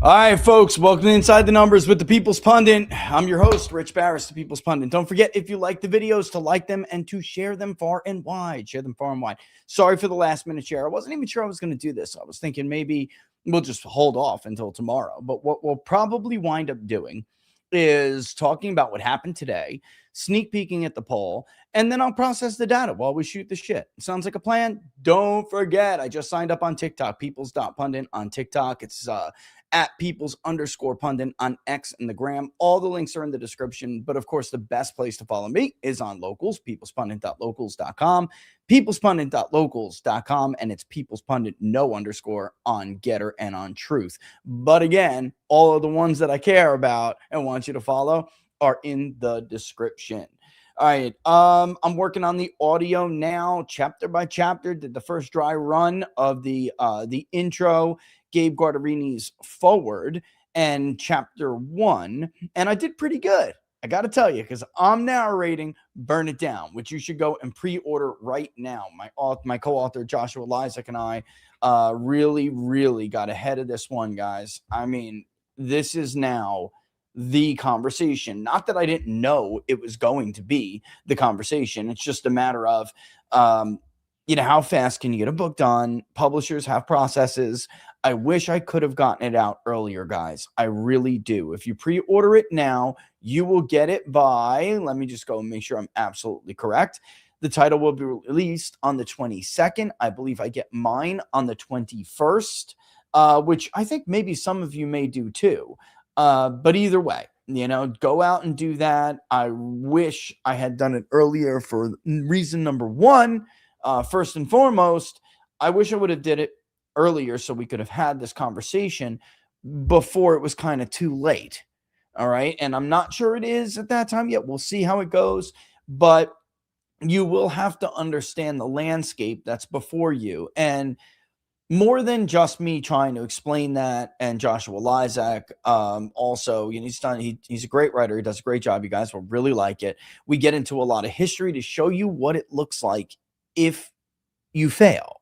All right, folks, welcome to Inside the Numbers with the People's Pundit. I'm your host, Rich Barris, the People's Pundit. Don't forget, if you like the videos, to like them and to share them far and wide. Share them far and wide. Sorry for the last minute share. I wasn't even sure I was going to do this. I was thinking maybe we'll just hold off until tomorrow. But what we'll probably wind up doing is talking about what happened today, sneak peeking at the poll, and then I'll process the data while we shoot the shit. Sounds like a plan? Don't forget, I just signed up on TikTok, peoples.pundit on TikTok. It's at peoples_pundit on X and the gram. All the links are in the description. But of course, the best place to follow me is on Locals, peoplespundit.locals.com, peoplespundit.locals.com, and it's peoplespundit _, on Getter and on Truth. But again, all of the ones that I care about and want you to follow are in the description. All right, I'm working on the audio now, chapter by chapter. Did the first dry run of the intro, Gabe Guardarini's Forward, and chapter 1, and I did pretty good. I got to tell you, because I'm narrating Burn It Down, which you should go and pre-order right now. My co-author Joshua Lysak and I really got ahead of this one, guys. I mean, this is now the conversation. Not that I didn't know it was going to be the conversation. It's just a matter of, how fast can you get a book done? Publishers have processes. I wish I could have gotten it out earlier, guys. I really do. If you pre-order it now, you will get it by, let me just go and make sure I'm absolutely correct. The title will be released on the 22nd. I believe I get mine on the 21st, which I think maybe some of you may do too. But either way, go out and do that. I wish I had done it earlier for reason number one. First and foremost, I wish I would have did it earlier so we could have had this conversation before it was kind of too late. All right. And I'm not sure it is at that time yet. We'll see how it goes. But you will have to understand the landscape that's before you. And more than just me trying to explain that, and Joshua Lysak, also, he's a great writer. He does a great job. You guys will really like it. We get into a lot of history to show you what it looks like if you fail.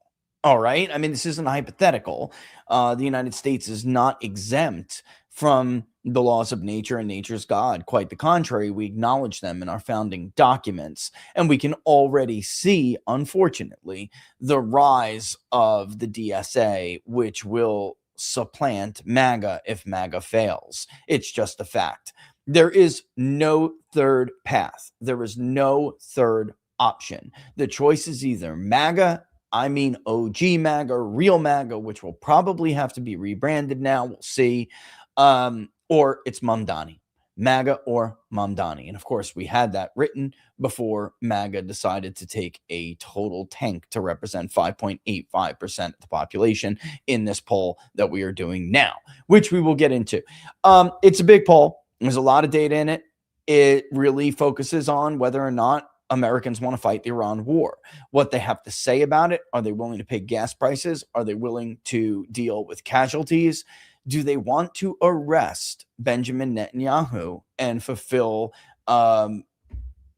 All right. I mean, this isn't hypothetical. The United States is not exempt from the laws of nature and nature's God. Quite the contrary. We acknowledge them in our founding documents. And we can already see, unfortunately, the rise of the DSA, which will supplant MAGA if MAGA fails. It's just a fact. There is no third path. There is no third option. The choice is either MAGA, OG MAGA, real MAGA, which will probably have to be rebranded now. We'll see. Or it's Mamdani, MAGA or Mamdani. And of course, we had that written before MAGA decided to take a total tank to represent 5.85% of the population in this poll that we are doing now, which we will get into. It's a big poll. There's a lot of data in it. It really focuses on whether or not Americans want to fight the Iran war, what they have to say about it. Are they willing to pay gas prices? Are they willing to deal with casualties? Do they want to arrest Benjamin Netanyahu and fulfill the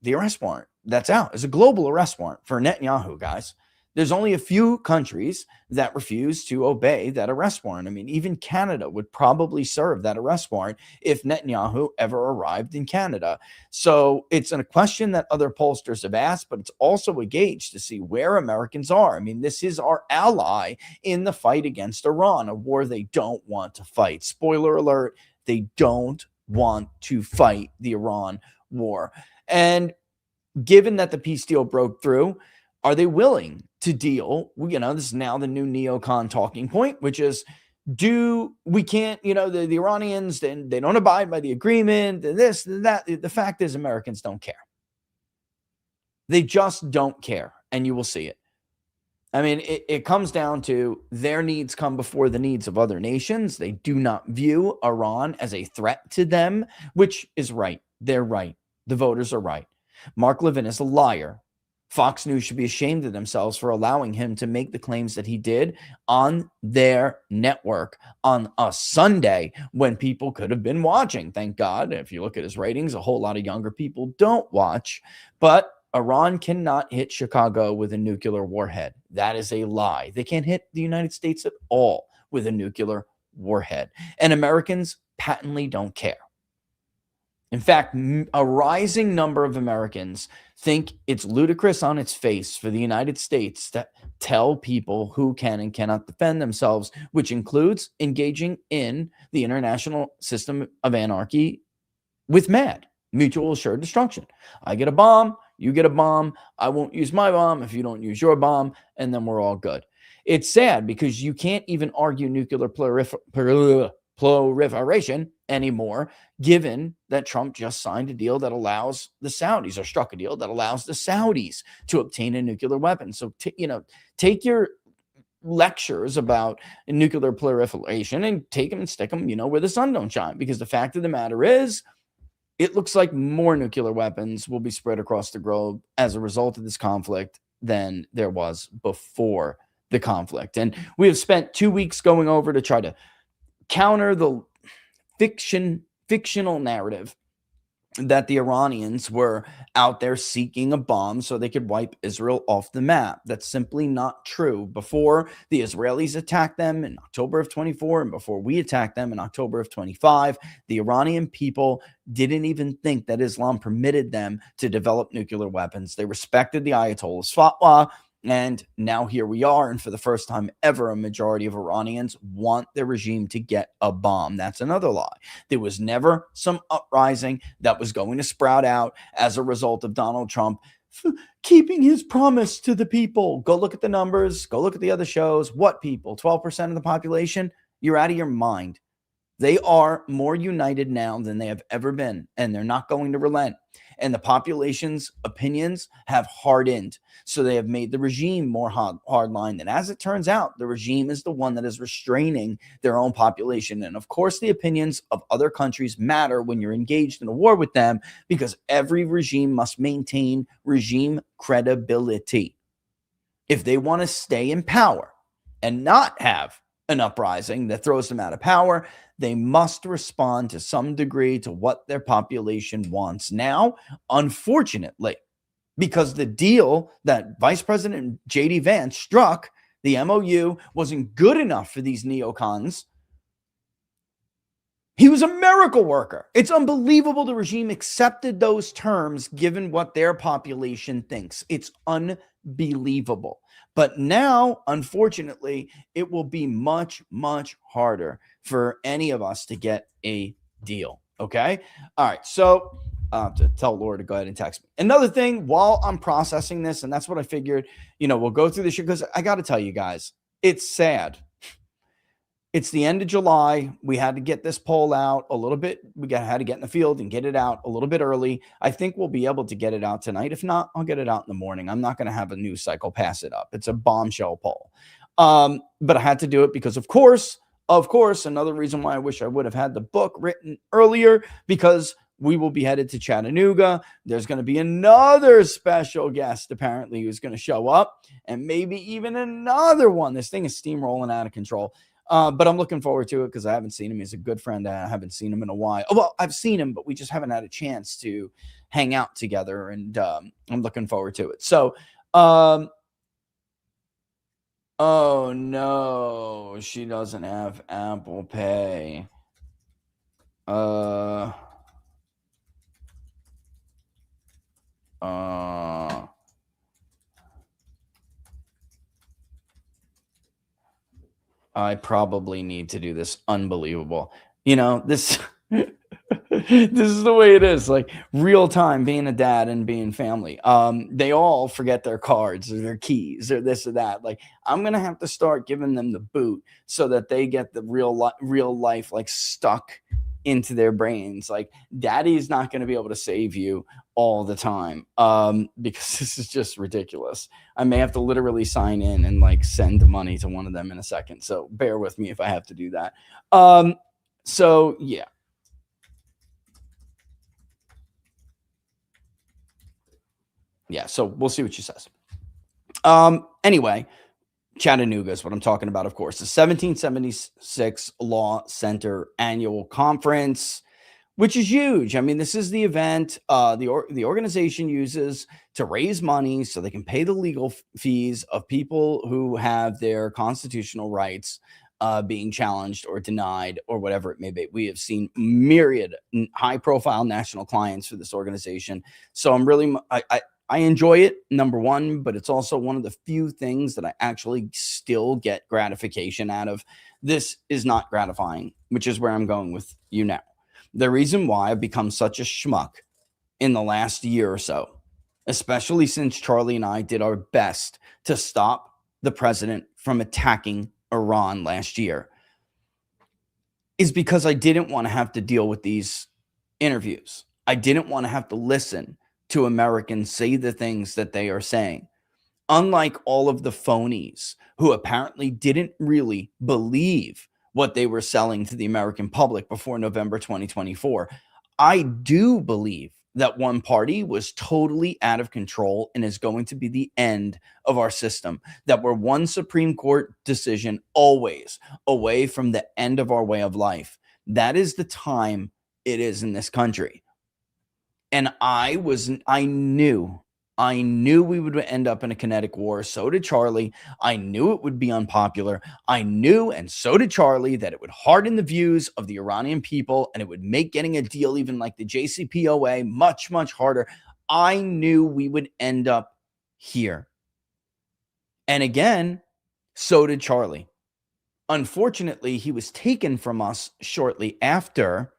arrest warrant that's out? It's a global arrest warrant for Netanyahu, guys. There's only a few countries that refuse to obey that arrest warrant. I mean, even Canada would probably serve that arrest warrant if Netanyahu ever arrived in Canada. So it's a question that other pollsters have asked, but it's also a gauge to see where Americans are. I mean, this is our ally in the fight against Iran, a war they don't want to fight. Spoiler alert, they don't want to fight the Iran war. And given that the peace deal broke through, are they willing to deal? This is now the new neocon talking point, which is, the Iranians, then they don't abide by the agreement, and this, and that. The fact is, Americans don't care. They just don't care, and you will see it. I mean, it comes down to their needs come before the needs of other nations. They do not view Iran as a threat to them, which is right. They're right. The voters are right. Mark Levin is a liar. Fox News should be ashamed of themselves for allowing him to make the claims that he did on their network on a Sunday when people could have been watching. Thank God. If you look at his ratings, a whole lot of younger people don't watch. But Iran cannot hit Chicago with a nuclear warhead. That is a lie. They can't hit the United States at all with a nuclear warhead. And Americans patently don't care. In fact, a rising number of Americans think it's ludicrous on its face for the United States to tell people who can and cannot defend themselves, which includes engaging in the international system of anarchy with MAD, mutual assured destruction. I get a bomb, you get a bomb, I won't use my bomb if you don't use your bomb, and then we're all good. It's sad because you can't even argue nuclear proliferation anymore, given that Trump just signed a deal that allows the Saudis, or struck a deal that allows the Saudis to obtain a nuclear weapon. So, take your lectures about nuclear proliferation and take them and stick them, where the sun don't shine. Because the fact of the matter is, it looks like more nuclear weapons will be spread across the globe as a result of this conflict than there was before the conflict. And we have spent 2 weeks going over to try to counter the fictional narrative that the Iranians were out there seeking a bomb so they could wipe Israel off the map. That's simply not true. Before the Israelis attacked them in October of 24, and before we attacked them in October of 25, the Iranian people didn't even think that Islam permitted them to develop nuclear weapons. They respected the Ayatollah's fatwa. And now here we are. And for the first time ever, a majority of Iranians want their regime to get a bomb. That's another lie. There was never some uprising that was going to sprout out as a result of Donald Trump keeping his promise to the people. Go look at the numbers. Go look at the other shows. What people? 12% of the population? You're out of your mind. They are more united now than they have ever been, and they're not going to relent. And the population's opinions have hardened. So they have made the regime more hardline. And as it turns out, the regime is the one that is restraining their own population. And of course, the opinions of other countries matter when you're engaged in a war with them, because every regime must maintain regime credibility. If they want to stay in power and not have an uprising that throws them out of power, they must respond to some degree to what their population wants. Now, unfortunately, because the deal that Vice President J.D. Vance struck, the MOU, wasn't good enough for these neocons. He was a miracle worker. It's unbelievable the regime accepted those terms given what their population thinks. It's unbelievable. But now, unfortunately, it will be much, much harder for any of us to get a deal. Okay? All right. So I have to tell Laura to go ahead and text me. Another thing, while I'm processing this, and that's what I figured, we'll go through this because I got to tell you guys, it's sad. It's the end of July. We had to get this poll out a little bit. Had to get in the field and get it out a little bit early. I think we'll be able to get it out tonight. If not, I'll get it out in the morning. I'm not going to have a news cycle pass it up. It's a bombshell poll. But I had to do it because, of course, another reason why I wish I would have had the book written earlier, because we will be headed to Chattanooga. There's going to be another special guest, apparently, who's going to show up, and maybe even another one. This thing is steamrolling out of control. But I'm looking forward to it because I haven't seen him. He's a good friend. I haven't seen him in a while. Well, I've seen him, but we just haven't had a chance to hang out together, and I'm looking forward to it. So, oh no, she doesn't have Apple Pay. I probably need to do this. Unbelievable. This this is the way it is, like real time being a dad and being family. They all forget their cards or their keys or this or that. Like, I'm going to have to start giving them the boot so that they get the real life, like, stuck into their brains. Like, daddy's not going to be able to save you all the time, because this is just ridiculous. I may have to literally sign in and like send money to one of them in a second. So bear with me if I have to do that. So yeah. Yeah, so we'll see what she says. Anyway, Chattanooga is what I'm talking about, of course. The 1776 Law Center Annual Conference, which is huge. I mean, this is the event the organization uses to raise money so they can pay the legal fees of people who have their constitutional rights being challenged or denied or whatever it may be. We have seen myriad high profile national clients for this organization. So I'm really, I enjoy it, number one, but it's also one of the few things that I actually still get gratification out of. This is not gratifying, which is where I'm going with you now. The reason why I've become such a schmuck in the last year or so, especially since Charlie and I did our best to stop the president from attacking Iran last year, is because I didn't want to have to deal with these interviews. I didn't want to have to listen to Americans say the things that they are saying. Unlike all of the phonies who apparently didn't really believe what they were selling to the American public before November 2024, I do believe that one party was totally out of control and is going to be the end of our system, that we're one Supreme Court decision always away from the end of our way of life. That is the time it is in this country. And I knew we would end up in a kinetic war. So did Charlie. I knew it would be unpopular. I knew, and so did Charlie, that it would harden the views of the Iranian people and it would make getting a deal, even like the JCPOA, much, much harder. I knew we would end up here. And again, so did Charlie. Unfortunately, he was taken from us shortly after.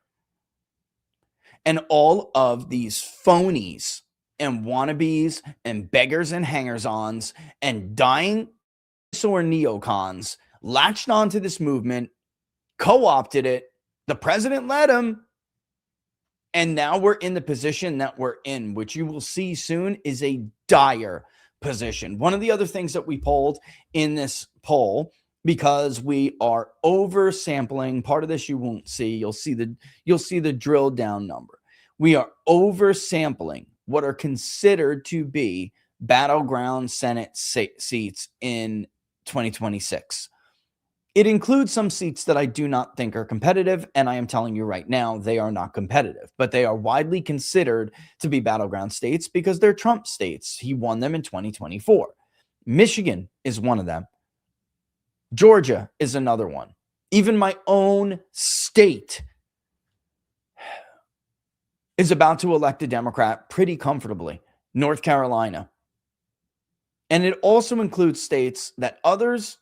And all of these phonies and wannabes and beggars and hangers-ons and dying dinosaur neocons latched onto this movement, co-opted it. The president let him. And now we're in the position that we're in, which you will see soon is a dire position. One of the other things that we polled in this poll, because we are oversampling, part of this you won't see. You'll see the drilled down number. We are oversampling what are considered to be battleground Senate seats in 2026. It includes some seats that I do not think are competitive, and I am telling you right now, they are not competitive, but they are widely considered to be battleground states because they're Trump states. He won them in 2024. Michigan is one of them. Georgia is another one. Even my own state is about to elect a Democrat pretty comfortably, North Carolina. And it also includes states that others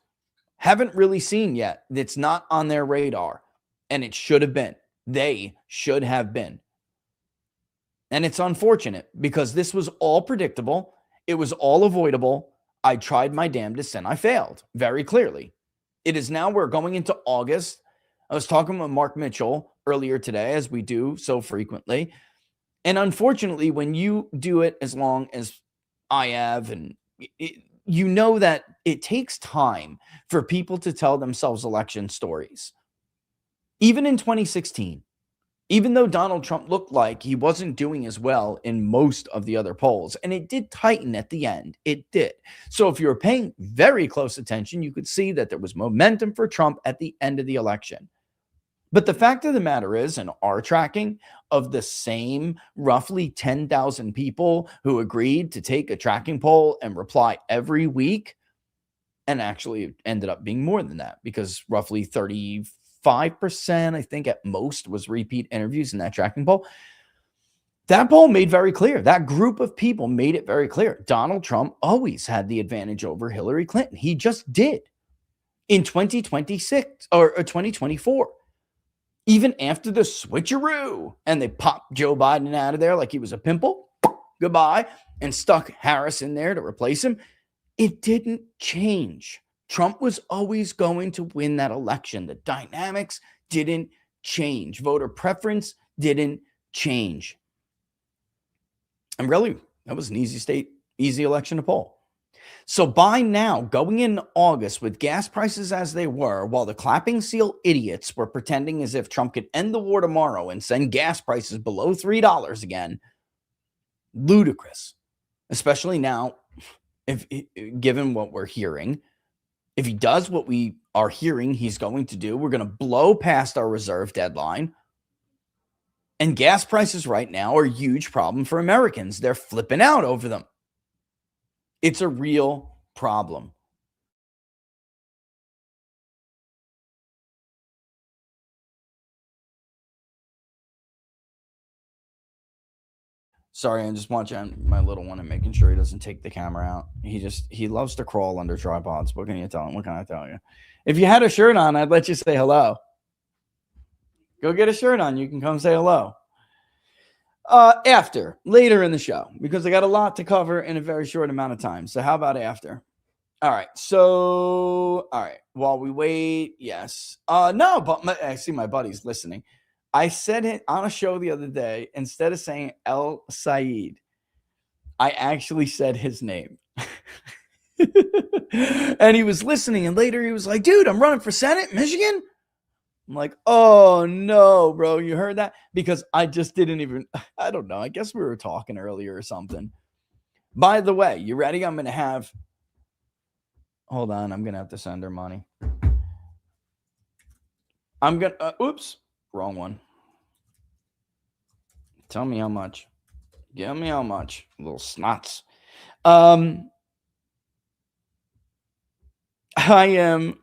haven't really seen yet. That's not on their radar. And it should have been. They should have been. And it's unfortunate because this was all predictable. It was all avoidable. I tried my damnedest and I failed very clearly. It is now, we're going into August. I was talking with Mark Mitchell earlier today, as we do so frequently. And unfortunately, when you do it as long as I have, and you know that it takes time for people to tell themselves election stories. Even in 2016, even though Donald Trump looked like he wasn't doing as well in most of the other polls, and it did tighten at the end, it did. So if you were paying very close attention, you could see that there was momentum for Trump at the end of the election. But the fact of the matter is, in our tracking of the same roughly 10,000 people who agreed to take a tracking poll and reply every week, and actually it ended up being more than that because roughly 35%, I think at most, was repeat interviews in that tracking poll. That poll made very clear, that group of people made it very clear, Donald Trump always had the advantage over Hillary Clinton. He just did in 2026 or 2024. Even after the switcheroo and they popped Joe Biden out of there like he was a pimple, goodbye, and stuck Harris in there to replace him, it didn't change. Trump was always going to win that election. The dynamics didn't change. Voter preference didn't change. And really, that was an easy election to poll. So by now, going in August with gas prices as they were, while the clapping seal idiots were pretending as if Trump could end the war tomorrow and send gas prices below $3 again, ludicrous. Especially now, if given what we're hearing, if he does what we are hearing he's going to do, we're going to blow past our reserve deadline. And gas prices right now are a huge problem for Americans. They're flipping out over them. It's a real problem. Sorry, I'm just watching my little one and making sure he doesn't take the camera out. He loves to crawl under tripods. What can you tell him? What can I tell you? If you had a shirt on, I'd let you say hello. Go get a shirt on. You can come say hello. Later in the show, because I got a lot to cover in a very short amount of time. So how about after? All right. So, all right. While we wait, yes. No, but I see my buddy's listening. I said it on a show the other day, instead of saying El Said, I actually said his name. And he was listening, and later he was like, dude, I'm running for Senate, Michigan. I'm like, oh no, bro, you heard that? Because I just didn't even, I don't know. I guess we were talking earlier or something. By the way, you ready? I'm going to have, hold on, I'm going to have to send her money. I'm going to, oops, wrong one. Tell me how much. Give me how much. Little snots. I am,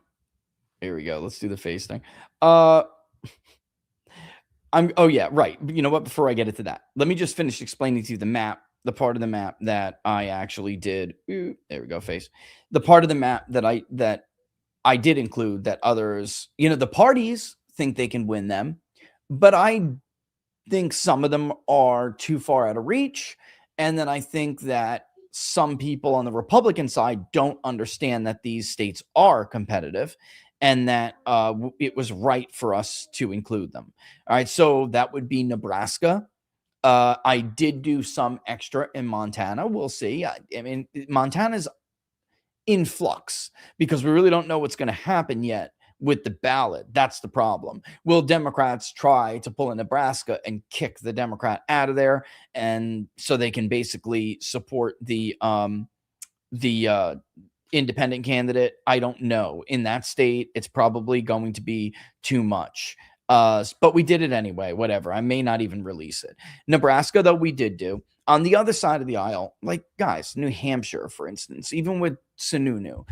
here we go. Let's do the face thing. Oh yeah, right. You know what? Before I get into that, let me just finish explaining to you the map, the part of the map that I actually did. Ooh, there we go, face. The part of the map that I did include that others, the parties think they can win them, but I think some of them are too far out of reach. And then I think that some people on the Republican side don't understand that these states are competitive and that it was right for us to include them. All right. So that would be Nebraska. I did do some extra in Montana. We'll see. I mean, Montana's in flux because we really don't know what's going to happen yet with the ballot. That's the problem. Will Democrats try to pull in Nebraska and kick the Democrat out of there, and so they can basically support the independent candidate? I don't know. In that state, it's probably going to be too much. But we did it anyway. Whatever. I may not even release it. Nebraska, though, we did do. On the other side of the aisle, like, guys, New Hampshire, for instance, even with Sununu,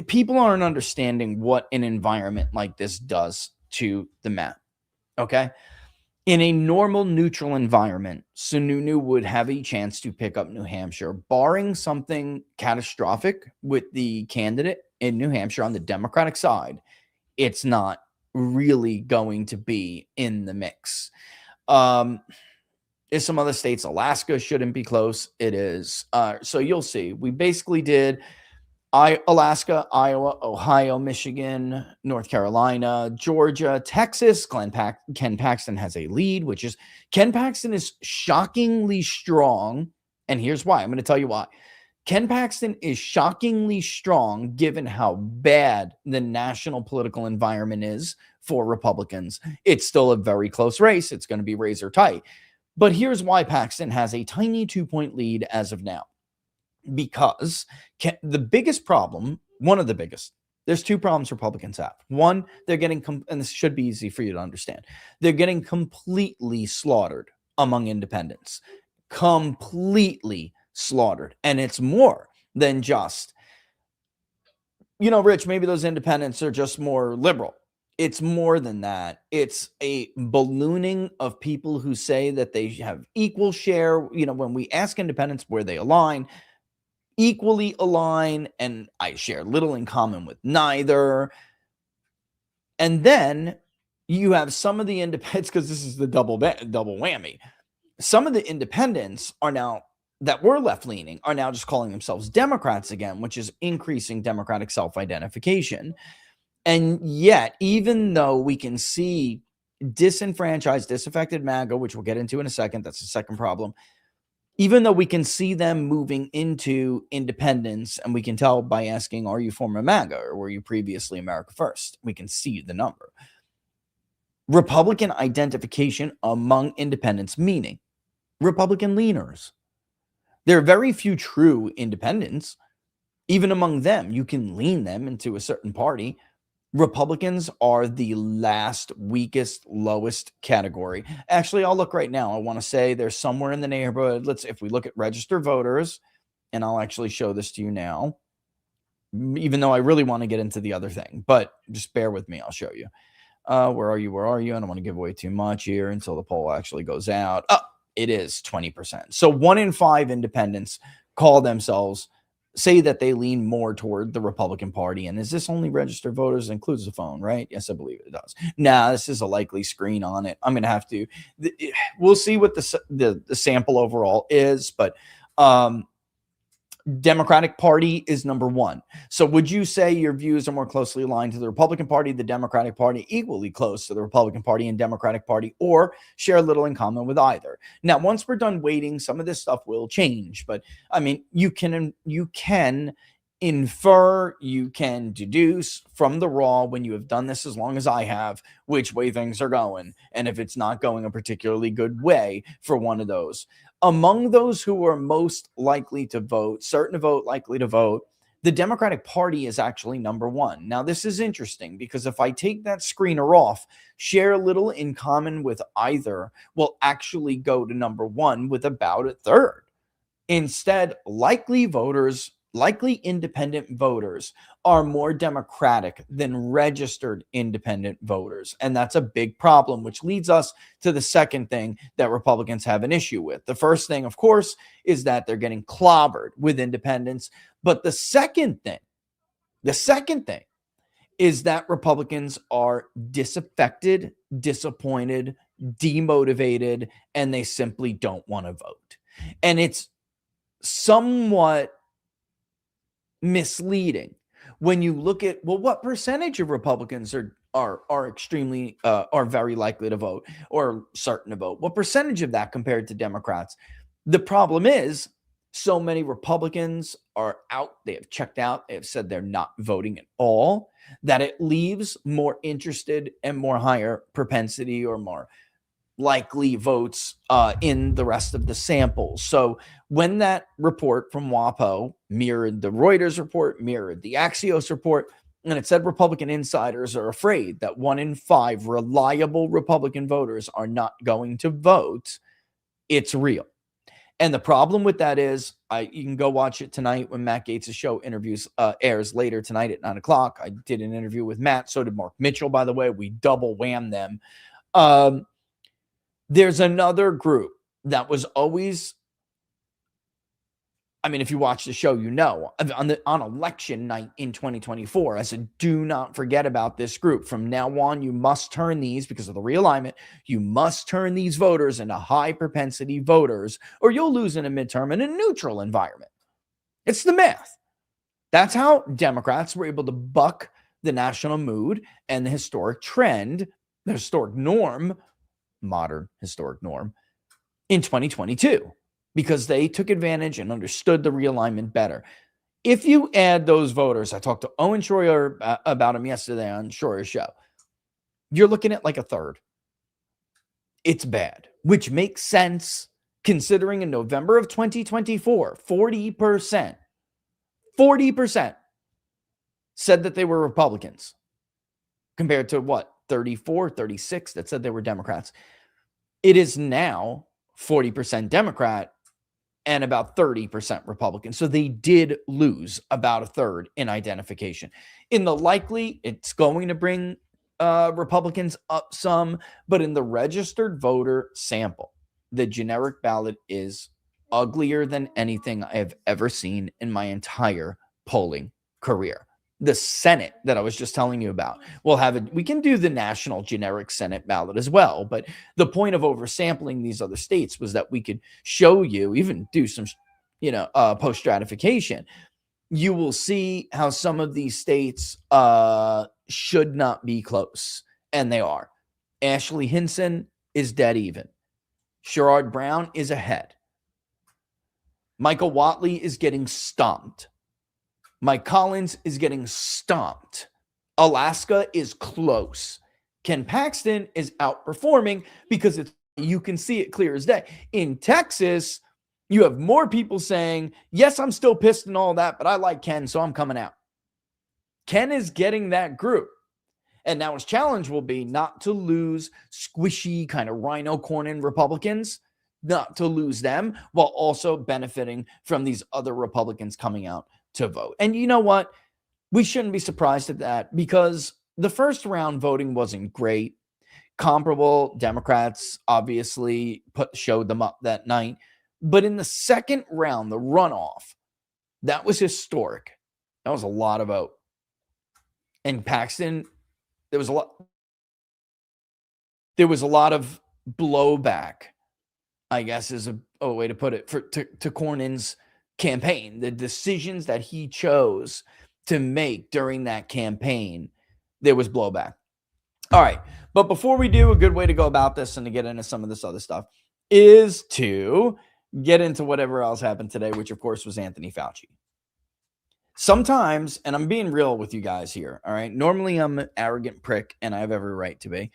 people aren't understanding what an environment like this does to the map. Okay. In a normal neutral environment, Sununu would have a chance to pick up New Hampshire, barring something catastrophic with the candidate in New Hampshire on the Democratic side. It's not really going to be in the mix. There's some other states. Alaska shouldn't be close. It is. So you'll see. We basically did Alaska, Iowa, Ohio, Michigan, North Carolina, Georgia, Texas. Ken Paxton has a lead, which is Ken Paxton is shockingly strong. And here's why. I'm going to tell you why. Ken Paxton is shockingly strong given how bad the national political environment is for Republicans. It's still a very close race. It's going to be razor tight. But here's why Paxton has a tiny 2-point lead as of now. Because the biggest problem, one of the biggest, there's two problems Republicans have. One, they're getting, and this should be easy for you to understand, they're getting completely slaughtered among independents. Completely slaughtered. And it's more than just, Rich, maybe those independents are just more liberal. It's more than that. It's a ballooning of people who say that they have equal share. When we ask independents where they align, equally align, and I share little in common with neither. And then you have some of the independents, because this is the double whammy. Some of the independents are now, that were left-leaning, are now just calling themselves Democrats again, which is increasing Democratic self-identification. And yet, even though we can see disenfranchised, disaffected MAGA, which we'll get into in a second, that's the second problem, even though we can see them moving into independence, and we can tell by asking, are you former MAGA or were you previously America First? We can see the number. Republican identification among independents, meaning Republican leaners. There are very few true independents. Even among them, you can lean them into a certain party. Republicans are the last, weakest, lowest category. Actually, I'll look right now. I want to say they're somewhere in the neighborhood. If we look at registered voters, and I'll actually show this to you now, even though I really want to get into the other thing, but just bear with me. I'll show you. Where are you? I don't want to give away too much here until the poll actually goes out. Oh, it is 20%. So 1 in 5 independents say that they lean more toward the Republican Party. And is this only registered voters? It includes the phone, right? Yes, I believe it does. Nah, this is a likely screen on it. I'm going to have to, we'll see what the sample overall is, but Democratic Party is number 1. So would you say your views are more closely aligned to the Republican Party, the Democratic Party, equally close to the Republican Party and Democratic Party, or share a little in common with either? Now, once we're done waiting, some of this stuff will change, but I mean, you can infer, you can deduce from the raw, when you have done this as long as I have, which way things are going, and if it's not going a particularly good way for one of those. Among those who are most likely to vote, certain to vote, likely to vote, the Democratic Party is actually number 1. Now, this is interesting because if I take that screener off, share a little in common with either will actually go to number 1 with about a third. Instead, likely independent voters are more Democratic than registered independent voters. And that's a big problem, which leads us to the second thing that Republicans have an issue with. The first thing, of course, is that they're getting clobbered with independents. But the second thing is that Republicans are disaffected, disappointed, demotivated, and they simply don't want to vote. And it's somewhat misleading when you look at, well, what percentage of Republicans are extremely are very likely to vote or certain to vote? What percentage of that compared to Democrats? The problem is so many Republicans are out. They have checked out. They have said they're not voting at all, that it leaves more interested and more higher propensity or more likely votes in the rest of the samples. So when that report from WAPO mirrored the Reuters report, mirrored the Axios report, and it said Republican insiders are afraid that 1 in 5 reliable Republican voters are not going to vote, it's real. And the problem with that is, you can go watch it tonight when Matt Gaetz' show airs later tonight at 9 o'clock. I did an interview with Matt. So did Mark Mitchell, by the way. We double whammed them. There's another group that was always, I mean, if you watch the show, you know, on election night in 2024, I said, do not forget about this group. From now on, you must turn these, because of the realignment, you must turn these voters into high propensity voters, or you'll lose in a midterm in a neutral environment. It's the math. That's how Democrats were able to buck the national mood and the historic trend, the historic norm, modern historic norm, in 2022. Because they took advantage and understood the realignment better. If you add those voters, I talked to Owen Schroyer about him yesterday on Schroyer's show, you're looking at like a third. It's bad, which makes sense considering in November of 2024, 40% said that they were Republicans compared to what, 34, 36 that said they were Democrats. It is now 40% Democrat and about 30% Republican. So they did lose about a third in identification. In the likely, it's going to bring Republicans up some, but in the registered voter sample, the generic ballot is uglier than anything I have ever seen in my entire polling career. The Senate that I was just telling you about, we can do the national generic Senate ballot as well. But the point of oversampling these other states was that we could show you, even do some, post stratification. You will see how some of these states should not be close, and they are. Ashley Hinson is dead even. Sherrod Brown is ahead. Michael Whatley is getting stomped. Mike Collins is getting stomped. Alaska is close. Ken Paxton is outperforming because you can see it clear as day. In Texas, you have more people saying, yes, I'm still pissed and all that, but I like Ken, so I'm coming out. Ken is getting that group. And now his challenge will be not to lose squishy kind of rhino corn Republicans, not to lose them, while also benefiting from these other Republicans coming out to vote. And you know what? We shouldn't be surprised at that, because the first round voting wasn't great. Comparable Democrats obviously showed them up that night. But in the second round, the runoff, that was historic. That was a lot of vote. And Paxton, there was a lot of blowback, I guess is a way to put it, to Cornyn's campaign. The decisions that he chose to make during that campaign, there was blowback. All right. But before we do, a good way to go about this and to get into some of this other stuff is to get into whatever else happened today, which of course was Anthony Fauci. Sometimes, and I'm being real with you guys here, all right? Normally I'm an arrogant prick, and I have every right to be.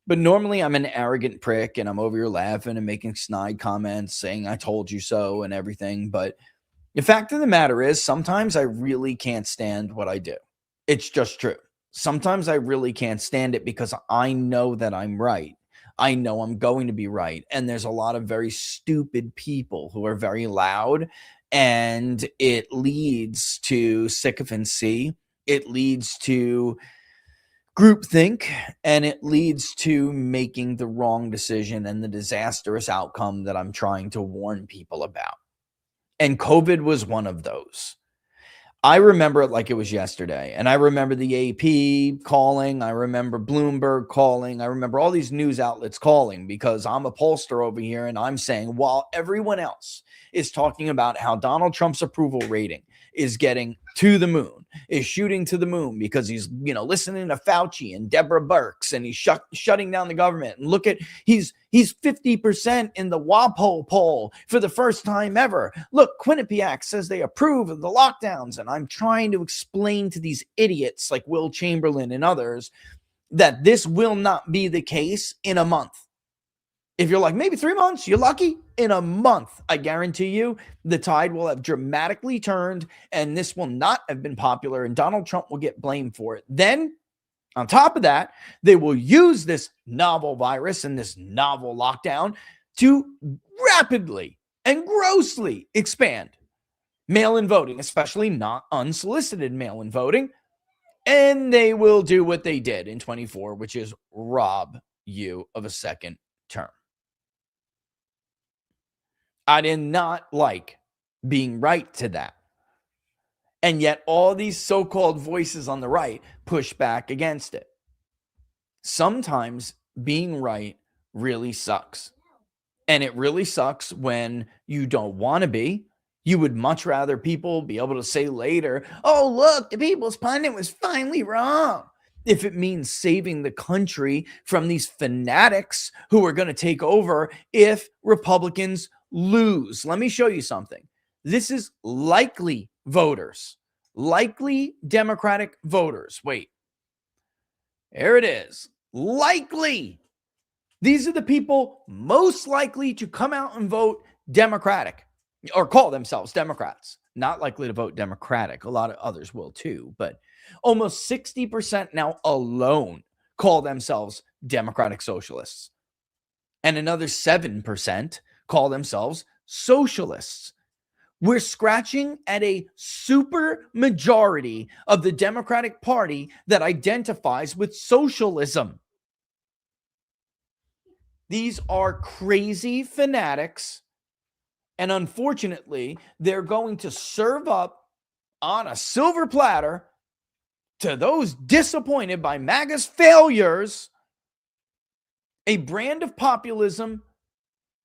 But normally I'm an arrogant prick, and I'm over here laughing and making snide comments, saying I told you so and everything. But the fact of the matter is, sometimes I really can't stand what I do. It's just true. Sometimes I really can't stand it because I know that I'm right. I know I'm going to be right. And there's a lot of very stupid people who are very loud, and it leads to sycophancy. It leads to groupthink, and it leads to making the wrong decision and the disastrous outcome that I'm trying to warn people about. And COVID was one of those. I remember it like it was yesterday. And I remember the AP calling. I remember Bloomberg calling. I remember all these news outlets calling, because I'm a pollster over here, and I'm saying, while everyone else is talking about how Donald Trump's approval rating is getting to the moon, is shooting to the moon because he's, listening to Fauci and Deborah Birx, and he's shutting down the government. And look at, he's 50% in the WAPO poll for the first time ever. Look, Quinnipiac says they approve of the lockdowns. And I'm trying to explain to these idiots like Will Chamberlain and others that this will not be the case in a month. If you're like, maybe 3 months, you're lucky. In a month, I guarantee you, the tide will have dramatically turned, and this will not have been popular, and Donald Trump will get blamed for it. Then, on top of that, they will use this novel virus and this novel lockdown to rapidly and grossly expand mail-in voting, especially not unsolicited mail-in voting. And they will do what they did in 24, which is rob you of a second term. I did not like being right to that. And yet all these so-called voices on the right push back against it. Sometimes being right really sucks. And it really sucks when you don't want to be. You would much rather people be able to say later, oh, look, the People's Pundit was finally wrong. If it means saving the country from these fanatics who are going to take over if Republicans lose. Let me show you something. This is likely voters, likely Democratic voters. Wait, there it is. Likely. These are the people most likely to come out and vote Democratic, or call themselves Democrats. Not likely to vote Democratic. A lot of others will too, but almost 60% now alone call themselves Democratic Socialists. And another 7% call themselves socialists. We're scratching at a super majority of the Democratic Party that identifies with socialism. These are crazy fanatics, and unfortunately, they're going to serve up on a silver platter to those disappointed by MAGA's failures a brand of populism,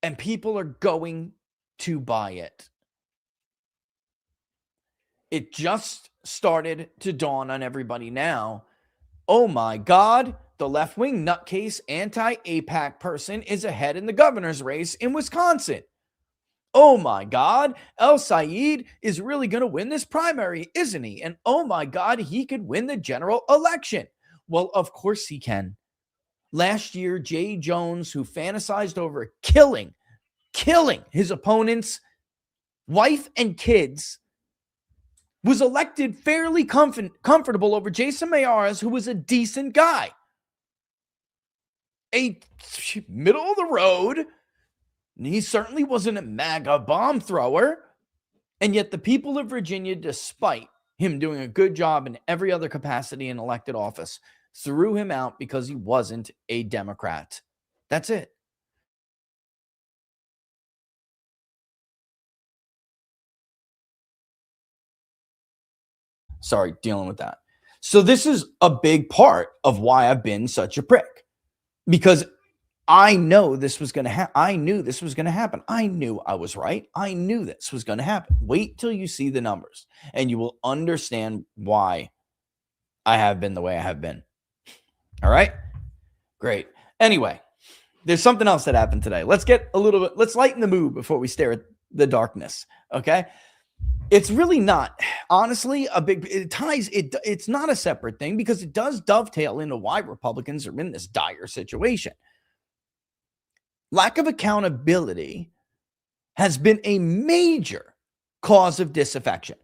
and people are going to buy it. It just started to dawn on everybody now. Oh my God, the left-wing nutcase anti-APAC person is ahead in the governor's race in Wisconsin. Oh my God, El Sayed is really going to win this primary, isn't he? And oh my God, he could win the general election. Well, of course he can. Last year, Jay Jones, who fantasized over killing his opponent's wife and kids, was elected fairly comfortable over Jason Mayares, who was a decent guy. A middle of the road. He certainly wasn't a MAGA bomb thrower. And yet the people of Virginia, despite him doing a good job in every other capacity in elected office, threw him out because he wasn't a Democrat. That's it. Sorry, dealing with that. So this is a big part of why I've been such a prick, because I know this was going to happen. I knew this was going to happen. I knew I was right. I knew this was going to happen. Wait till you see the numbers and you will understand why I have been the way I have been. All right? Great. Anyway, there's something else that happened today. Let's lighten the mood before we stare at the darkness. Okay? It's really not, honestly, it's not a separate thing, because it does dovetail into why Republicans are in this dire situation. Lack of accountability has been a major cause of disaffection,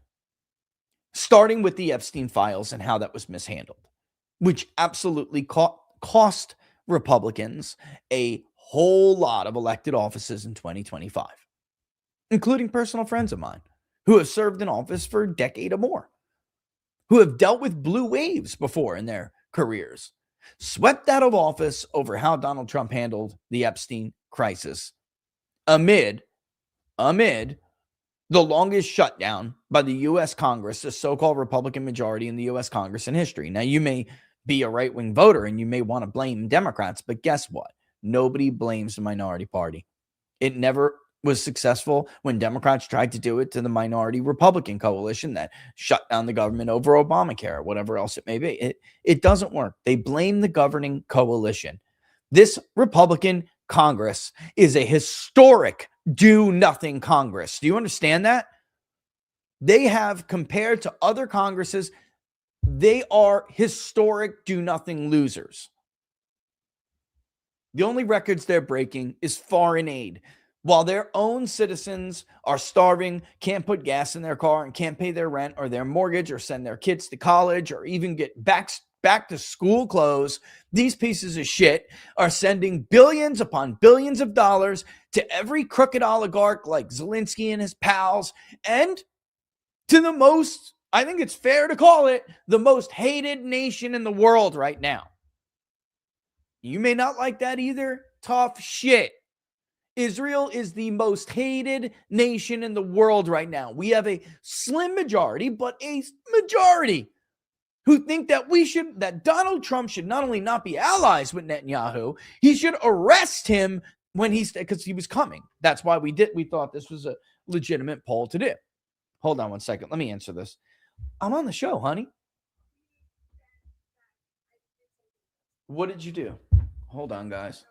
starting with the Epstein files and how that was mishandled, which absolutely cost Republicans a whole lot of elected offices in 2025, including personal friends of mine who have served in office for a decade or more, who have dealt with blue waves before in their careers, swept out of office over how Donald Trump handled the Epstein crisis amid the longest shutdown by the U.S. Congress, the so-called Republican majority in the U.S. Congress in history. Now, you may be a right-wing voter and you may want to blame Democrats, but guess what? Nobody blames the minority party. It never was successful when Democrats tried to do it to the minority Republican coalition that shut down the government over Obamacare or whatever else it may be. It doesn't work. They blame the governing coalition. This Republican Congress is a historic do-nothing Congress. Do you understand that? They have, compared to other Congresses, they are historic do-nothing losers. The only records they're breaking is foreign aid. While their own citizens are starving, can't put gas in their car, and can't pay their rent or their mortgage or send their kids to college or even get back to school clothes, these pieces of shit are sending billions upon billions of dollars to every crooked oligarch like Zelensky and his pals, and to the most, I think it's fair to call it, the most hated nation in the world right now. You may not like that either. Tough shit. Israel is the most hated nation in the world right now. We have a slim majority, but a majority who think that Donald Trump should not only not be allies with Netanyahu, he should arrest him because he was coming. That's why we thought this was a legitimate poll to do. Hold on one second. Let me answer this. I'm on the show, honey. What did you do? Hold on, guys.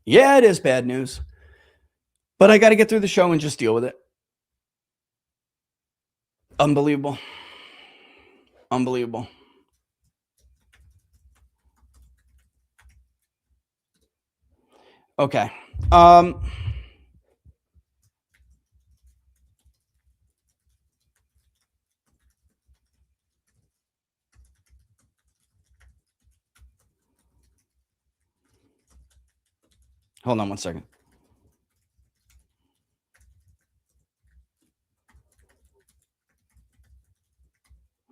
Yeah, it is bad news, but I got to get through the show and just deal with it. Unbelievable. Unbelievable. Okay. Hold on one second.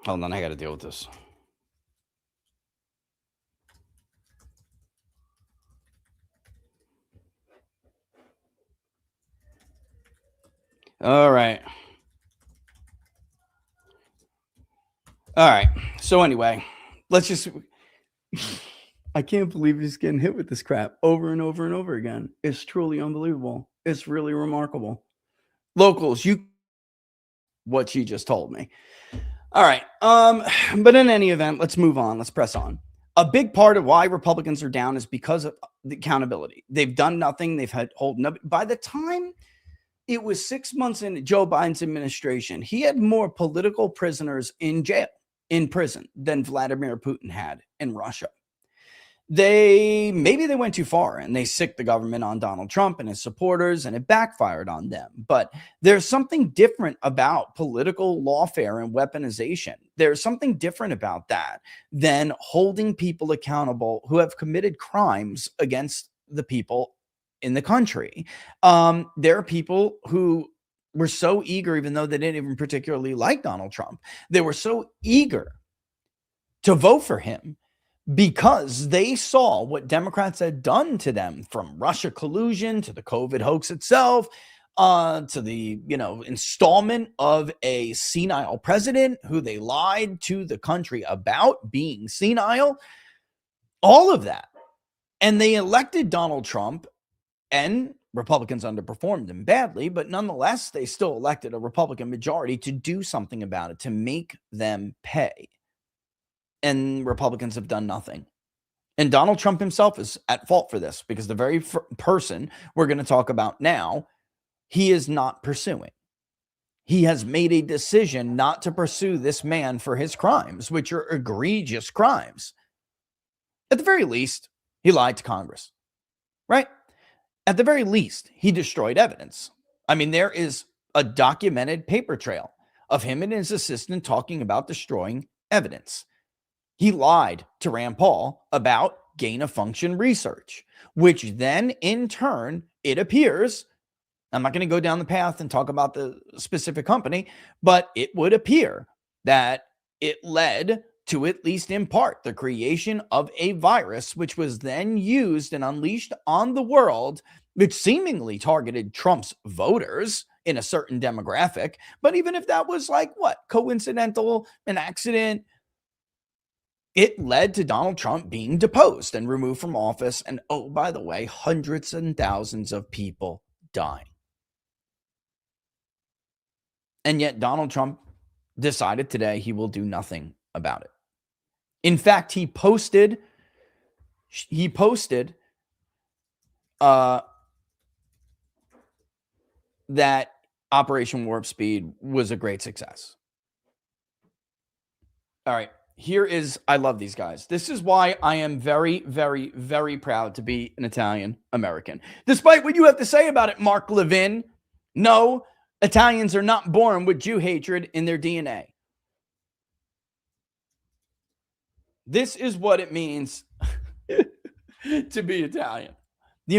Hold on, I got to deal with this. All right. So anyway, let's just... I can't believe he's getting hit with this crap over and over and over again. It's truly unbelievable. It's really remarkable. Locals, what she just told me. All right. But in any event, let's move on. Let's press on. A big part of why Republicans are down is because of the accountability. They've done nothing. They've had by the time it was 6 months into Joe Biden's administration, he had more political prisoners in jail in prison than Vladimir Putin had in Russia. Maybe they went too far and they sicked the government on Donald Trump and his supporters, and it backfired on them. But there's something different about political lawfare and weaponization. There's something different about that than holding people accountable who have committed crimes against the people in the country. There are people who were so eager, even though they didn't even particularly like Donald Trump, they were so eager to vote for him because they saw what Democrats had done to them, from Russia collusion to the COVID hoax itself, to the, installment of a senile president who they lied to the country about being senile, all of that. And they elected Donald Trump, and Republicans underperformed him badly, but nonetheless, they still elected a Republican majority to do something about it, to make them pay. And Republicans have done nothing. And Donald Trump himself is at fault for this, because the very person we're going to talk about now, he is not pursuing. He has made a decision not to pursue this man for his crimes, which are egregious crimes. At the very least, he lied to Congress, right? At the very least, he destroyed evidence. I mean, there is a documented paper trail of him and his assistant talking about destroying evidence. He lied to Rand Paul about gain-of-function research, which then, in turn, it appears, I'm not going to go down the path and talk about the specific company, but it would appear that it led to, at least in part, the creation of a virus, which was then used and unleashed on the world, which seemingly targeted Trump's voters in a certain demographic. But even if that was coincidental, an accident, it led to Donald Trump being deposed and removed from office. And oh, by the way, hundreds and thousands of people dying. And yet Donald Trump decided today he will do nothing about it. In fact, he posted that Operation Warp Speed was a great success. All right. I love these guys. This is why I am very, very, very proud to be an Italian American. Despite what you have to say about it, Mark Levin, no, Italians are not born with Jew hatred in their DNA. This is what it means to be Italian. The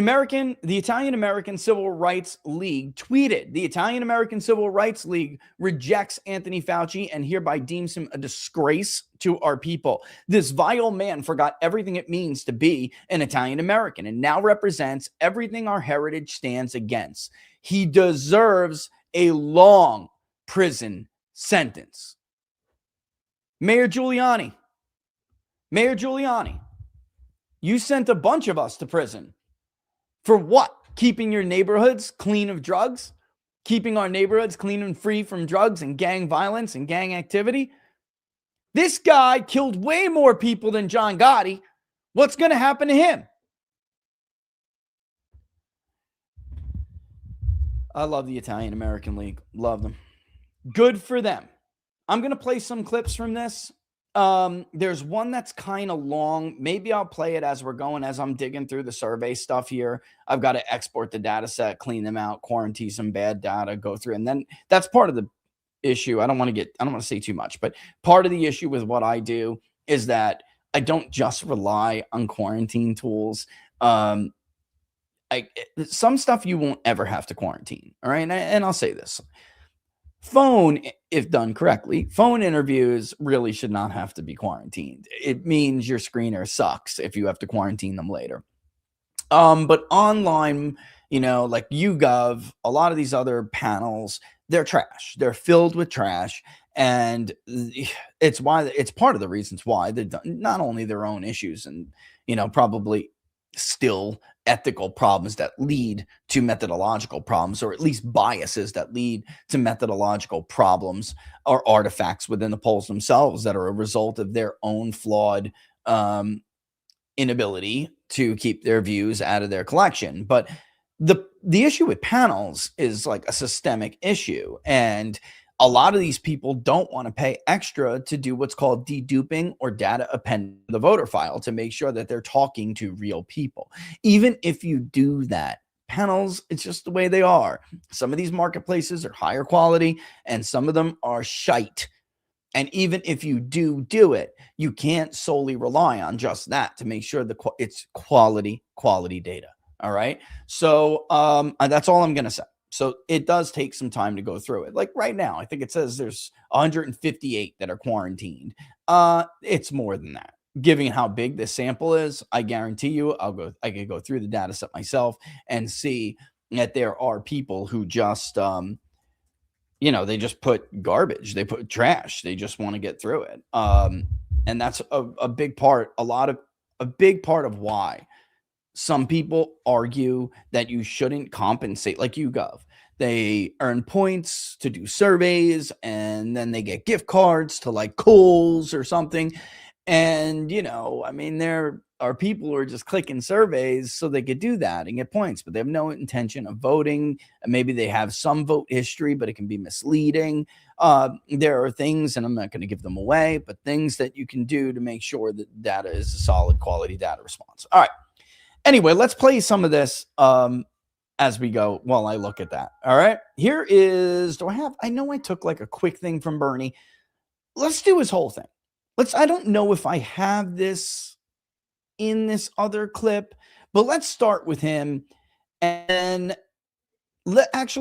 Italian-American Civil Rights League tweeted, the Italian-American Civil Rights League rejects Anthony Fauci and hereby deems him a disgrace to our people. This vile man forgot everything it means to be an Italian-American and now represents everything our heritage stands against. He deserves a long prison sentence. Mayor Giuliani, you sent a bunch of us to prison. For what? Keeping your neighborhoods clean of drugs? Keeping our neighborhoods clean and free from drugs and gang violence and gang activity? This guy killed way more people than John Gotti. What's going to happen to him? I love the Italian American League. Love them. Good for them. I'm going to play some clips from this. There's one that's kind of long. Maybe I'll play it as we're going, as I'm digging through the survey stuff here. I've got to export the data set, clean them out, quarantine some bad data, go through. And then that's part of the issue. I don't want to say too much, but part of the issue with what I do is that I don't just rely on quarantine tools. Some stuff you won't ever have to quarantine. All right. And I'll say this. Phone, if done correctly, phone interviews really should not have to be quarantined. It means your screener sucks if you have to quarantine them later. But online, like YouGov, a lot of these other panels, they're trash. They're filled with trash. And it's part of the reasons why they've done not only their own issues and, probably still ethical problems that lead to methodological problems, or at least biases that lead to methodological problems, or artifacts within the polls themselves that are a result of their own flawed inability to keep their views out of their collection. But the issue with panels is like a systemic issue. And a lot of these people don't want to pay extra to do what's called deduping or data append to the voter file to make sure that they're talking to real people. Even if you do that, panels, it's just the way they are. Some of these marketplaces are higher quality and some of them are shite. And even if you do it, you can't solely rely on just that to make sure it's quality data. All right. So that's all I'm going to say. So it does take some time to go through it. Like right now, I think it says there's 158 that are quarantined. It's more than that. Given how big this sample is, I guarantee you I could go through the data set myself and see that there are people who just they just put garbage, they put trash, they just want to get through it. And that's a big part, a big part of why some people argue that you shouldn't compensate like YouGov. They earn points to do surveys and then they get gift cards to like Kohl's or something. And, there are people who are just clicking surveys so they could do that and get points, but they have no intention of voting. And maybe they have some vote history, but it can be misleading. There are things, and I'm not going to give them away, but things that you can do to make sure that data is a solid quality data response. All right. Anyway, let's play some of this as we go while I look at that. All right. Here is, I know I took like a quick thing from Bernie. Let's do his whole thing. I don't know if I have this in this other clip, but let's start with him. And let's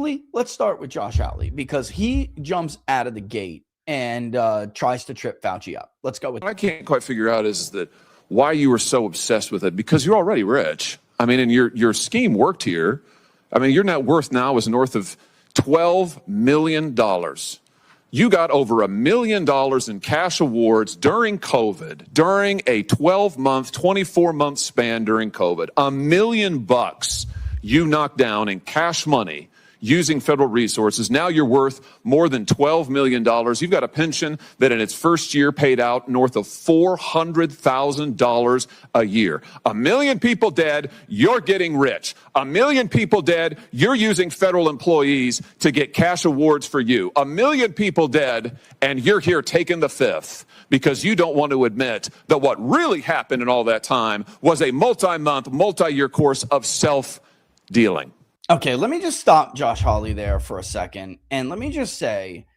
start with Josh Hawley because he jumps out of the gate and tries to trip Fauci up. Let's go with What I can't quite figure out is that why you were so obsessed with it, because you're already rich. I mean, and your scheme worked here. I mean, your net worth now is north of $12 million. You got over $1 million in cash awards during COVID, during a 12-month, 24-month span during COVID. $1 million you knocked down in cash money using federal resources. Now you're worth more than $12 million. You've got a pension that in its first year paid out north of $400,000 a year. 1 million people dead, you're getting rich. 1 million people dead, you're using federal employees to get cash awards for you. 1 million people dead, and you're here taking the fifth because you don't want to admit that what really happened in all that time was a multi-month, multi-year course of self-dealing. Okay, let me just stop Josh Hawley there for a second. And let me just say,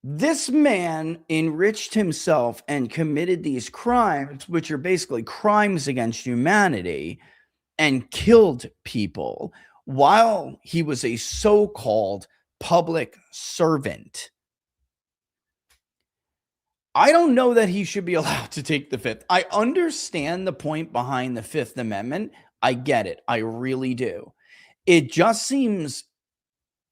this man enriched himself and committed these crimes, which are basically crimes against humanity, and killed people while he was a so-called public servant. I don't know that he should be allowed to take the fifth. I understand the point behind the Fifth Amendment. I get it. I really do. It just seems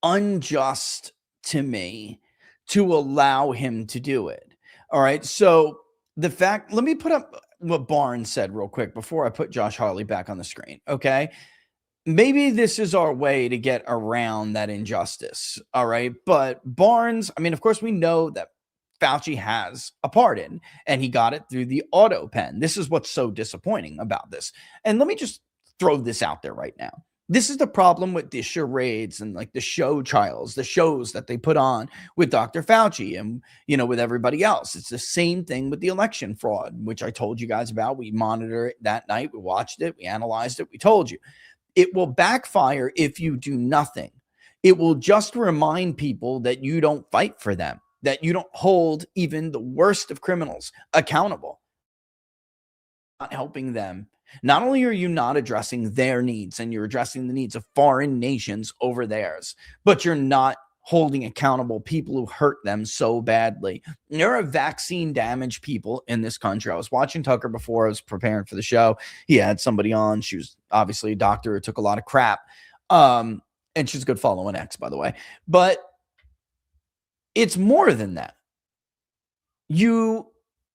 unjust to me to allow him to do it. All right. So let me put up what Barnes said real quick before I put Josh Hawley back on the screen. Okay. Maybe this is our way to get around that injustice. All right. But Barnes, of course, we know that Fauci has a pardon and he got it through the auto pen. This is what's so disappointing about this. And let me just throw this out there right now. This is the problem with the charades and like the show trials, the shows that they put on with Dr. Fauci and, with everybody else. It's the same thing with the election fraud, which I told you guys about. We monitored it that night. We watched it. We analyzed it. We told you it will backfire if you do nothing. It will just remind people that you don't fight for them, that you don't hold even the worst of criminals accountable. Not helping them. Not only are you not addressing their needs and you're addressing the needs of foreign nations over theirs, but you're not holding accountable people who hurt them so badly. There are vaccine damaged people in this country. I was watching Tucker before I was preparing for the show. He had somebody on. She was obviously a doctor who took a lot of crap. And she's a good follow on X, by the way. But it's more than that. You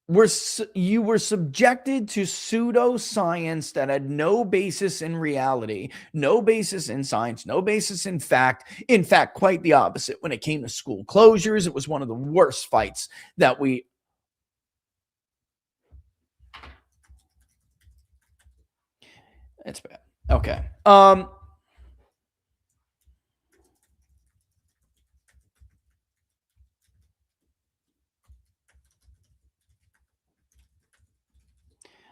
were subjected to pseudoscience that had no basis in reality, no basis in science, no basis in fact. In fact, quite the opposite. When it came to school closures, it was one of the worst fights that it's bad. Okay.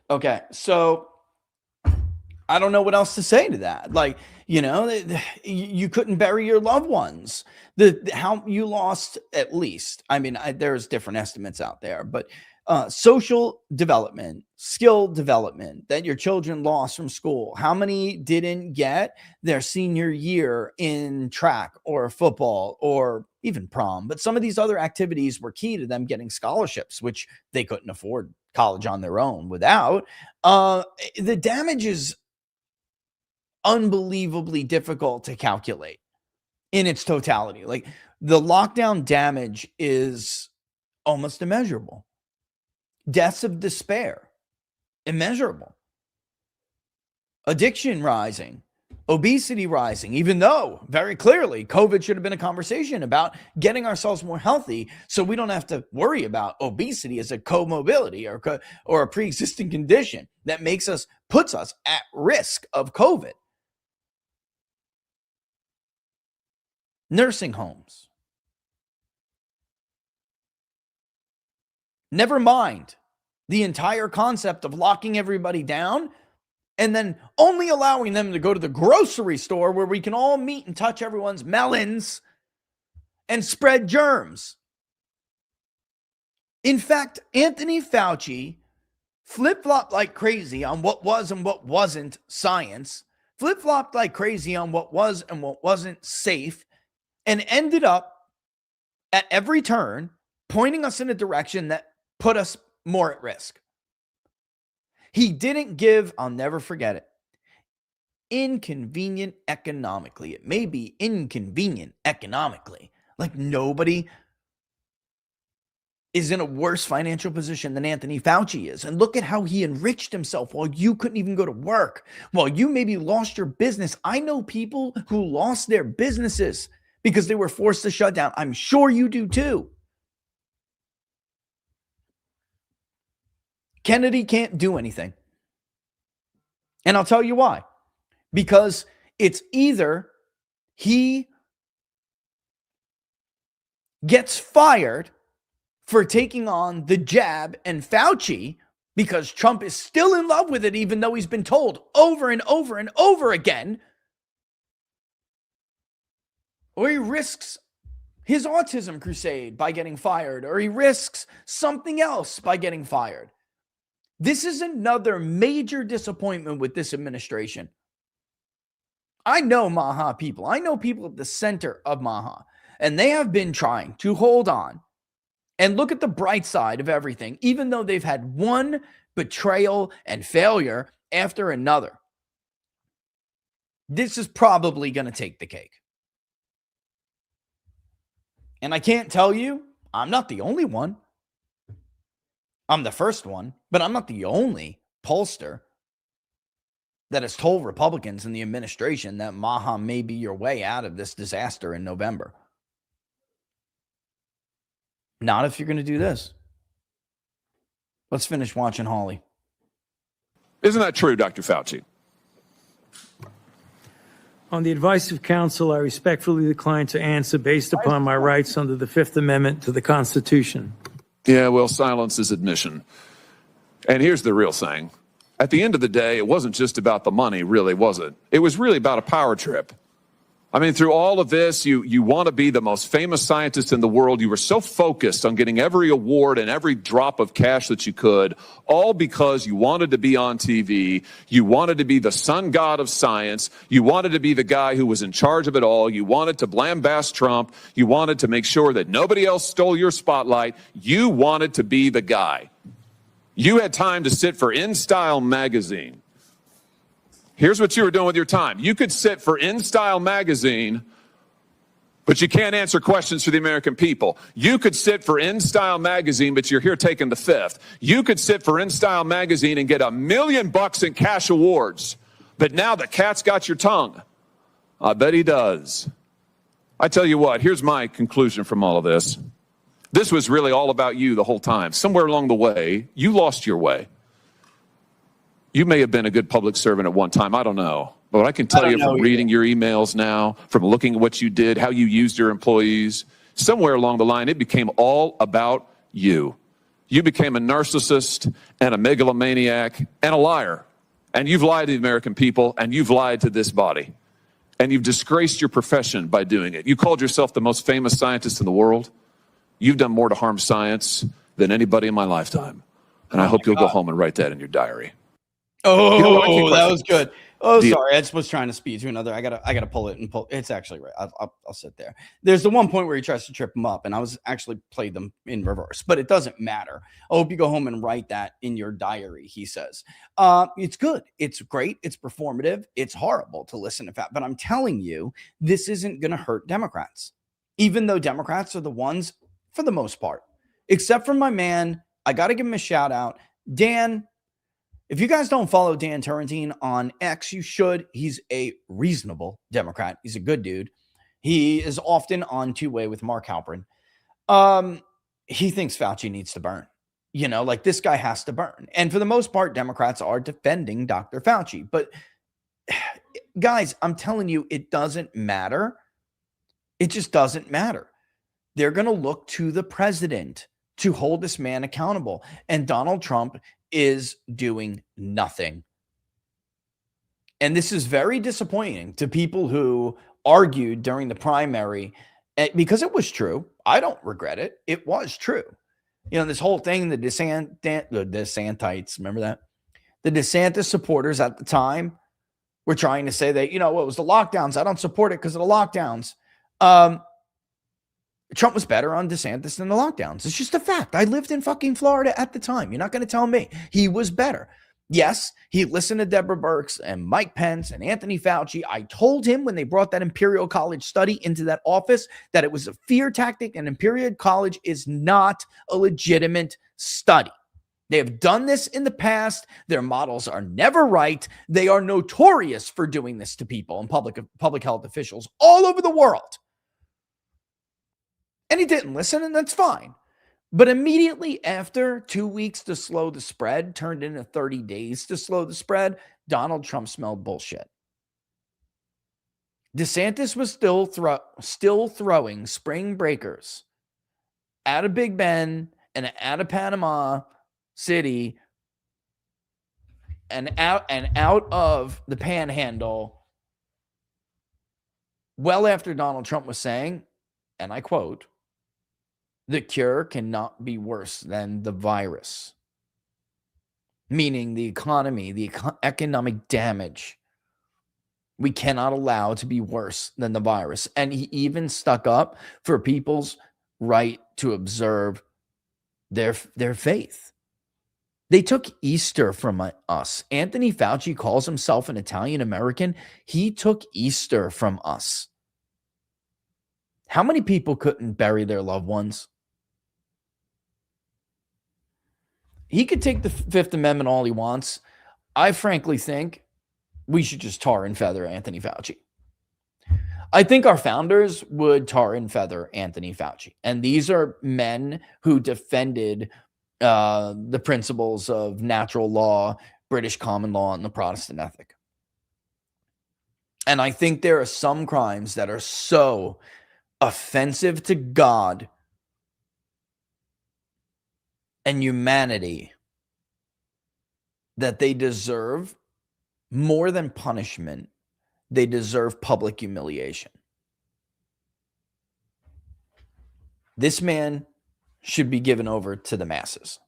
Okay, so I don't know what else to say to that. Like, you couldn't bury your loved ones. How you lost, at least, I mean, there's different estimates out there, but social development, skill development that your children lost from school. How many didn't get their senior year in track or football or even prom? But some of these other activities were key to them getting scholarships, which they couldn't afford college on their own without. The damage is unbelievably difficult to calculate in its totality. Like, the lockdown damage is almost immeasurable. Deaths of despair, immeasurable. Addiction rising, obesity rising, even though very clearly COVID should have been a conversation about getting ourselves more healthy so we don't have to worry about obesity as a comorbidity or a pre-existing condition that puts us at risk of COVID. Nursing homes. Never mind the entire concept of locking everybody down and then only allowing them to go to the grocery store where we can all meet and touch everyone's melons and spread germs. In fact, Anthony Fauci flip-flopped like crazy on what was and what wasn't science, flip-flopped like crazy on what was and what wasn't safe, and ended up at every turn pointing us in a direction that put us more at risk. He didn't give, I'll never forget it, inconvenient economically. It may be inconvenient economically. Like, nobody is in a worse financial position than Anthony Fauci is. And look at how he enriched himself while you couldn't even go to work, while you maybe lost your business. I know people who lost their businesses because they were forced to shut down. I'm sure you do too. Kennedy can't do anything. And I'll tell you why. Because it's either he gets fired for taking on the jab and Fauci because Trump is still in love with it, even though he's been told over and over and over again, or he risks his autism crusade by getting fired, or he risks something else by getting fired. This is another major disappointment with this administration. I know Maha people. I know people at the center of Maha, and they have been trying to hold on and look at the bright side of everything, even though they've had one betrayal and failure after another. This is probably going to take the cake. And I can't tell you, I'm not the only one. I'm the first one, but I'm not the only pollster that has told Republicans in the administration that Maha may be your way out of this disaster in November. Not if you're going to do this. Let's finish watching Hawley. Isn't that true, Dr. Fauci? On the advice of counsel, I respectfully decline to answer based upon my rights under the Fifth Amendment to the Constitution. Yeah, well, silence is admission. And here's the real thing. At the end of the day, it wasn't just about the money, really, was it? It was really about a power trip. I mean, through all of this, you want to be the most famous scientist in the world. You were so focused on getting every award and every drop of cash that you could, all because you wanted to be on TV. You wanted to be the sun god of science. You wanted to be the guy who was in charge of it all. You wanted to lambast Trump. You wanted to make sure that nobody else stole your spotlight. You wanted to be the guy. You had time to sit for InStyle magazine. Here's what you were doing with your time. You could sit for InStyle magazine, but you can't answer questions for the American people. You could sit for InStyle magazine, but you're here taking the fifth. You could sit for InStyle magazine and get $1 million in cash awards. But now the cat's got your tongue. I bet he does. I tell you what, here's my conclusion from all of this. This was really all about you the whole time. Somewhere along the way, you lost your way. You may have been a good public servant at one time. I don't know. But I can tell you from reading your emails now, from looking at what you did, how you used your employees, somewhere along the line, it became all about you. You became a narcissist and a megalomaniac and a liar. And you've lied to the American people, and you've lied to this body. And you've disgraced your profession by doing it. You called yourself the most famous scientist in the world. You've done more to harm science than anybody in my lifetime. And I hope you'll go home and write that in your diary. Oh, You know what? I can't that quite- was good. Oh, Do you- sorry. I just was trying to speed to another. I gotta pull it and pull. It's actually right. I'll sit there. There's the one point where he tries to trip him up, and I was actually played them in reverse, but it doesn't matter. I hope you go home and write that in your diary. He says, it's good. It's great. It's performative. It's horrible to listen to that, but I'm telling you, this isn't going to hurt Democrats, even though Democrats are the ones, for the most part, except for my man. I got to give him a shout out, Dan. If you guys don't follow Dan Turrentine on X, you should. He's a reasonable Democrat. He's a good dude. He is often on two-way with Mark Halperin. He thinks Fauci needs to burn. You know, like this guy has to burn. And for the most part, Democrats are defending Dr. Fauci. But guys, I'm telling you, it doesn't matter. It just doesn't matter. They're going to look to the president to hold this man accountable. And Donald Trump is doing nothing. And this is very disappointing to people who argued during the primary, because it was true. I don't regret it. It was true. You know, this whole thing, the DeSantites, remember that? The DeSantis supporters at the time were trying to say that, you know, it was the lockdowns. I don't support it because of the lockdowns. Trump was better on DeSantis than the lockdowns. It's just a fact. I lived in fucking Florida at the time. You're not going to tell me. He was better. Yes, he listened to Deborah Birx and Mike Pence and Anthony Fauci. I told him when they brought that Imperial College study into that office that it was a fear tactic, and Imperial College is not a legitimate study. They have done this in the past. Their models are never right. They are notorious for doing this to people and public health officials all over the world. And he didn't listen, and that's fine. But immediately after 2 weeks to slow the spread turned into 30 days to slow the spread, Donald Trump smelled bullshit. DeSantis was still throwing spring breakers out of Big Ben and out of Panama City and out of the Panhandle well after Donald Trump was saying, and I quote, "The cure cannot be worse than the virus," meaning the economy, the economic damage we cannot allow to be worse than the virus. And he even stuck up for people's right to observe their faith. They took Easter from us. Anthony Fauci calls himself an Italian American. He took Easter from us. How many people couldn't bury their loved ones? He could take the Fifth Amendment all he wants. I frankly think we should just tar and feather Anthony Fauci. I think our founders would tar and feather Anthony Fauci. And these are men who defended the principles of natural law, British common law, and the Protestant ethic. And I think there are some crimes that are so offensive to God and humanity that they deserve more than punishment. They deserve public humiliation. This man should be given over to the masses.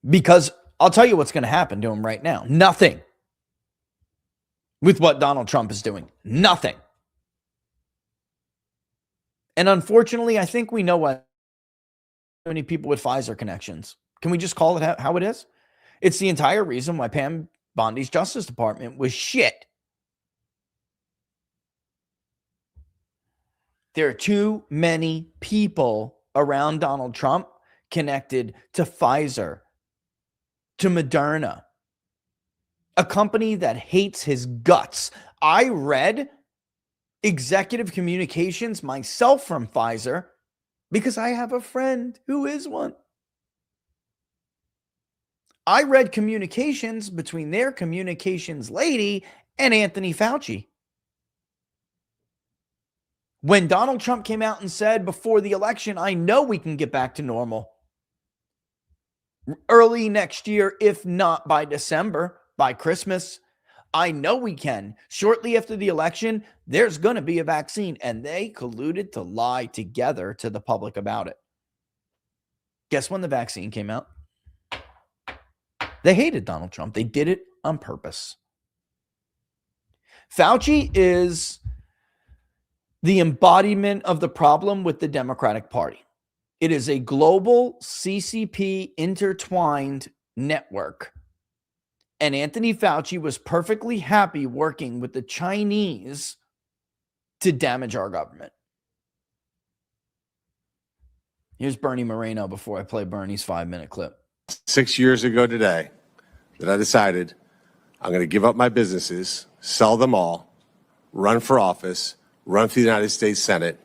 Because I'll tell you what's going to happen to him right now. Nothing. With what Donald Trump is doing. Nothing. And unfortunately, I think we know what many people with Pfizer connections. Can we just call it how it is? It's the entire reason why Pam Bondi's Justice Department was shit. There are too many people around Donald Trump connected to Pfizer, to Moderna, a company that hates his guts. I read executive communications myself from Pfizer because I have a friend who is one. I read communications between their communications lady and Anthony Fauci. When Donald Trump came out and said before the election, I know we can get back to normal early next year, if not by December, by Christmas. I know we can. Shortly after the election, there's going to be a vaccine, and they colluded to lie together to the public about it. Guess when the vaccine came out? They hated Donald Trump. They did it on purpose. Fauci is the embodiment of the problem with the Democratic Party. It is a global CCP intertwined network. And Anthony Fauci was perfectly happy working with the Chinese to damage our government. Here's Bernie Moreno before I play Bernie's 5-minute clip. 6 years ago today that I decided I'm going to give up my businesses, sell them all, run for office, run for the United States Senate.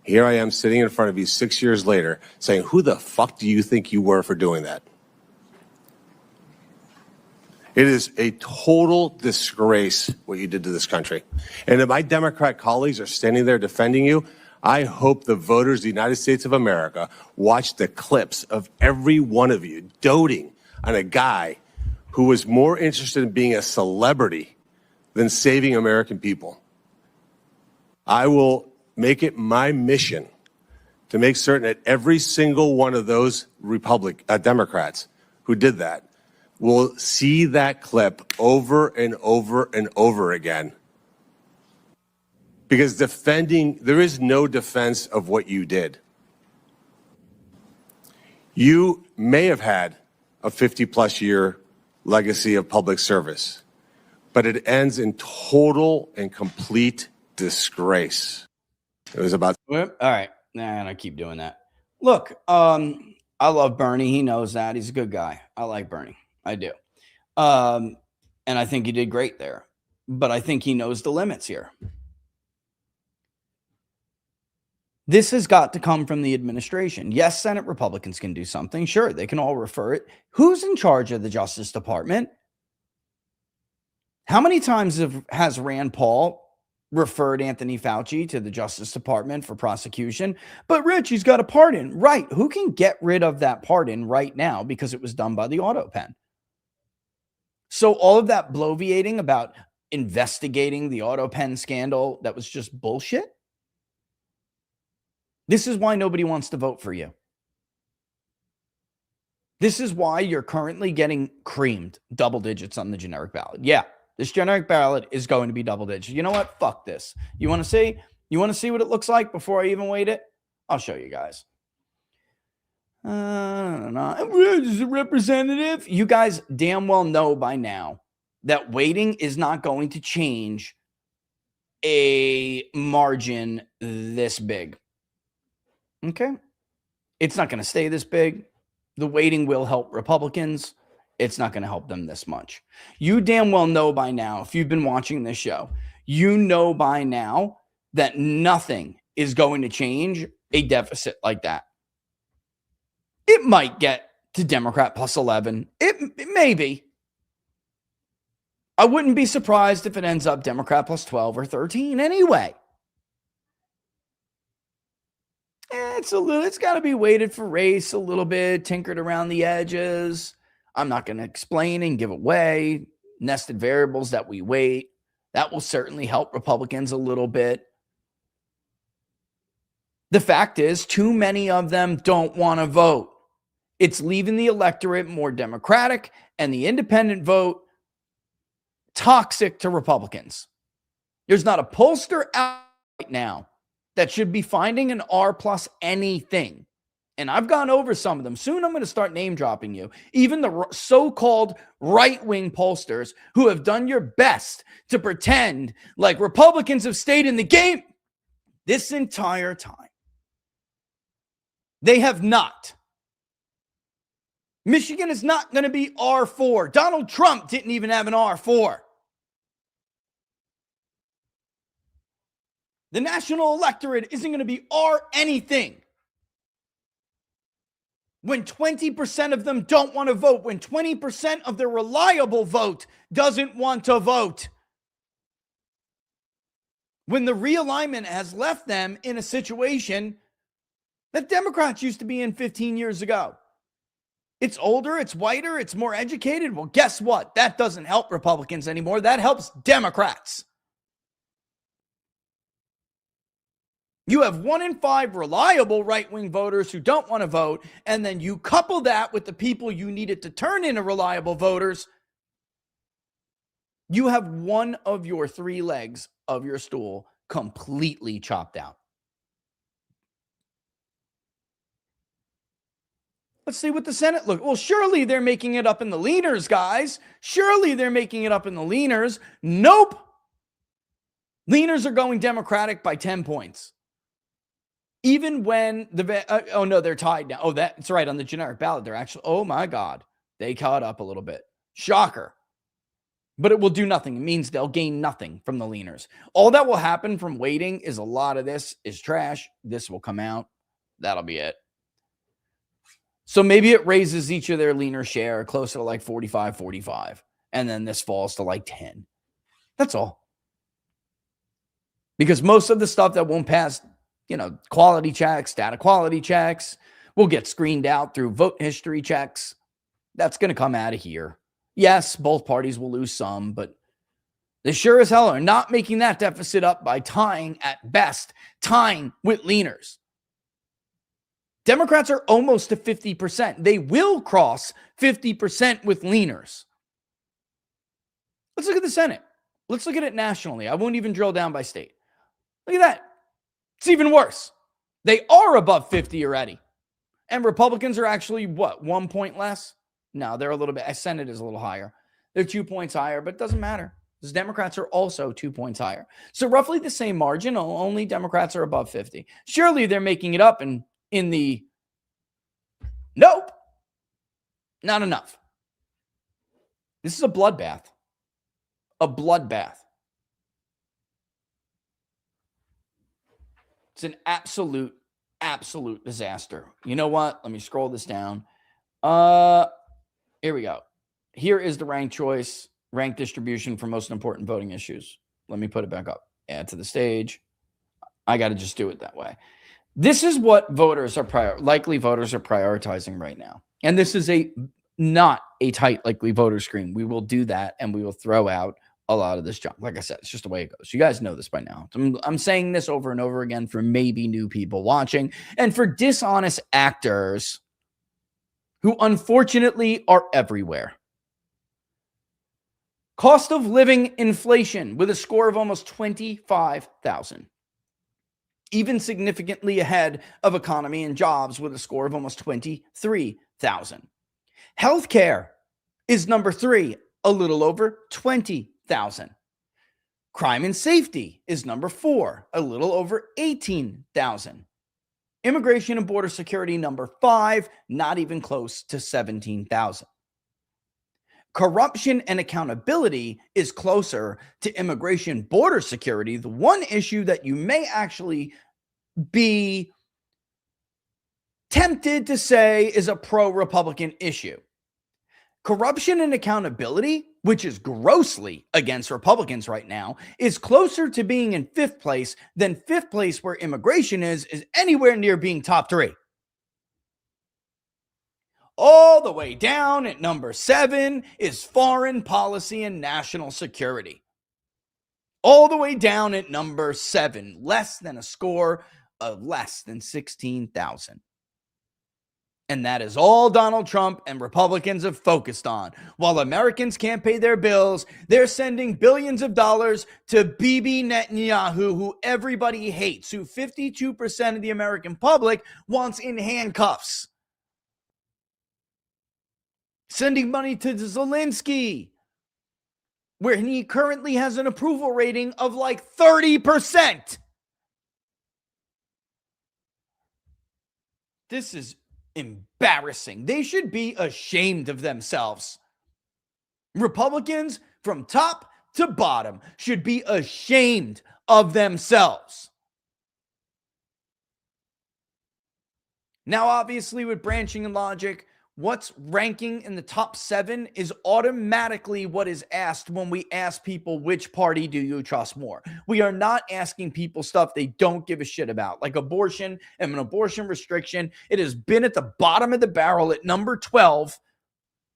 Here I am sitting in front of you 6 years later saying, who the fuck do you think you were for doing that? It is a total disgrace what you did to this country. And if my Democrat colleagues are standing there defending you, I hope the voters of the United States of America watch the clips of every one of you doting on a guy who was more interested in being a celebrity than saving American people. I will make it my mission to make certain that every single one of those Democrats who did that will see that clip over and over and over again. Because there is no defense of what you did. You may have had a 50-plus year legacy of public service, but it ends in total and complete disgrace. It was about... All right. And I keep doing that. Look, I love Bernie. He knows that. He's a good guy. I like Bernie. I do. And I think he did great there. But I think he knows the limits here. This has got to come from the administration. Yes, Senate Republicans can do something. Sure, they can all refer it. Who's in charge of the Justice Department? How many times has Rand Paul referred Anthony Fauci to the Justice Department for prosecution? But Rich, he's got a pardon. Right. Who can get rid of that pardon right now because it was done by the auto pen? So all of that bloviating about investigating the auto pen scandal, that was just bullshit. This is why nobody wants to vote for you. This is why you're currently getting creamed double digits on the generic ballot. Yeah, this generic ballot is going to be double digits. You know what? Fuck this. You want to see? You want to see what it looks like before I even weight it? I'll show you guys. Is a representative? You guys damn well know by now that weighting is not going to change a margin this big. Okay. It's not going to stay this big. The weighting will help Republicans. It's not going to help them this much. You damn well know by now, if you've been watching this show, you know by now that nothing is going to change a deficit like that. It might get to Democrat plus 11. It may be. I wouldn't be surprised if it ends up Democrat plus 12 or 13 anyway. It's got to be weighted for race a little bit, tinkered around the edges. I'm not going to explain and give away nested variables that we weight. That will certainly help Republicans a little bit. The fact is, too many of them don't want to vote. It's leaving the electorate more Democratic and the independent vote toxic to Republicans. There's not a pollster out right now that should be finding an R plus anything. And I've gone over some of them. Soon I'm going to start name dropping you. Even the so-called right-wing pollsters who have done your best to pretend like Republicans have stayed in the game this entire time. They have not. Michigan is not going to be R4. Donald Trump didn't even have an R4. The national electorate isn't going to be R anything. When 20% of them don't want to vote, when 20% of their reliable vote doesn't want to vote, when the realignment has left them in a situation that Democrats used to be in 15 years ago. It's older, it's whiter, it's more educated. Well, guess what? That doesn't help Republicans anymore. That helps Democrats. You have 1 in 5 reliable right-wing voters who don't want to vote, and then you couple that with the people you needed to turn into reliable voters. You have one of your 3 legs of your stool completely chopped out. Let's see what the Senate looks. Well, surely they're making it up in the leaners, guys. Surely they're making it up in the leaners. Nope. Leaners are going Democratic by 10 points. Even when oh no, they're tied now. Oh, that's right. On the generic ballot, they're actually, oh my God, they caught up a little bit. Shocker. But it will do nothing. It means they'll gain nothing from the leaners. All that will happen from waiting is a lot of this is trash. This will come out. That'll be it. So maybe it raises each of their leaner share closer to like 45. And then this falls to like 10. That's all. Because most of the stuff that won't pass, quality checks, data quality checks, will get screened out through vote history checks. That's going to come out of here. Yes, both parties will lose some, but they sure as hell are not making that deficit up by tying with leaners. Democrats are almost to 50%. They will cross 50% with leaners. Let's look at the Senate. Let's look at it nationally. I won't even drill down by state. Look at that. It's even worse. They are above 50 already. And Republicans are actually, 1 point less? No, they're a little bit. Senate is a little higher. They're 2 points higher, but it doesn't matter because Democrats are also 2 points higher. So roughly the same margin, only Democrats are above 50. Surely they're making it up in the nope, not enough. This is a bloodbath. A bloodbath. It's an absolute disaster. You know what? Let me scroll this down. Here we go. Here is the ranked choice, ranked distribution for most important voting issues. Let me put it back up. Add to the stage. I got to just do it that way. This is what likely voters are prioritizing right now. And this is not a tight likely voter screen. We will do that and we will throw out a lot of this junk. Like I said, it's just the way it goes. You guys know this by now. I'm saying this over and over again for maybe new people watching and for dishonest actors who unfortunately are everywhere. Cost of living inflation with a score of almost 25,000. Even significantly ahead of economy and jobs with a score of almost 23,000. Healthcare is number 3, a little over 20,000. Crime and safety is number 4, a little over 18,000. Immigration and border security, number 5, not even close to 17,000. Corruption and accountability is closer to immigration border security, the one issue that you may actually be tempted to say is a pro-Republican issue. Corruption and accountability, which is grossly against Republicans right now, is closer to being in 5th place than 5th place where immigration is anywhere near being top 3. All the way down at number 7 is foreign policy and national security. All the way down at number 7, less than a score of less than 16,000. And that is all Donald Trump and Republicans have focused on. While Americans can't pay their bills, they're sending billions of dollars to Bibi Netanyahu, who everybody hates, who 52% of the American public wants in handcuffs. Sending money to Zelensky, where he currently has an approval rating of like 30%. This is embarrassing. They should be ashamed of themselves. Republicans from top to bottom should be ashamed of themselves. Now, obviously, with branching and logic, what's ranking in the top 7 is automatically what is asked when we ask people, which party do you trust more? We are not asking people stuff they don't give a shit about, like abortion and an abortion restriction. It has been at the bottom of the barrel at number 12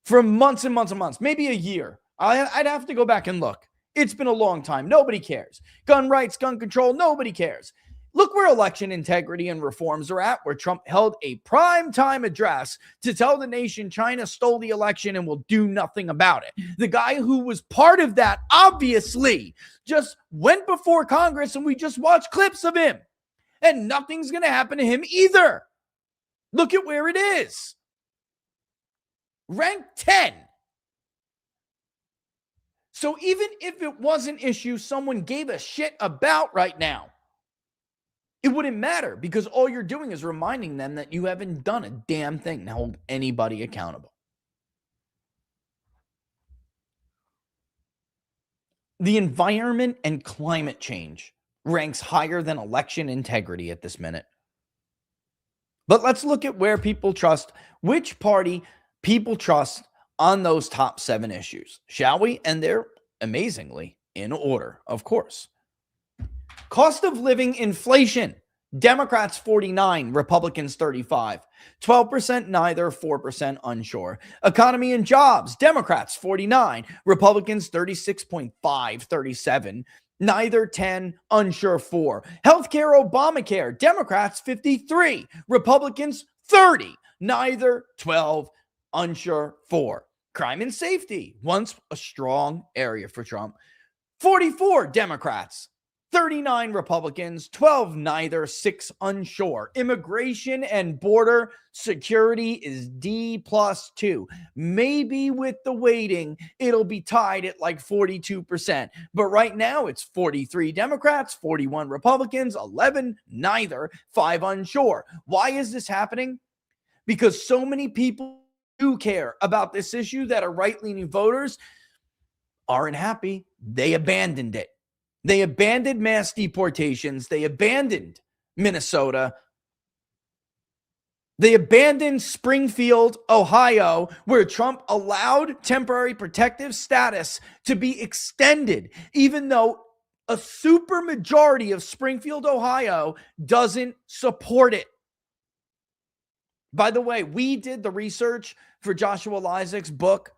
for months and months and months, maybe a year. I'd have to go back and look. It's been a long time. Nobody cares. Gun rights, gun control, nobody cares. Look where election integrity and reforms are at, where Trump held a primetime address to tell the nation China stole the election and will do nothing about it. The guy who was part of that, obviously, just went before Congress, and we just watched clips of him. And nothing's going to happen to him either. Look at where it is. Ranked 10. So even if it was an issue someone gave a shit about right now, it wouldn't matter, because all you're doing is reminding them that you haven't done a damn thing to hold anybody accountable. The environment and climate change ranks higher than election integrity at this minute. But let's look at where people trust, which party people trust on those top 7 issues, shall we? And they're amazingly in order, of course. Cost of living inflation. Democrats 49, Republicans 35. 12% neither, 4% unsure. Economy and jobs. Democrats 49, Republicans 36.5, 37. Neither 10, unsure 4. Healthcare, Obamacare. Democrats 53, Republicans 30. Neither 12, unsure 4. Crime and safety, once a strong area for Trump. 44 Democrats, 39 Republicans, 12 neither, 6 unsure. Immigration and border security is D+2. Maybe with the weighting, it'll be tied at like 42%. But right now, it's 43 Democrats, 41 Republicans, 11 neither, 5 unsure. Why is this happening? Because so many people do care about this issue that are right-leaning voters aren't happy. They abandoned it. They abandoned mass deportations. They abandoned Minnesota. They abandoned Springfield, Ohio, where Trump allowed temporary protective status to be extended, even though a supermajority of Springfield, Ohio doesn't support it. By the way, we did the research for Joshua Lysick's book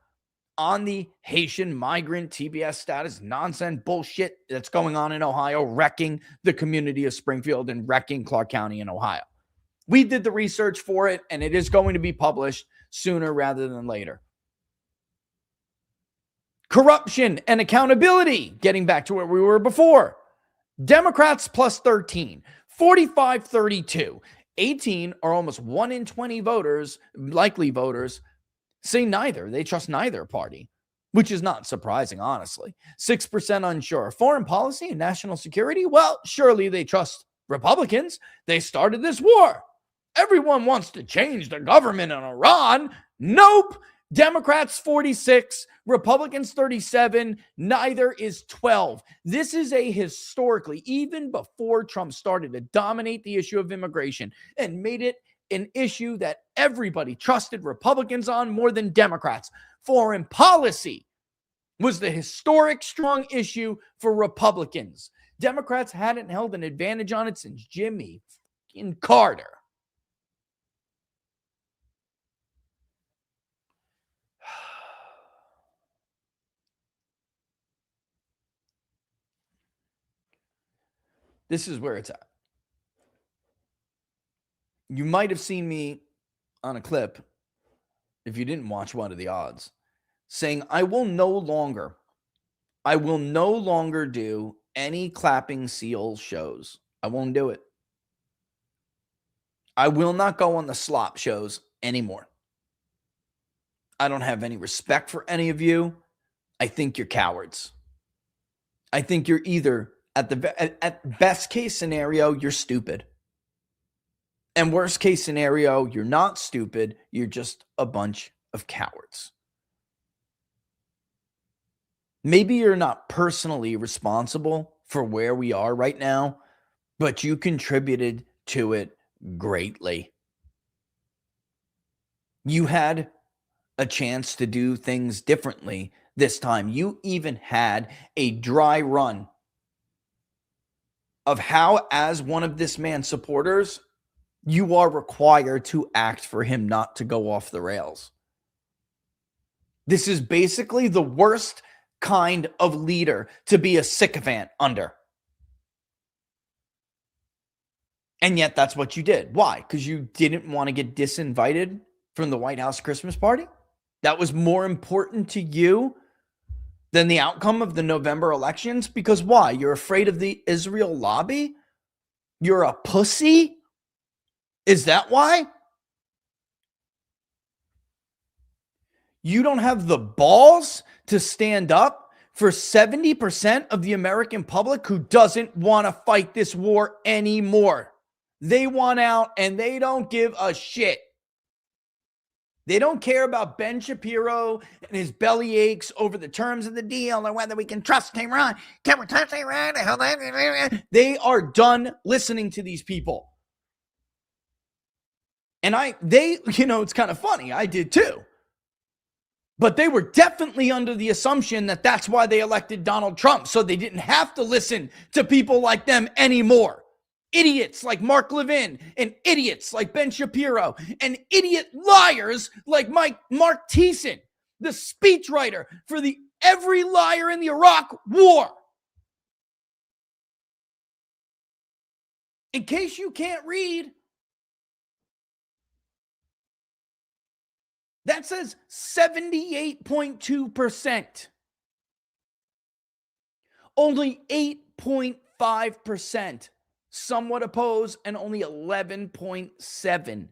on the Haitian migrant TPS status nonsense bullshit that's going on in Ohio, wrecking the community of Springfield and wrecking Clark County in Ohio. We did the research for it, and it is going to be published sooner rather than later. Corruption and accountability, getting back to where we were before. Democrats plus 13, 45-32. 18 are almost 1 in 20 voters, likely voters, say neither. They trust neither party, which is not surprising, honestly. 6% unsure. Foreign policy and national security? Well, surely they trust Republicans. They started this war. Everyone wants to change the government in Iran. Nope. Democrats 46, Republicans 37, neither is 12. This is a historically, even before Trump started to dominate the issue of immigration and made it an issue that everybody trusted Republicans on more than Democrats. Foreign policy was the historic strong issue for Republicans. Democrats hadn't held an advantage on it since Jimmy fucking Carter. This is where it's at. You might have seen me on a clip, if you didn't watch What Are the Odds, saying I will no longer do any clapping seal shows. I won't do it. I will not go on the slop shows anymore. I don't have any respect for any of you. I think you're cowards. I think you're either at best case scenario, you're stupid. And worst case scenario, you're not stupid. You're just a bunch of cowards. Maybe you're not personally responsible for where we are right now, but you contributed to it greatly. You had a chance to do things differently this time. You even had a dry run of how, as one of this man's supporters, you are required to act for him not to go off the rails. This is basically the worst kind of leader to be a sycophant under. And yet that's what you did. Why? Because you didn't want to get disinvited from the White House Christmas party? That was more important to you than the outcome of the November elections? Because why? You're afraid of the Israel lobby? You're a pussy? Is that why? You don't have the balls to stand up for 70% of the American public who doesn't want to fight this war anymore. They want out and they don't give a shit. They don't care about Ben Shapiro and his belly aches over the terms of the deal and whether we can trust Iran. Can we trust Iran? They are done listening to these people. And it's kind of funny. I did too. But they were definitely under the assumption that that's why they elected Donald Trump, so they didn't have to listen to people like them anymore. Idiots like Mark Levin and idiots like Ben Shapiro and idiot liars like Mark Thiessen, the speechwriter for every liar in the Iraq war. In case you can't read, that says 78.2%. Only 8.5% somewhat oppose, and only 11.7%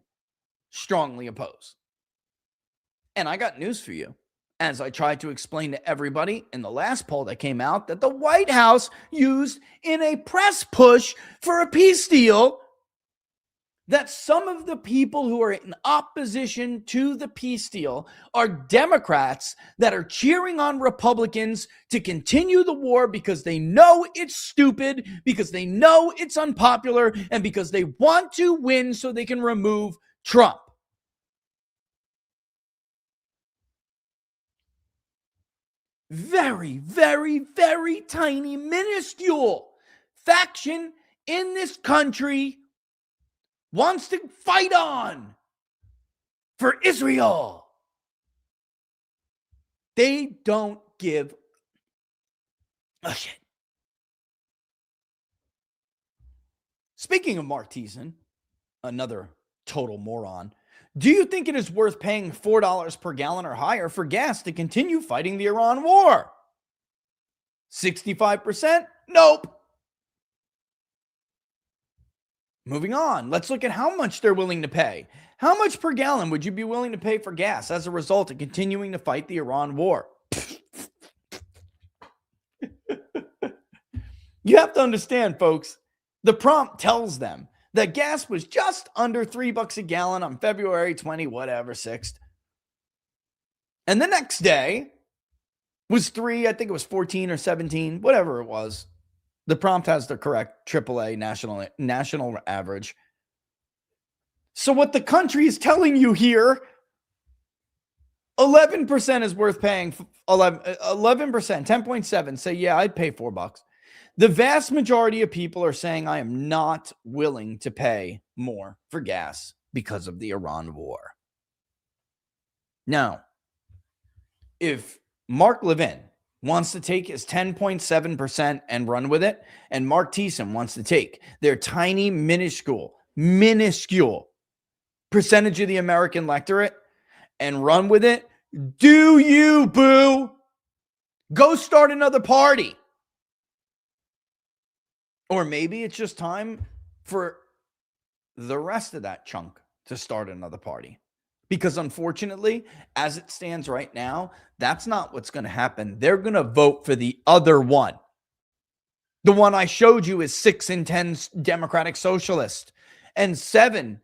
strongly oppose. And I got news for you. As I tried to explain to everybody in the last poll that came out that the White House used in a press push for a peace deal, that some of the people who are in opposition to the peace deal are Democrats that are cheering on Republicans to continue the war because they know it's stupid, because they know it's unpopular, and because they want to win so they can remove Trump. Very, very, very tiny, minuscule faction in this country wants to fight on for Israel. They don't give a shit. Speaking of Mark Thiessen, another total moron, do you think it is worth paying $4 per gallon or higher for gas to continue fighting the Iran war? 65%? Nope. Moving on, let's look at how much they're willing to pay. How much per gallon would you be willing to pay for gas as a result of continuing to fight the Iran war? You have to understand, folks, the prompt tells them that gas was just under $3 a gallon on February 6th. And the next day was I think it was 14 or 17, whatever it was. The prompt has the correct AAA national average. So what the country is telling you here, 11% is worth paying. 11%, 10.7 say, yeah, I'd pay $4. The vast majority of people are saying, I am not willing to pay more for gas because of the Iran war. Now, if Mark Levin wants to take his 10.7% and run with it, and Mark Thiessen wants to take their tiny, minuscule percentage of the American electorate and run with it, do you, boo? Go start another party. Or maybe it's just time for the rest of that chunk to start another party. Because unfortunately, as it stands right now, that's not what's going to happen. They're going to vote for the other one. The one I showed you is 6 in 10 Democratic Socialist and 7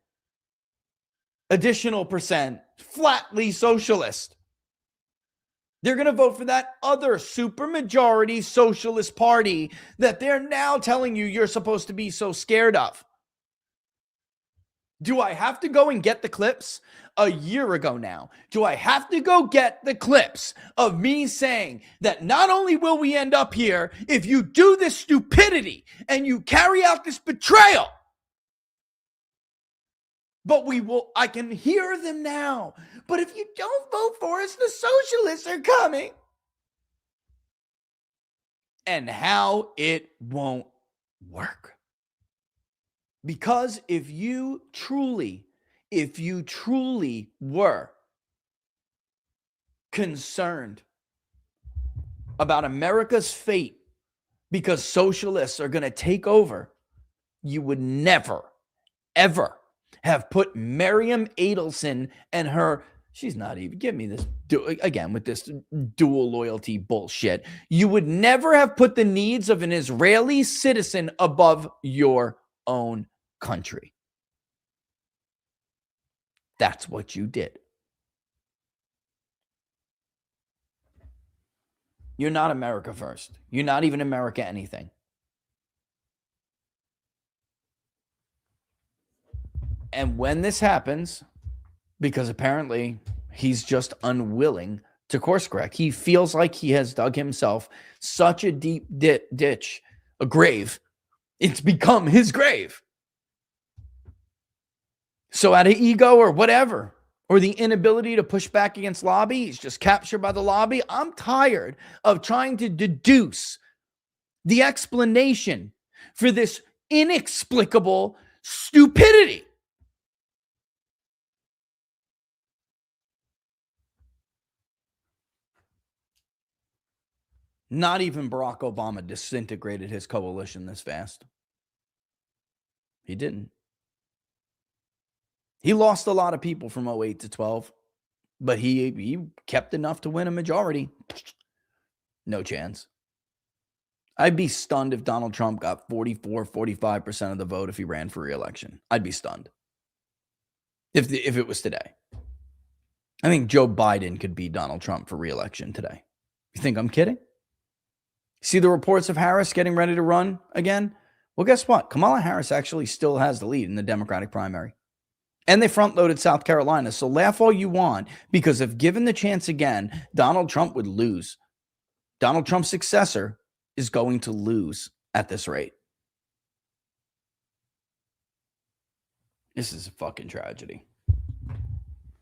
additional percent flatly socialist. They're going to vote for that other supermajority socialist party that they're now telling you you're supposed to be so scared of. Do I have to go and get the clips a year ago now? Do I have to go get the clips of me saying that not only will we end up here if you do this stupidity and you carry out this betrayal, but I can hear them now. But if you don't vote for us, the socialists are coming. And how it won't work. Because if you truly were concerned about America's fate because socialists are going to take over, you would never, ever have put Miriam Adelson and her, she's not even, give me this, again, with this dual loyalty bullshit. You would never have put the needs of an Israeli citizen above your own country. That's what you did. You're not America first. You're not even America anything. And when this happens, because apparently he's just unwilling to course correct, he feels like he has dug himself such a deep ditch, a grave. It's become his grave. So out of ego or whatever, or the inability to push back against lobby, he's just captured by the lobby. I'm tired of trying to deduce the explanation for this inexplicable stupidity. Not even Barack Obama disintegrated his coalition this fast. He didn't. He lost a lot of people from 08 to 12, but he kept enough to win a majority. No chance. I'd be stunned if Donald Trump got 44, 45% of the vote if he ran for re-election. I'd be stunned. If it was today. I think Joe Biden could beat Donald Trump for re-election today. You think I'm kidding? See the reports of Harris getting ready to run again? Well, guess what? Kamala Harris actually still has the lead in the Democratic primary. And they front-loaded South Carolina. So laugh all you want, because if given the chance again, Donald Trump would lose. Donald Trump's successor is going to lose at this rate. This is a fucking tragedy.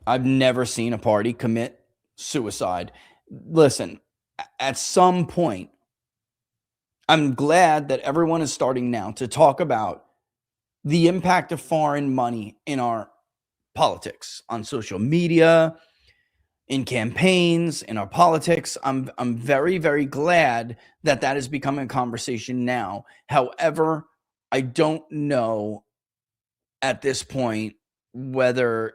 I've never seen a party commit suicide. Listen, at some point, I'm glad that everyone is starting now to talk about the impact of foreign money in our politics, on social media, in campaigns, in our politics. I'm very, very glad that that is becoming a conversation now. However, I don't know at this point whether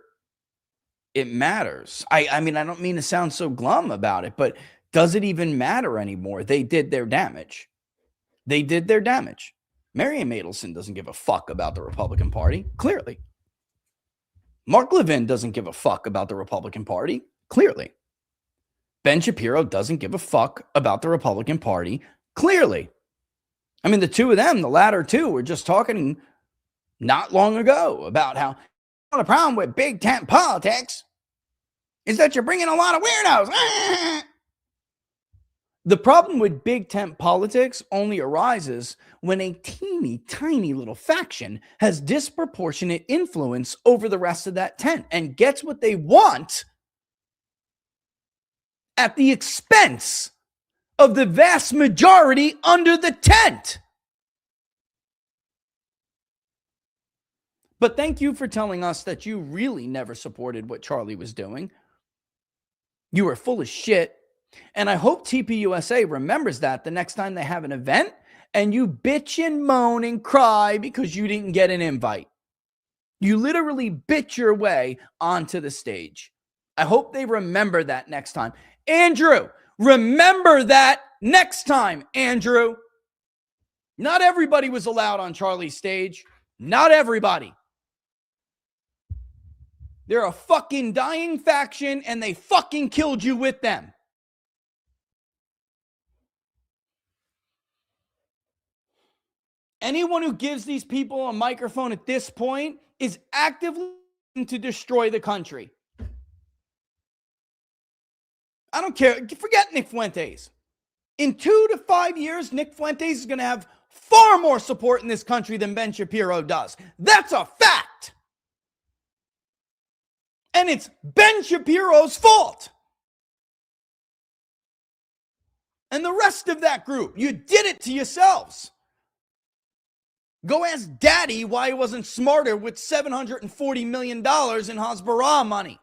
it matters. I mean, I don't mean to sound so glum about it, but does it even matter anymore? They did their damage. They did their damage. Miriam Adelson doesn't give a fuck about the Republican Party, clearly. Mark Levin doesn't give a fuck about the Republican Party, clearly. Ben Shapiro doesn't give a fuck about the Republican Party, clearly. I mean, the two of them, the latter two, were just talking not long ago about how the problem with big tent politics is that you're bringing a lot of weirdos. The problem with big tent politics only arises when a teeny tiny little faction has disproportionate influence over the rest of that tent and gets what they want at the expense of the vast majority under the tent. But thank you for telling us that you really never supported what Charlie was doing. You were full of shit. And I hope TPUSA remembers that the next time they have an event and you bitch and moan and cry because you didn't get an invite. You literally bitch your way onto the stage. I hope they remember that next time. Andrew, remember that next time, Andrew. Not everybody was allowed on Charlie's stage. Not everybody. They're a fucking dying faction and they fucking killed you with them. Anyone who gives these people a microphone at this point is actively to destroy the country. I don't care. Forget Nick Fuentes. In 2 to 5 years, Nick Fuentes is going to have far more support in this country than Ben Shapiro does. That's a fact. And it's Ben Shapiro's fault. And the rest of that group, you did it to yourselves. Go ask Daddy why he wasn't smarter with $740 million in Hasbara money.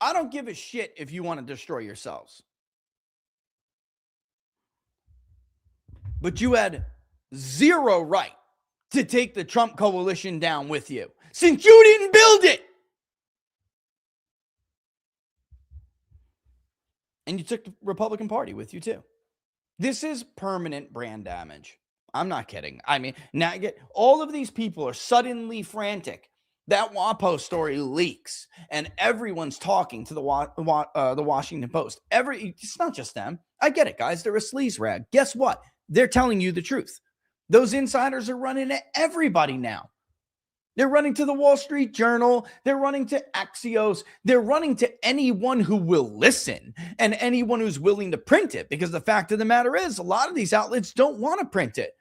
I don't give a shit if you want to destroy yourselves. But you had zero right to take the Trump coalition down with you, since you didn't build it. And you took the Republican Party with you too. This is permanent brand damage. I'm not kidding. I mean, now all of these people are suddenly frantic. That WAPO story leaks, and everyone's talking to the Washington Post. It's not just them. I get it, guys. They're a sleaze rag. Guess what? They're telling you the truth. Those insiders are running to everybody now. They're running to the Wall Street Journal. They're running to Axios. They're running to anyone who will listen and anyone who's willing to print it, because the fact of the matter is a lot of these outlets don't want to print it.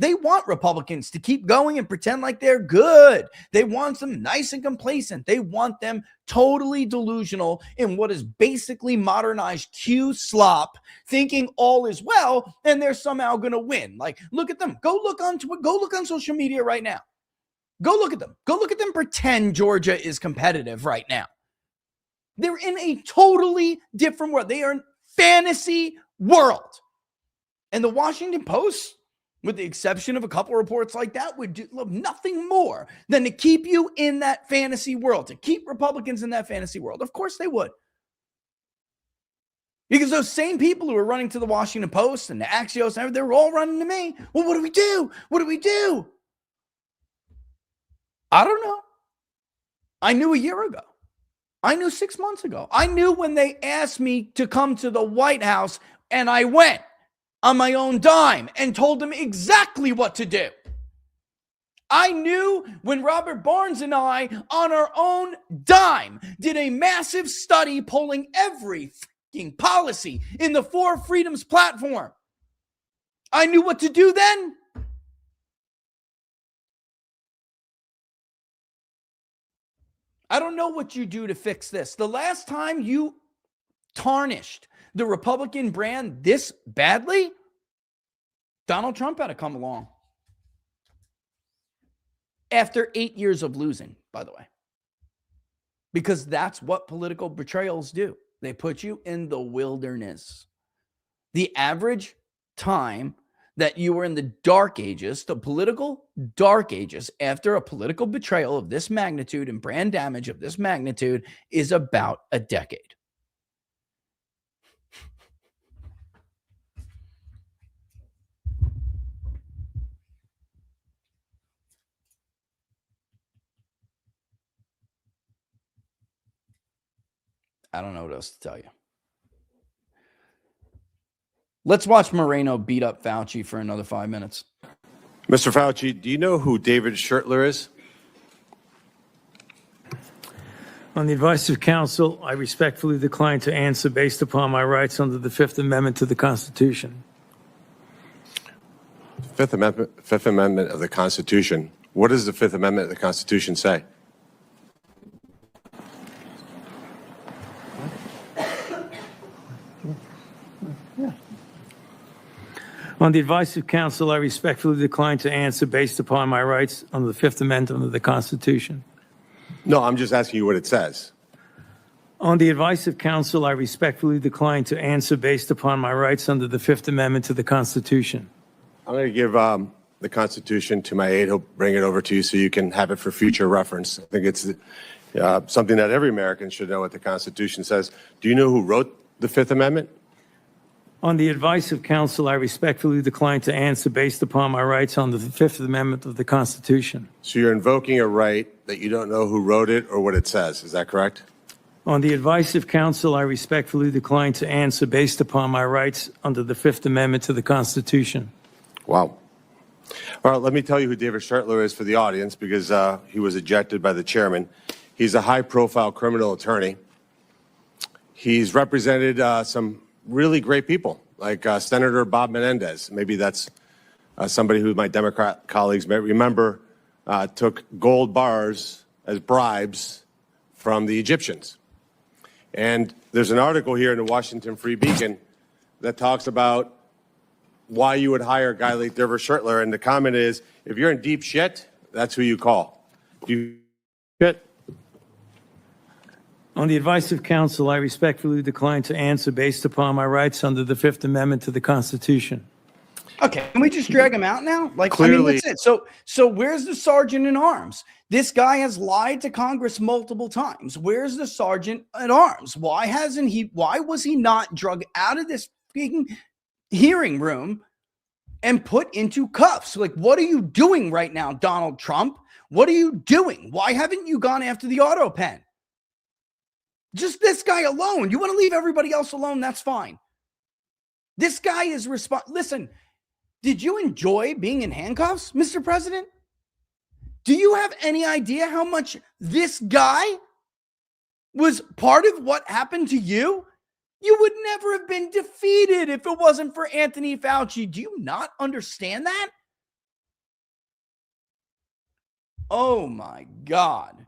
They want Republicans to keep going and pretend like they're good. They want them nice and complacent. They want them totally delusional in what is basically modernized Q slop, thinking all is well and they're somehow going to win. Like, look at them. Go look on social media right now. Go look at them. Go look at them pretend Georgia is competitive right now. They're in a totally different world. They are in fantasy world. And the Washington Post, with the exception of a couple reports like that, would do nothing more than to keep you in that fantasy world, to keep Republicans in that fantasy world. Of course they would. Because those same people who are running to the Washington Post and the Axios, they were all running to me. Well, what do we do? What do we do? I don't know. I knew a year ago. I knew 6 months ago. I knew when they asked me to come to the White House, and I went on my own dime and told them exactly what to do. I knew when Robert Barnes and I, on our own dime, did a massive study polling every freaking policy in the Four Freedoms platform. I knew what to do then. I don't know what you do to fix this. The last time you tarnished the Republican brand this badly, Donald Trump had to come along. After 8 years of losing, by the way. Because that's what political betrayals do. They put you in the wilderness. The average time that you were in the dark ages, the political dark ages, after a political betrayal of this magnitude and brand damage of this magnitude, is about a decade. I don't know what else to tell you. Let's watch Moreno beat up Fauci for another 5 minutes. Mr. Fauci, do you know who David Schertler is? On the advice of counsel, I respectfully decline to answer based upon my rights under the Fifth Amendment to the Constitution. Fifth Amendment of the Constitution. What does the Fifth Amendment of the Constitution say? On the advice of counsel, I respectfully decline to answer based upon my rights under the Fifth Amendment of the Constitution. No, I'm just asking you what it says. On the advice of counsel, I respectfully decline to answer based upon my rights under the Fifth Amendment to the Constitution. I'm going to give the Constitution to my aide. He'll bring it over to you so you can have it for future reference. I think it's something that every American should know what the Constitution says. Do you know who wrote the Fifth Amendment? On the advice of counsel, I respectfully decline to answer based upon my rights under the Fifth Amendment of the Constitution. So you're invoking a right that you don't know who wrote it or what it says. Is that correct? On the advice of counsel, I respectfully decline to answer based upon my rights under the Fifth Amendment to the Constitution. Wow. All right, let me tell you who David Schertler is for the audience, because he was ejected by the chairman. He's a high-profile criminal attorney. He's represented some really great people, like Senator Bob Menendez. Maybe that's somebody who my Democrat colleagues may remember took gold bars as bribes from the Egyptians. And there's an article here in the Washington Free Beacon that talks about why you would hire a guy like David Schertler. And the comment is, if you're in deep shit, that's who you call. Shit. On the advice of counsel, I respectfully decline to answer based upon my rights under the Fifth Amendment to the Constitution. Okay, can we just drag him out now? Like, Clearly, I mean, that's it. So where's the sergeant in arms? This guy has lied to Congress multiple times. Where's the sergeant at arms? Why was he not drug out of this hearing room and put into cuffs? Like, what are you doing right now, Donald Trump? What are you doing? Why haven't you gone after the auto pen? Just this guy alone. You want to leave everybody else alone? That's fine. This guy is Listen, did you enjoy being in handcuffs, Mr. President? Do you have any idea how much this guy was part of what happened to you? You would never have been defeated if it wasn't for Anthony Fauci. Do you not understand that? Oh my God.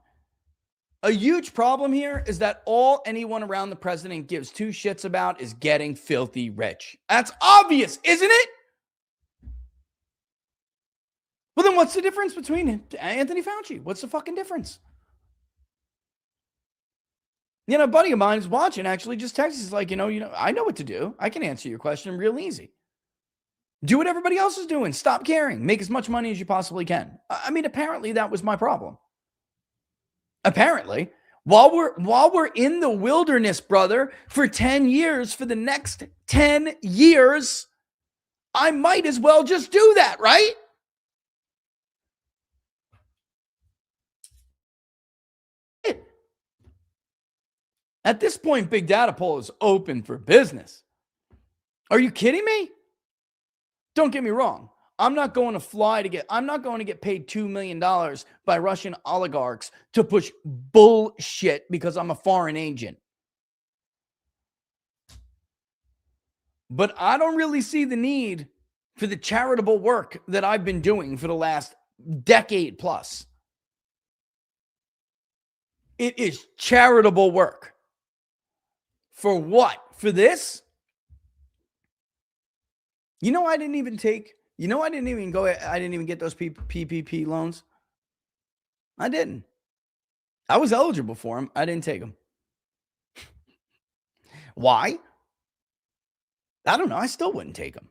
A huge problem here is that all anyone around the president gives two shits about is getting filthy rich. That's obvious, isn't it? Well, then what's the difference between Anthony Fauci? What's the fucking difference? You know, a buddy of mine is watching, actually just texts. He's like, I know what to do. I can answer your question real easy. Do what everybody else is doing. Stop caring. Make as much money as you possibly can. I mean, apparently that was my problem. Apparently, while we're in the wilderness, brother, for 10 years, for the next 10 years, I might as well just do that, right? At this point, Big Data Poll is open for business. Are you kidding me? Don't get me wrong. I'm not going to get paid $2 million by Russian oligarchs to push bullshit because I'm a foreign agent. But I don't really see the need for the charitable work that I've been doing for the last decade plus. It is charitable work. For what? For this? I didn't even get those PPP loans. I didn't. I was eligible for them. I didn't take them. Why? I don't know. I still wouldn't take them.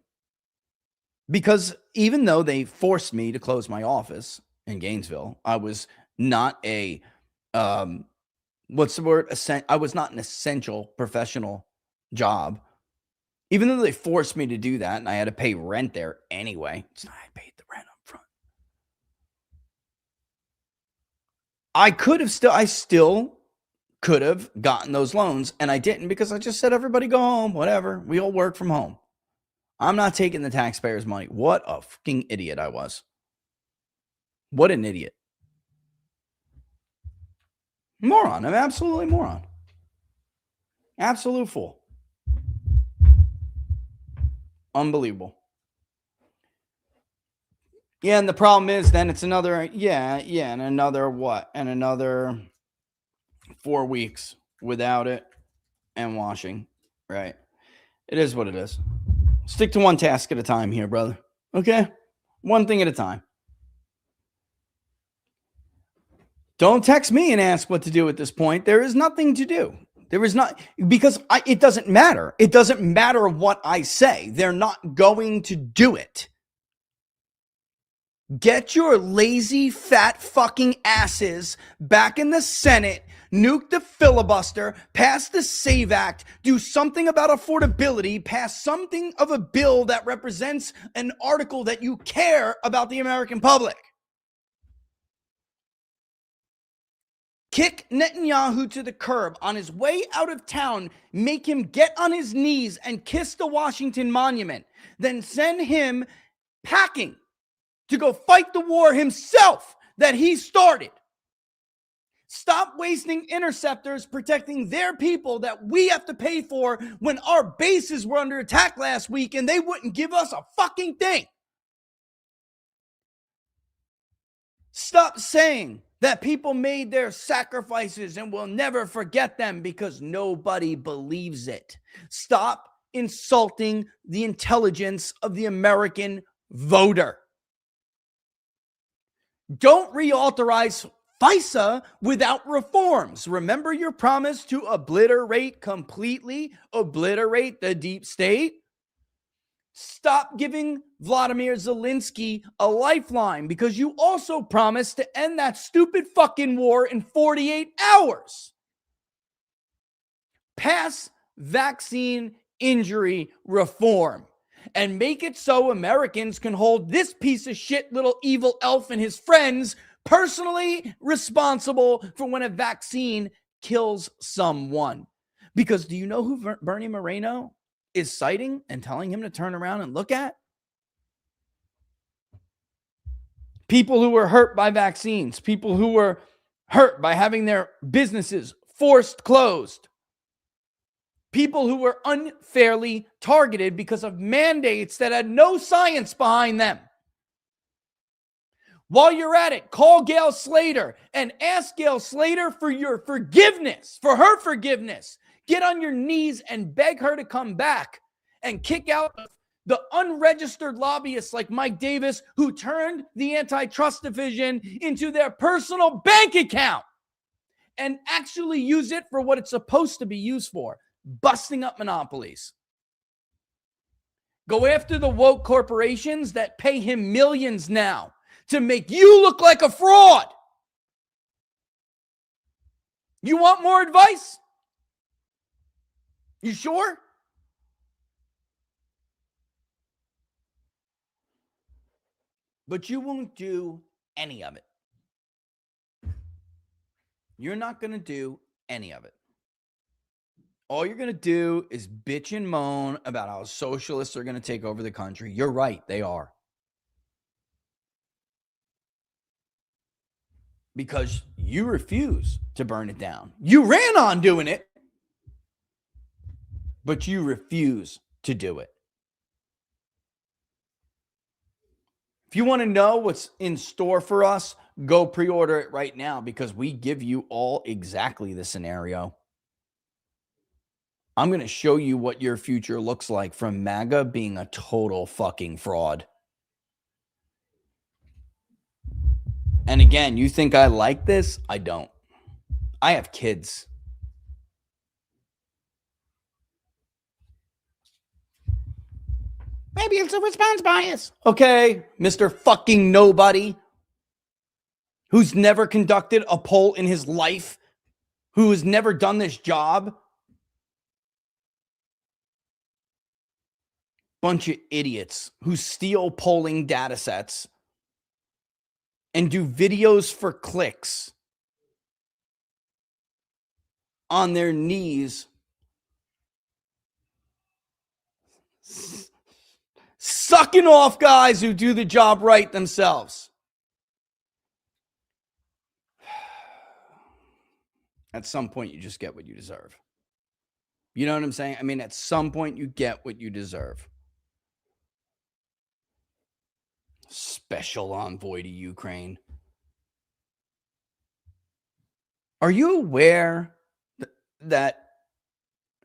Because even though they forced me to close my office in Gainesville, I was not I was not an essential professional job. Even though they forced me to do that and I had to pay rent there anyway. I paid the rent up front. I still could have gotten those loans, and I didn't because I just said, everybody go home, whatever. We all work from home. I'm not taking the taxpayers' money. What a fucking idiot I was. What an idiot. Moron. I'm absolutely moron. Absolute fool. Unbelievable. Yeah, and the problem is then it's another, and another what? And another 4 weeks without it and washing, right? It is what it is. Stick to one task at a time here, brother. Okay? One thing at a time. Don't text me and ask what to do at this point. There is nothing to do. There is not, because it doesn't matter. It doesn't matter what I say. They're not going to do it. Get your lazy, fat fucking asses back in the Senate, nuke the filibuster, pass the SAVE Act, do something about affordability, pass something of a bill that represents an article that you care about the American public. Kick Netanyahu to the curb on his way out of town, make him get on his knees and kiss the Washington Monument, then send him packing to go fight the war himself that he started. Stop wasting interceptors protecting their people that we have to pay for when our bases were under attack last week and they wouldn't give us a fucking thing. Stop saying that people made their sacrifices and we'll never forget them because nobody believes it. Stop insulting the intelligence of the American voter. Don't reauthorize FISA without reforms. Remember your promise to completely obliterate the deep state? Stop giving Vladimir Zelensky a lifeline because you also promised to end that stupid fucking war in 48 hours. Pass vaccine injury reform and make it so Americans can hold this piece of shit little evil elf and his friends personally responsible for when a vaccine kills someone. Because do you know who Bernie Moreno is citing and telling him to turn around and look at? People who were hurt by vaccines, people who were hurt by having their businesses forced closed, people who were unfairly targeted because of mandates that had no science behind them. While you're at it, call Gail Slater and ask Gail Slater for your forgiveness, for her forgiveness. Get on your knees and beg her to come back and kick out the unregistered lobbyists like Mike Davis who turned the antitrust division into their personal bank account and actually use it for what it's supposed to be used for, busting up monopolies. Go after the woke corporations that pay him millions now to make you look like a fraud. You want more advice? You sure? But you won't do any of it. You're not going to do any of it. All you're going to do is bitch and moan about how socialists are going to take over the country. You're right, they are. Because you refuse to burn it down. You ran on doing it, but you refuse to do it. If you want to know what's in store for us, go pre-order it right now because we give you all exactly the scenario. I'm going to show you what your future looks like from MAGA being a total fucking fraud. And again, you think I like this? I don't. I have kids. Maybe it's a response bias. Okay, Mr. fucking nobody who's never conducted a poll in his life, who has never done this job. Bunch of idiots who steal polling data sets and do videos for clicks on their knees, sucking off guys who do the job right themselves. At some point, you just get what you deserve. You know what I'm saying? I mean, at some point, you get what you deserve. Special envoy to Ukraine. Are you aware that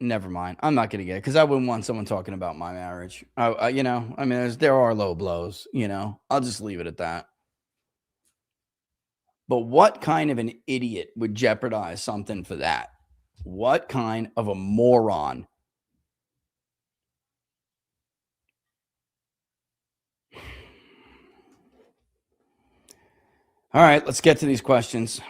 never mind. I'm not going to get it because I wouldn't want someone talking about my marriage. There are low blows, I'll just leave it at that. But what kind of an idiot would jeopardize something for that? What kind of a moron? All right, let's get to these questions.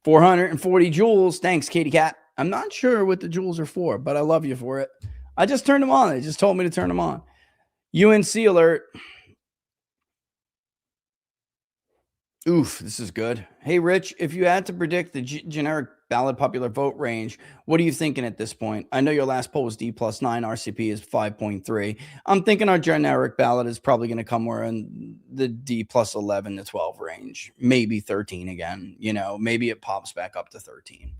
440 joules. Thanks, Katie Cat. I'm not sure what the joules are for, but I love you for it. I just turned them on. They just told me to turn them on. UNC alert. Oof, this is good. Hey, Rich, if you had to predict the generic ballot popular vote range, what are you thinking at this point? I know your last poll was D plus 9, RCP is 5.3. I'm thinking our generic ballot is probably going to come more in the D plus 11 to 12 range, maybe 13 again. Maybe it pops back up to 13.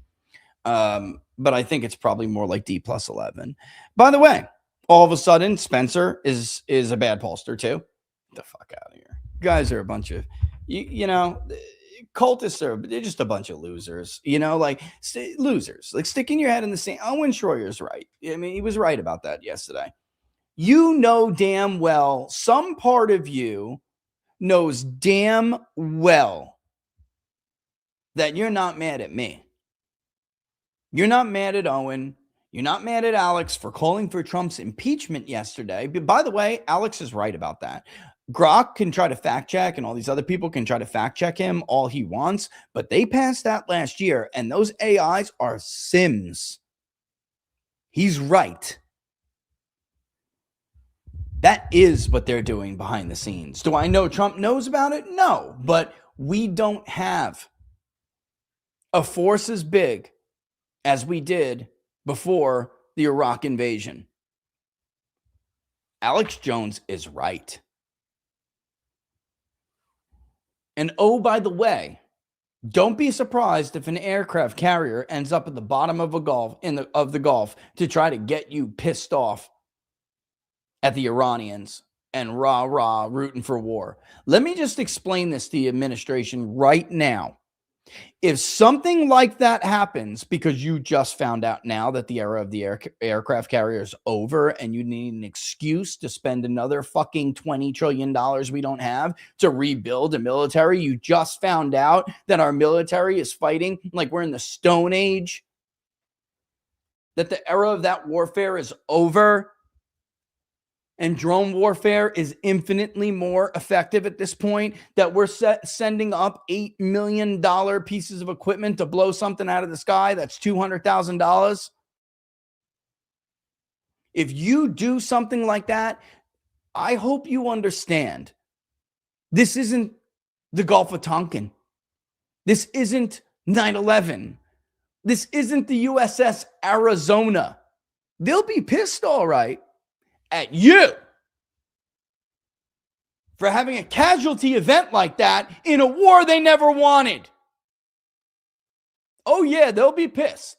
But I think it's probably more like D plus 11. By the way, all of a sudden, Spencer is a bad pollster too. Get the fuck out of here. You guys are a bunch of cultists they're just a bunch of losers, losers, like sticking your head in the sand. Owen Schroyer's right. I mean, he was right about that yesterday. Damn well, some part of you knows damn well that you're not mad at me. You're not mad at Owen. You're not mad at Alex for calling for Trump's impeachment yesterday. But by the way, Alex is right about that. Grok can try to fact check, and all these other people can try to fact check him all he wants, but they passed that last year, and those AIs are Sims. He's right. That is what they're doing behind the scenes. Do I know Trump knows about it? No, but we don't have a force as big as we did before the Iraq invasion. Alex Jones is right. And oh, by the way, don't be surprised if an aircraft carrier ends up at the bottom of the Gulf to try to get you pissed off at the Iranians and rah rooting for war. Let me just explain this to the administration right now. If something like that happens, because you just found out now that the era of the aircraft carrier is over and you need an excuse to spend another fucking $20 trillion we don't have to rebuild a military, you just found out that our military is fighting like we're in the Stone Age, that the era of that warfare is over, and drone warfare is infinitely more effective at this point, that we're sending up $8 million pieces of equipment to blow something out of the sky that's $200,000. If you do something like that, I hope you understand this isn't the Gulf of Tonkin. This isn't 9/11. This isn't the USS Arizona. They'll be pissed, all right, at you for having a casualty event like that in a war they never wanted. Oh yeah, they'll be pissed.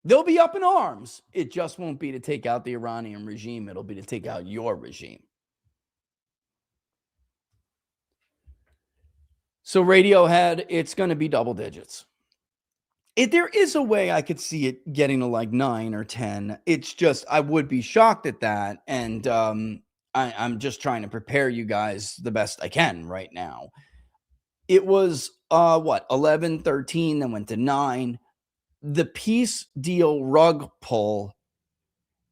They'll be up in arms. It just won't be to take out the Iranian regime. It'll be to take out your regime. So Radiohead, it's going to be double digits. If there is a way I could see it getting to like 9 or 10, it's just, I would be shocked at that. And I'm just trying to prepare you guys the best I can right now. It was 11, 13, then went to 9. The peace deal rug pull,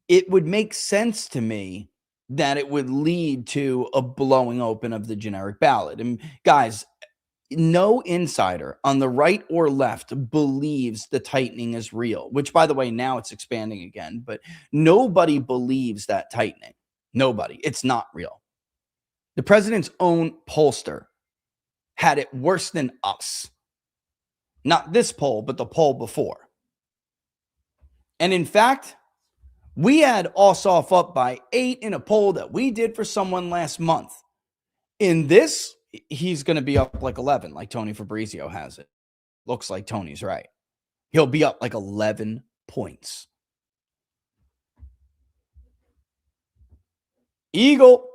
it would make sense to me that it would lead to a blowing open of the generic ballot. And guys, no insider on the right or left believes the tightening is real, which, by the way, now it's expanding again, but nobody believes that tightening. Nobody. It's not real. The president's own pollster had it worse than us. Not this poll, but the poll before. And in fact, we had Ossoff up by 8 in a poll that we did for someone last month. In this, he's going to be up like 11, like Tony Fabrizio has it. Looks like Tony's right. He'll be up like 11 points. Eagle.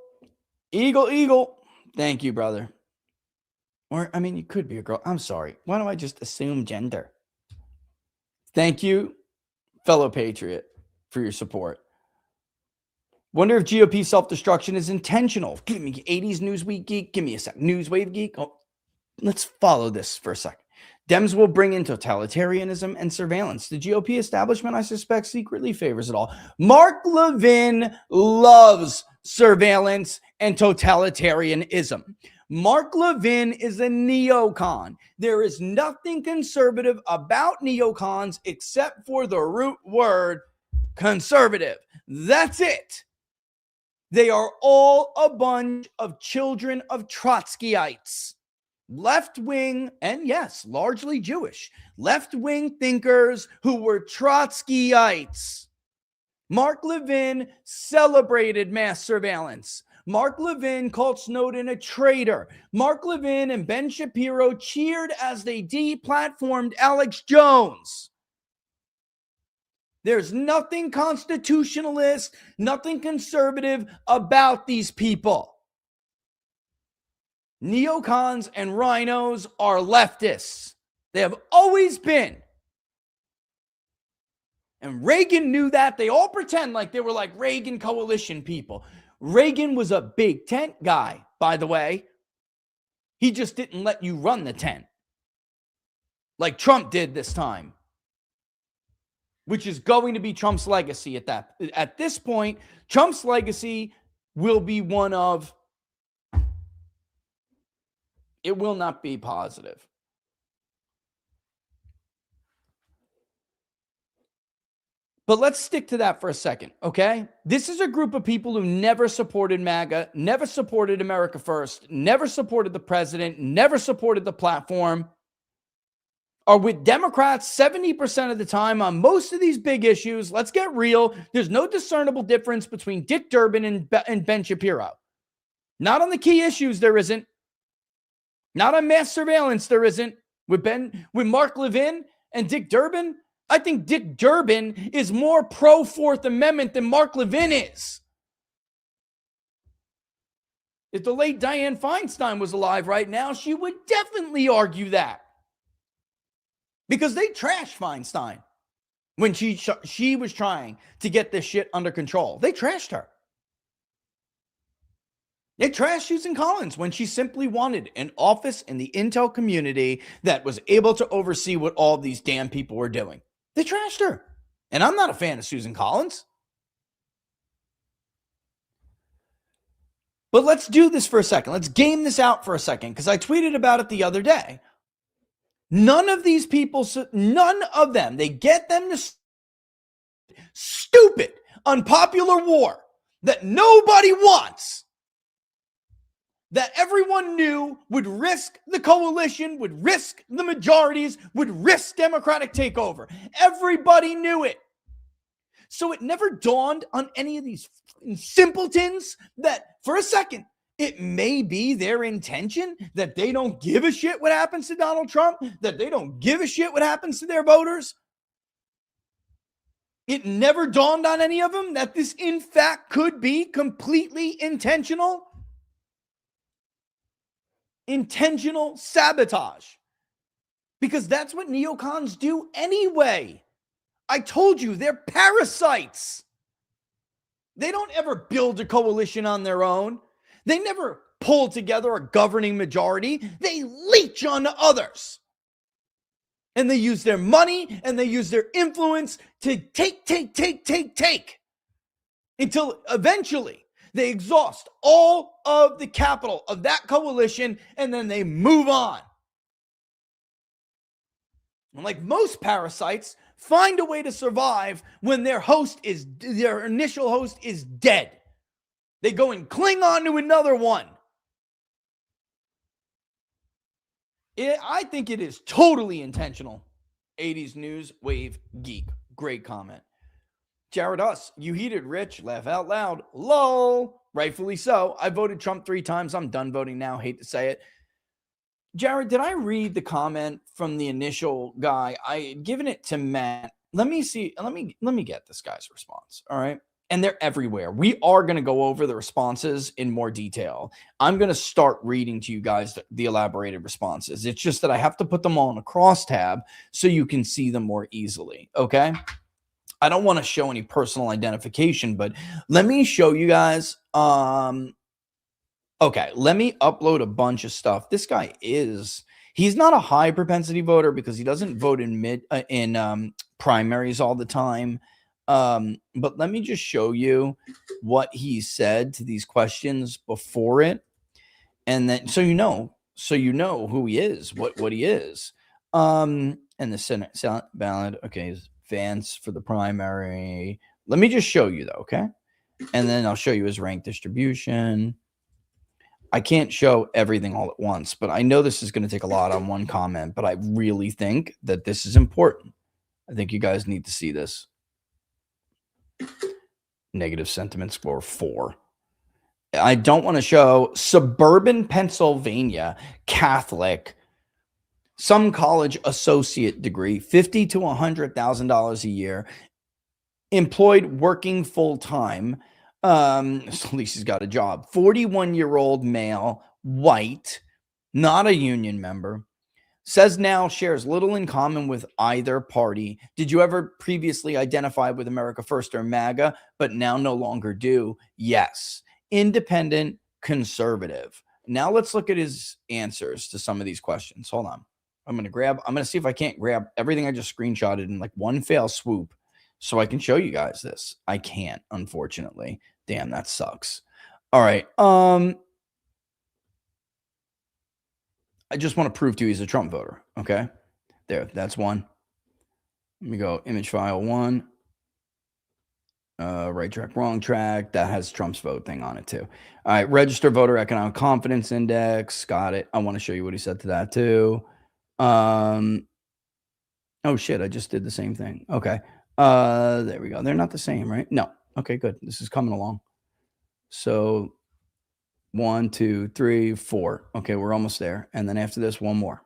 Thank you, brother. Or, I mean, you could be a girl. I'm sorry. Why do I just assume gender? Thank you, fellow patriot, for your support. Wonder if GOP self-destruction is intentional. Give me 80s Newsweek geek. Give me a sec. Newswave geek. Oh, let's follow this for a second. Dems will bring in totalitarianism and surveillance. The GOP establishment, I suspect, secretly favors it all. Mark Levin loves surveillance and totalitarianism. Mark Levin is a neocon. There is nothing conservative about neocons except for the root word conservative. That's it. They are all a bunch of children of Trotskyites. left-wing, and yes, largely Jewish, left-wing thinkers who were Trotskyites. Mark Levin celebrated mass surveillance. Mark Levin called Snowden a traitor. Mark Levin and Ben Shapiro cheered as they deplatformed Alex Jones. There's nothing constitutionalist, nothing conservative about these people. Neocons and rhinos are leftists. They have always been. And Reagan knew that. They all pretend like they were like Reagan coalition people. Reagan was a big tent guy, by the way. He just didn't let you run the tent like Trump did this time, which is going to be Trump's legacy at this point. Trump's legacy will be one of, it will not be positive. But let's stick to that for a second, okay? This is a group of people who never supported MAGA, never supported America First, never supported the president, never supported the platform, are with Democrats 70% of the time on most of these big issues. Let's get real. There's no discernible difference between Dick Durbin and Ben Shapiro. Not on the key issues, there isn't. Not on mass surveillance, there isn't. With Mark Levin and Dick Durbin, I think Dick Durbin is more pro-Fourth Amendment than Mark Levin is. If the late Dianne Feinstein was alive right now, she would definitely argue that. Because they trashed Feinstein when she was trying to get this shit under control. They trashed her. They trashed Susan Collins when she simply wanted an office in the intel community that was able to oversee what all these damn people were doing. They trashed her. And I'm not a fan of Susan Collins. But let's do this for a second. Let's game this out for a second, because I tweeted about it the other day. None of these people, none of them, they get them to stupid, unpopular war that nobody wants, that everyone knew would risk the coalition, would risk the majorities, would risk Democratic takeover. Everybody knew it. So it never dawned on any of these simpletons that for a second, it may be their intention that they don't give a shit what happens to Donald Trump, that they don't give a shit what happens to their voters. It never dawned on any of them that this, in fact, could be completely intentional. Intentional sabotage. Because that's what neocons do anyway. I told you, they're parasites. They don't ever build a coalition on their own. They never pull together a governing majority. They leech on others. And they use their money and they use their influence to take until eventually they exhaust all of the capital of that coalition and then they move on. And like most parasites, find a way to survive when their initial host is dead. They go and cling on to another one. I think it is totally intentional. 80s News Wave Geek. Great comment. Jared Us, you heated Rich. Laugh out loud. Lol. Rightfully so. I voted Trump 3 times. I'm done voting now. Hate to say it. Jared, did I read the comment from the initial guy? I had given it to Matt. Let me see. Let me get this guy's response. All right. And they're everywhere. We are going to go over the responses in more detail. I'm going to start reading to you guys the elaborated responses. It's just that I have to put them all in a crosstab so you can see them more easily. Okay. I don't want to show any personal identification, but let me show you guys. Okay, let me upload a bunch of stuff. This guy he's not a high propensity voter because he doesn't vote in primaries all the time. But let me just show you what he said to these questions before it. And then, so you know who he is, what he is. And the Senate ballot. Okay. Vance for the primary. Let me just show you though. Okay. And then I'll show you his rank distribution. I can't show everything all at once, but I know this is going to take a lot on one comment, but I really think that this is important. I think you guys need to see this. Negative sentiment score 4. I don't want to show suburban Pennsylvania Catholic, some college associate degree, $50,000 to $100,000 a year, employed working full time. So at least he's got a job. 41-year-old male, white, not a union member. Says now shares little in common with either party. Did you ever previously identify with America First or MAGA, but now no longer do? Yes. Independent, conservative. Now let's look at his answers to some of these questions. Hold on. I'm going to see if I can't grab everything I just screenshotted in like one fell swoop so I can show you guys this. I can't, unfortunately. Damn, that sucks. All right. I just want to prove to you he's a Trump voter. Okay. There, that's one. Let me go image file 1. Right track, wrong track. That has Trump's vote thing on it too. All right. Register voter economic confidence index. Got it. I want to show you what he said to that too. Oh shit. I just did the same thing. Okay. There we go. They're not the same, right? No. Okay, good. This is coming along. So 1, 2, 3, 4. Okay, we're almost there. And then after this, one more.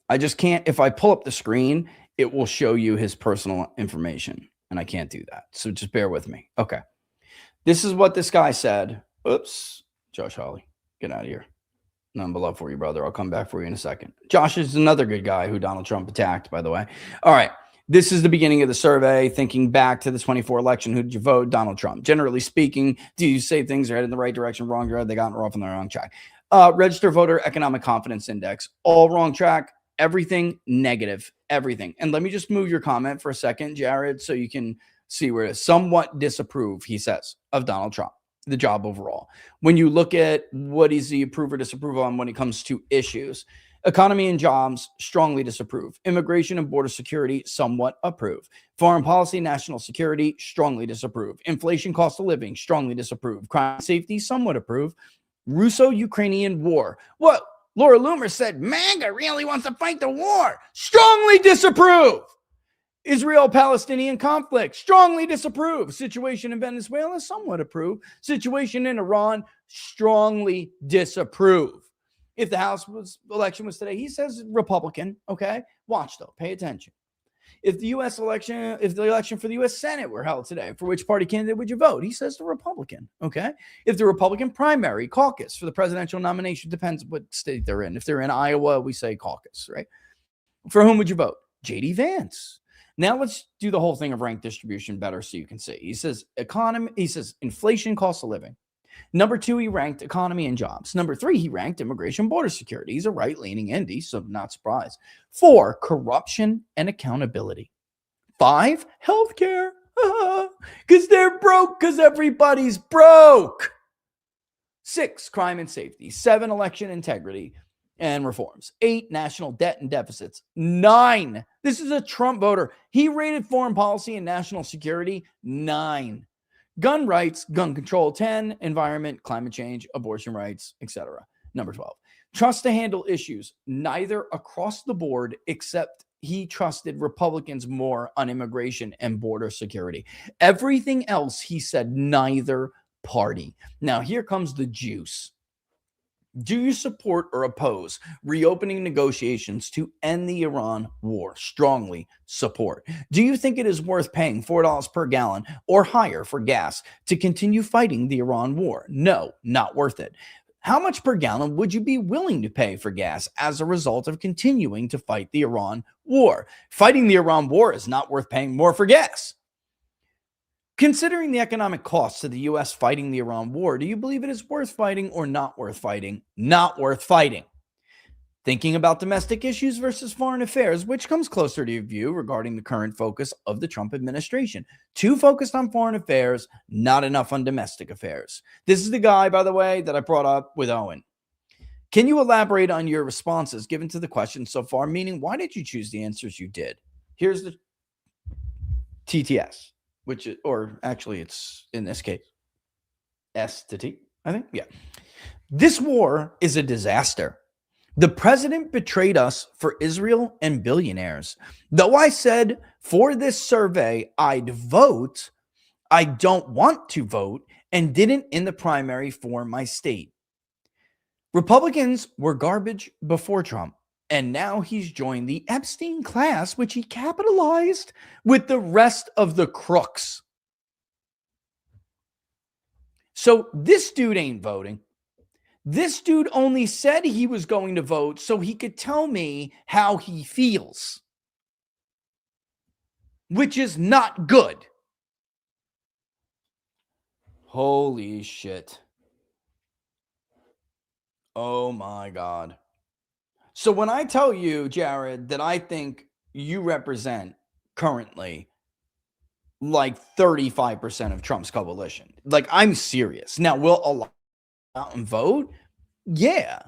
I just can't, if I pull up the screen, it will show you his personal information. And I can't do that. So just bear with me. Okay. This is what this guy said. Oops. Josh Hawley, get out of here. None but love for you, brother. I'll come back for you in a second. Josh is another good guy who Donald Trump attacked, by the way. All right. This is the beginning of the survey. Thinking back to the 24 election, who did you vote? Donald Trump. Generally speaking, do you say things are headed in the right direction, wrong direction? They got off on the wrong track. Register voter economic confidence index. All wrong track. Everything negative. Everything. And let me just move your comment for a second, Jared, so you can see where it is. Somewhat disapprove, he says, of Donald Trump, the job overall. When you look at what is he approve or disapprove on when it comes to issues, economy and jobs, strongly disapprove. Immigration and border security, somewhat approve. Foreign policy, national security, strongly disapprove. Inflation, cost of living, strongly disapprove. Crime and safety, somewhat approve. Russo-Ukrainian war. What? Laura Loomer said, MAGA really wants to fight the war. Strongly disapprove. Israel-Palestinian conflict, strongly disapprove. Situation in Venezuela, somewhat approve. Situation in Iran, strongly disapprove. If the House election was today, he says Republican. Okay, watch though, pay attention. If the election for the U.S. Senate were held today, for which party candidate would you vote? He says the Republican. Okay, if the Republican primary caucus for the presidential nomination, depends what state they're in. If they're in Iowa, we say caucus, right? For whom would you vote? J.D. Vance. Now let's do the whole thing of rank distribution better so you can see. He says economy. He says inflation, cost of living. Number 2, he ranked economy and jobs. Number 3, he ranked immigration, border security. He's a right-leaning Indy, so not surprised. 4, corruption and accountability. 5, healthcare. Because they're broke, because everybody's broke. 6, crime and safety. 7, election integrity and reforms. 8, national debt and deficits. 9, this is a Trump voter. He rated foreign policy and national security 9. Gun rights, gun control 10, environment, climate change, abortion rights, etc. Number 12, trust to handle issues, neither across the board, except he trusted Republicans more on immigration and border security. Everything else, he said neither party. Now, here comes the juice. Do you support or oppose reopening negotiations to end the Iran war? Strongly support. Do you think it is worth paying $4 per gallon or higher for gas to continue fighting the Iran war? No, not worth it. How much per gallon would you be willing to pay for gas as a result of continuing to fight the Iran war? Fighting the Iran war is not worth paying more for gas. Considering the economic costs of the U.S. fighting the Iran war, do you believe it is worth fighting or not worth fighting? Not worth fighting. Thinking about domestic issues versus foreign affairs, which comes closer to your view regarding the current focus of the Trump administration? Too focused on foreign affairs, not enough on domestic affairs. This is the guy, by the way, that I brought up with Owen. Can you elaborate on your responses given to the question so far? Meaning, why did you choose the answers you did? Here's the TTS. Or actually it's in this case S to T, I think. Yeah. This war is a disaster. The president betrayed us for Israel and billionaires. Though I said for this survey I'd vote, I don't want to vote and didn't in the primary for my state. Republicans were garbage before Trump, and now he's joined the Epstein class, which he capitalized with the rest of the crooks. So this dude ain't voting. This dude only said he was going to vote so he could tell me how he feels, which is not good. Holy shit. Oh my God. So when I tell you, Jared, that I think you represent currently like 35% of Trump's coalition, like I'm serious. Now, will a lot out and vote? Yeah.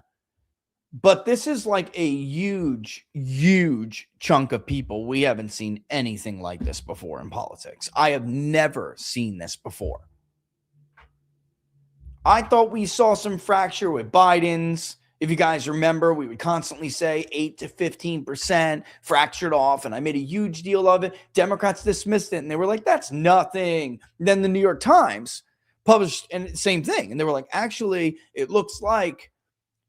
But this is like a huge, huge chunk of people. We haven't seen anything like this before in politics. I have never seen this before. I thought we saw some fracture with Biden's. If you guys remember, we would constantly say 8 to 15% fractured off, and I made a huge deal of it. Democrats dismissed it, and they were like, that's nothing. Then the New York Times published and same thing, and they were like, actually, it looks like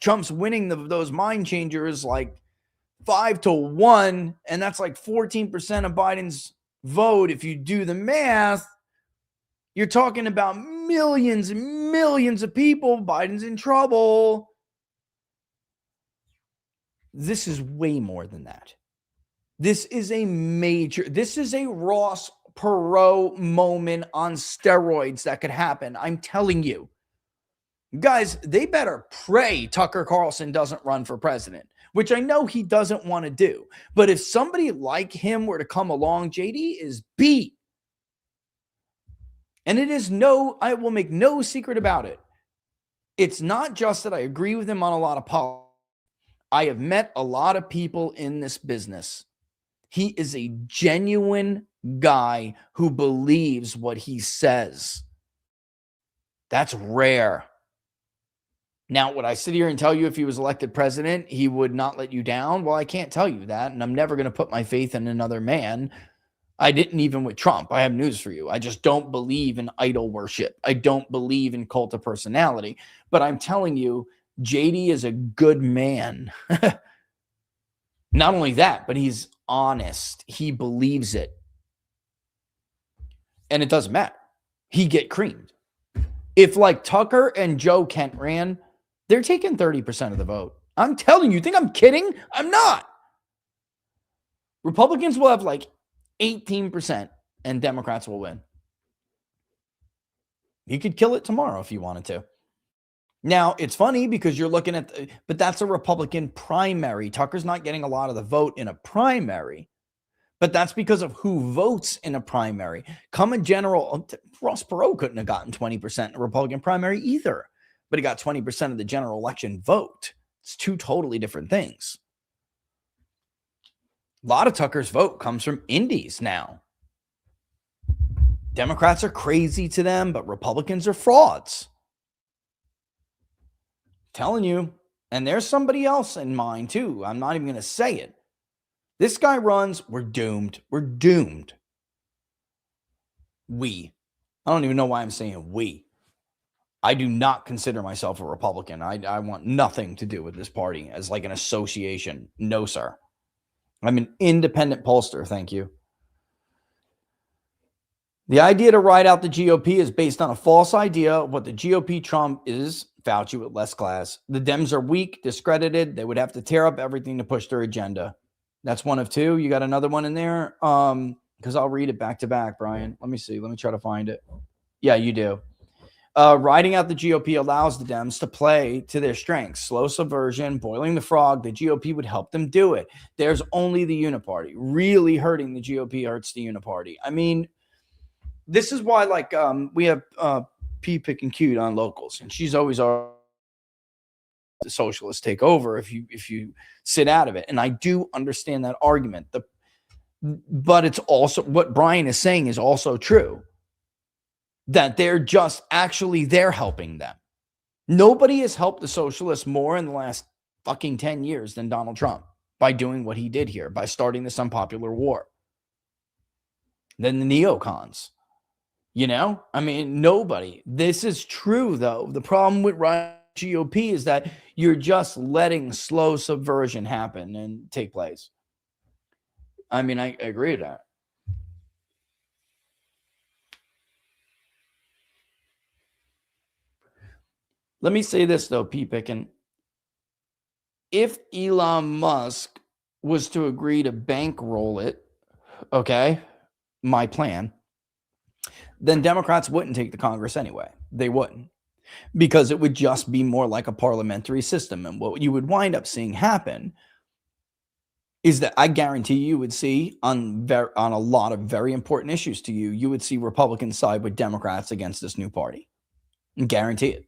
Trump's winning those mind changers like 5-1, and that's like 14% of Biden's vote. If you do the math, you're talking about millions and millions of people. Biden's in trouble. This is way more than that. This is a Ross Perot moment on steroids that could happen. I'm telling you. Guys, they better pray Tucker Carlson doesn't run for president, which I know he doesn't want to do. But if somebody like him were to come along, JD is beat. And I will make no secret about it. It's not just that I agree with him on a lot of politics. I have met a lot of people in this business. He is a genuine guy who believes what he says. That's rare. Now, would I sit here and tell you if he was elected president, he would not let you down? Well, I can't tell you that, and I'm never going to put my faith in another man. I didn't even with Trump. I have news for you. I just don't believe in idol worship. I don't believe in cult of personality. But I'm telling you, JD is a good man. Not only that, but he's honest. He believes it. And it doesn't matter. He get creamed. If like Tucker and Joe Kent ran, they're taking 30% of the vote. I'm telling you, think I'm kidding? I'm not. Republicans will have like 18% and Democrats will win. You could kill it tomorrow if you wanted to. Now, it's funny because you're looking at, but that's a Republican primary. Tucker's not getting a lot of the vote in a primary, but that's because of who votes in a primary. Come a general, Ross Perot couldn't have gotten 20% in a Republican primary either, but he got 20% of the general election vote. It's two totally different things. A lot of Tucker's vote comes from indies now. Democrats are crazy to them, but Republicans are frauds. Telling you, and there's somebody else in mind too. I'm not even going to say it. This guy runs, we're doomed. We're doomed. I don't even know why I'm saying we. I do not consider myself a Republican. I want nothing to do with this party as like an association. No, sir. I'm an independent pollster. Thank you. The idea to ride out the GOP is based on a false idea of what the GOP Trump is. Fauci with less class. The Dems are weak, discredited. They would have to tear up everything to push their agenda. That's one of two. You got another one in there? Because I'll read it back to back, Brian. Let me see. Let me try to find it. Yeah, you do. Riding out the GOP allows the Dems to play to their strengths. Slow subversion, boiling the frog. The GOP would help them do it. There's only the uniparty. Really hurting the GOP hurts the uniparty. I mean, this is why, like, we have P picking cute on locals, and she's always the socialists take over if you sit out of it. And I do understand that argument. But it's also what Brian is saying is also true. That they're helping them. Nobody has helped the socialists more in the last fucking 10 years than Donald Trump by doing what he did here, by starting this unpopular war. Than the neocons. You know, I mean, nobody. This is true, though. The problem with GOP is that you're just letting slow subversion happen and take place. I mean, I agree with that. Let me say this, though, P. Pickin. If Elon Musk was to agree to bankroll it, okay, my plan, then Democrats wouldn't take the Congress anyway. They wouldn't, because it would just be more like a parliamentary system. And what you would wind up seeing happen is that I guarantee you would see on a lot of very important issues to you, you would see Republicans side with Democrats against this new party. Guarantee it.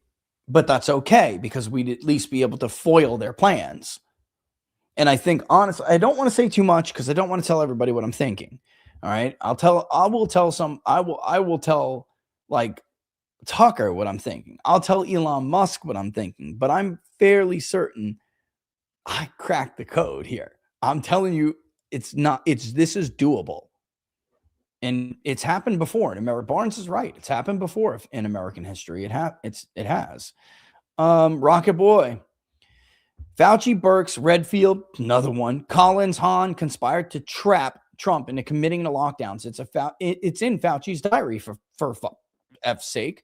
But that's okay, because we'd at least be able to foil their plans. And I think, honestly, I don't want to say too much because I don't want to tell everybody what I'm thinking. All right. I will tell like Tucker what I'm thinking. I'll tell Elon Musk what I'm thinking, but I'm fairly certain I cracked the code here. I'm telling you, this is doable. And it's happened before. And America Barnes is right. It's happened before in American history. It has. Rocket Boy. Fauci, Birx, Redfield, another one. Collins, Hahn conspired to trap Trump into committing to lockdowns. It's in Fauci's diary for F's sake.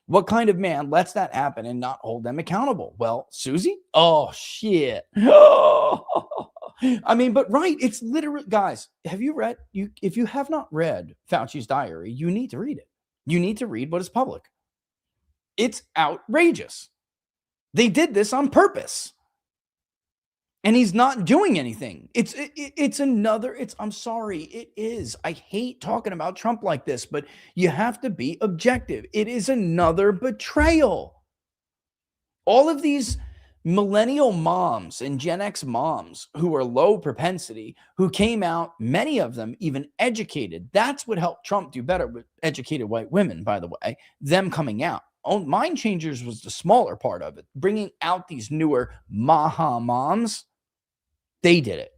What kind of man lets that happen and not hold them accountable? Well, Susie? Oh, shit. I mean, but right. It's literally, guys, have you read, if you have not read Fauci's diary, you need to read it. You need to read what is public. It's outrageous. They did this on purpose. And he's not doing anything. I'm sorry, it is. I hate talking about Trump like this, but you have to be objective. It is another betrayal. All of these millennial moms and Gen X moms who are low propensity, who came out, many of them even educated. That's what helped Trump do better with educated white women, by the way, them coming out. Mind Changers was the smaller part of it. Bringing out these newer Maha moms, they did it.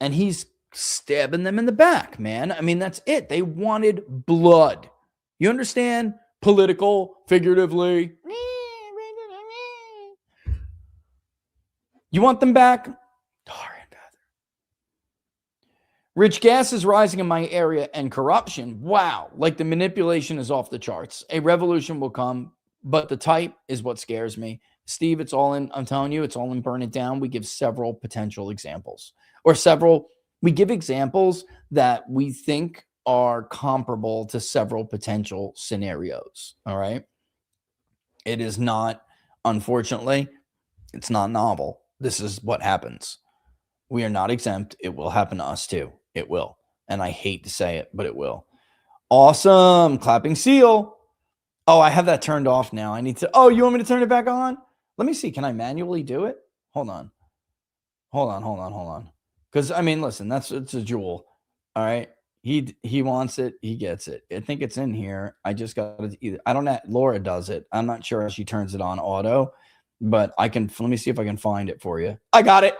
And he's stabbing them in the back, man. I mean, that's it. They wanted blood. You understand? Political, figuratively. You want them back? Rich gas is rising in my area and corruption. Wow. Like the manipulation is off the charts. A revolution will come, but the type is what scares me. Steve, it's all in, I'm telling you, it's all in Burn It Down. We give several potential examples, we give examples that we think are comparable to several potential scenarios. All right. It is not, unfortunately, it's not novel. This is what happens. We are not exempt. It will happen to us too. It will. And I hate to say it, but it will. Awesome. Clapping seal. Oh, I have that turned off now. I need to. Oh, you want me to turn it back on? Let me see. Can I manually do it? Hold on. Because, I mean, listen, it's a jewel. All right. He wants it. He gets it. I think it's in here. I just got it. Either. I don't know. Laura does it. I'm not sure if she turns it on auto, but I can. Let me see if I can find it for you. I got it.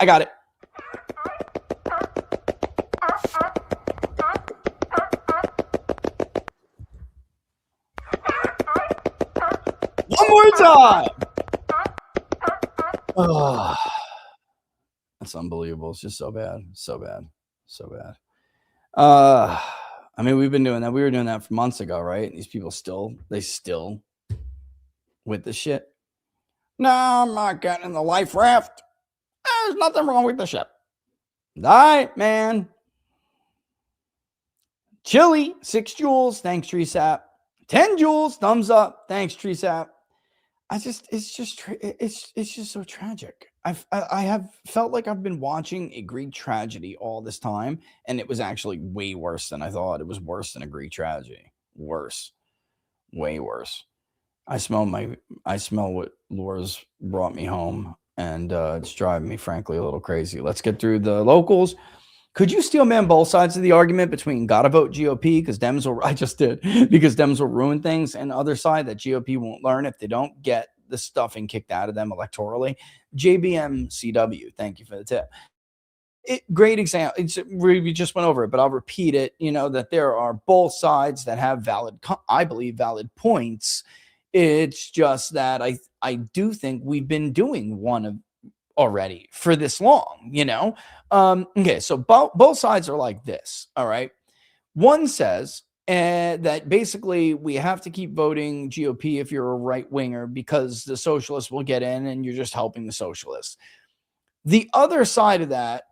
One more time. Oh, that's unbelievable. It's just so bad. I mean, we've been doing that. We were doing that for months ago, right? These people still with the shit. No, I'm not getting in the life raft. There's nothing wrong with the ship. All right, man. Chili, 6 joules. Thanks, TreeSap. 10 joules. Thumbs up. Thanks, TreeSap. It's just so tragic. I have felt like I've been watching a Greek tragedy all this time, and it was actually way worse than I thought. It was worse than a Greek tragedy. Worse. Way worse. I smell what Laura's brought me home, and it's driving me, frankly, a little crazy. Let's get through the locals. Could you steel man both sides of the argument between gotta vote GOP because Dems will, I just did, because Dems will ruin things, and the other side that GOP won't learn if they don't get the stuffing kicked out of them electorally? JBMCW, thank you for the tip. Great example. We just went over it, but I'll repeat it. That there are both sides that have I believe, valid points. It's just that I do think we've been doing one already for this long. Okay, so both sides are like this. All right, one says that basically we have to keep voting GOP if you're a right winger because the socialists will get in and you're just helping the socialists. The other side of that,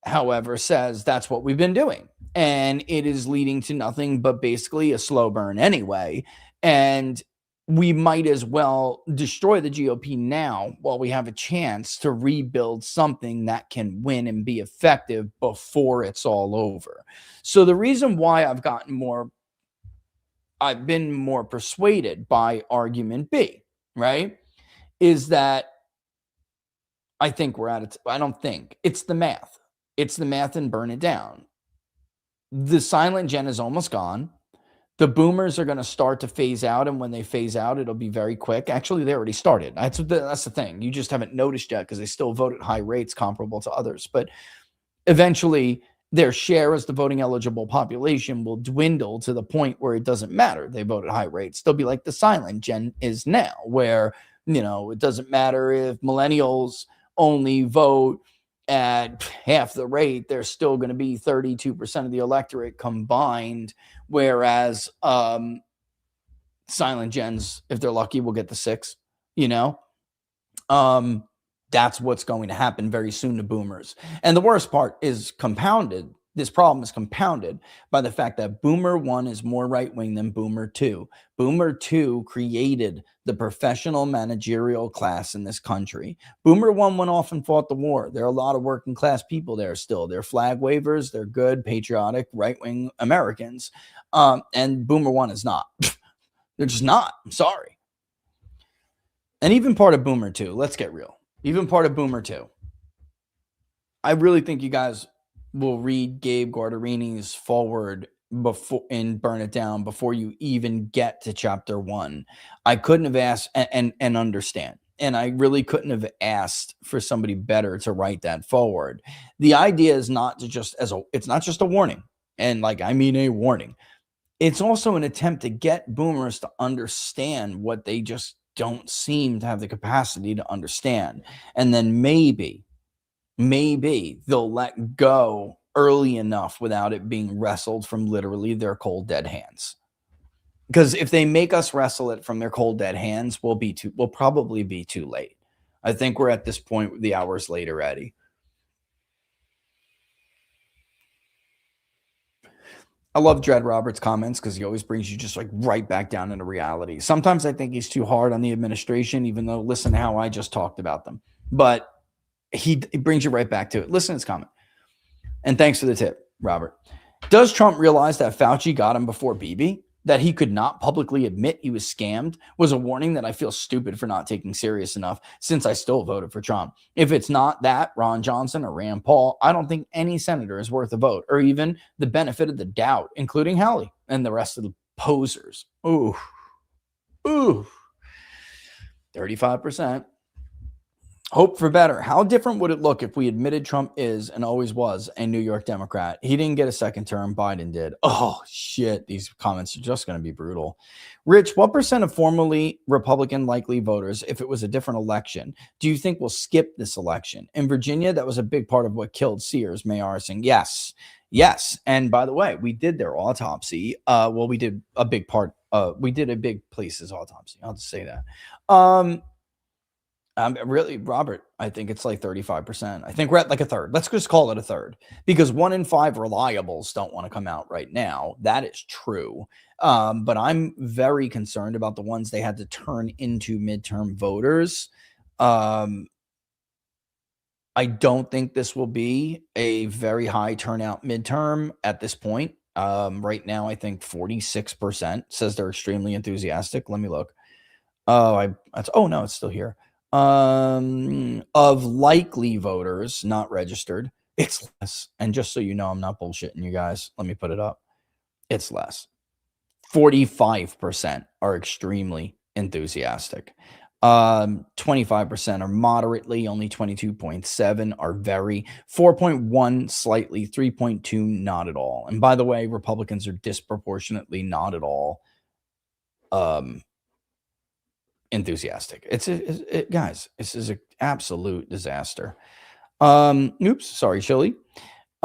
however, says that's what we've been doing, and it is leading to nothing but basically a slow burn anyway. And we might as well destroy the GOP now while we have a chance to rebuild something that can win and be effective before it's all over. So the reason why I've been more persuaded by argument B, right, is that I think we're at it. I don't think it's the math. It's the math and burn it down. The silent gen is almost gone. The boomers are going to start to phase out, and when they phase out, it'll be very quick. Actually, they already started. That's the thing. You just haven't noticed yet because they still vote at high rates comparable to others. But eventually, their share as the voting eligible population will dwindle to the point where it doesn't matter. They vote at high rates. They'll be like the silent gen is now, where it doesn't matter if millennials only vote at half the rate, there's still going to be 32% of the electorate combined, whereas silent gens, if they're lucky, will get the 6. That's what's going to happen very soon to boomers. And the worst part is compounded. This problem is compounded by the fact that Boomer 1 is more right-wing than Boomer 2. Boomer 2 created the professional managerial class in this country. Boomer 1 went off and fought the war. There are a lot of working class people there still. They're flag wavers. They're good, patriotic, right-wing Americans. And Boomer 1 is not. They're just not. I'm sorry. And even part of Boomer 2, let's get real. Even part of Boomer 2. I really think you guys will read Gabe Guardarini's forward before and burn it down before you even get to chapter 1. I couldn't have asked and understand. And I really couldn't have asked for somebody better to write that forward. The idea is not to just it's not just a warning. And a warning. It's also an attempt to get boomers to understand what they just don't seem to have the capacity to understand. And then maybe they'll let go early enough without it being wrestled from literally their cold dead hands. Because if they make us wrestle it from their cold dead hands, we'll probably be too late. I think we're at this point the hours late already. I love Dread Roberts' comments because he always brings you just right back down into reality. Sometimes I think he's too hard on the administration, even though listen to how I just talked about them. But he brings you right back to it. Listen to his comment. And thanks for the tip, Robert. Does Trump realize that Fauci got him before Bibi? That he could not publicly admit he was scammed was a warning that I feel stupid for not taking serious enough since I still voted for Trump. If it's not that, Ron Johnson or Rand Paul, I don't think any senator is worth a vote or even the benefit of the doubt, including Hallie and the rest of the posers. Ooh. 35%. Hope for better. How different would it look if we admitted Trump is and always was a New York Democrat? He didn't get a second term. Biden did. Oh, shit. These comments are just going to be brutal. Rich, what percent of formerly Republican likely voters, if it was a different election, do you think will skip this election? In Virginia, that was a big part of what killed Sears, May Arson. Yes. And by the way, we did their autopsy. We did a big part. We did a big place's autopsy. I'll just say that. Really, Robert, I think it's 35%. I think we're at a third. Let's just call it a third because 1 in 5 reliables don't want to come out right now. That is true. But I'm very concerned about the ones they had to turn into midterm voters. I don't think this will be a very high turnout midterm at this point. Right now, I think 46% says they're extremely enthusiastic. Let me look. No, it's still here. Of likely voters, not registered, It's less. And just so you know, I'm not bullshitting you guys. Let me put it up. It's less. 45% are extremely enthusiastic. 25% are moderately, only 22.7 are very, 4.1 slightly, 3.2 not at all. And by the way, Republicans are disproportionately not at all enthusiastic. Guys, this is an absolute disaster. Oops, sorry, Chili.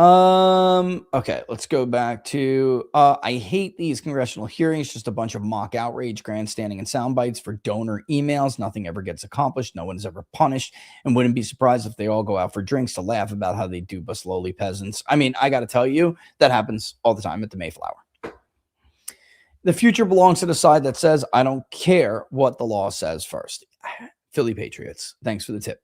Okay, let's go back to I hate these congressional hearings, just a bunch of mock outrage, grandstanding, and sound bites for donor emails. Nothing ever gets accomplished, no one's ever punished, and wouldn't be surprised if they all go out for drinks to laugh about how they dupe us lowly peasants. I mean, I gotta tell you, that happens all the time at the Mayflower. The future belongs to the side that says, I don't care what the law says first. Philly Patriots, thanks for the tip.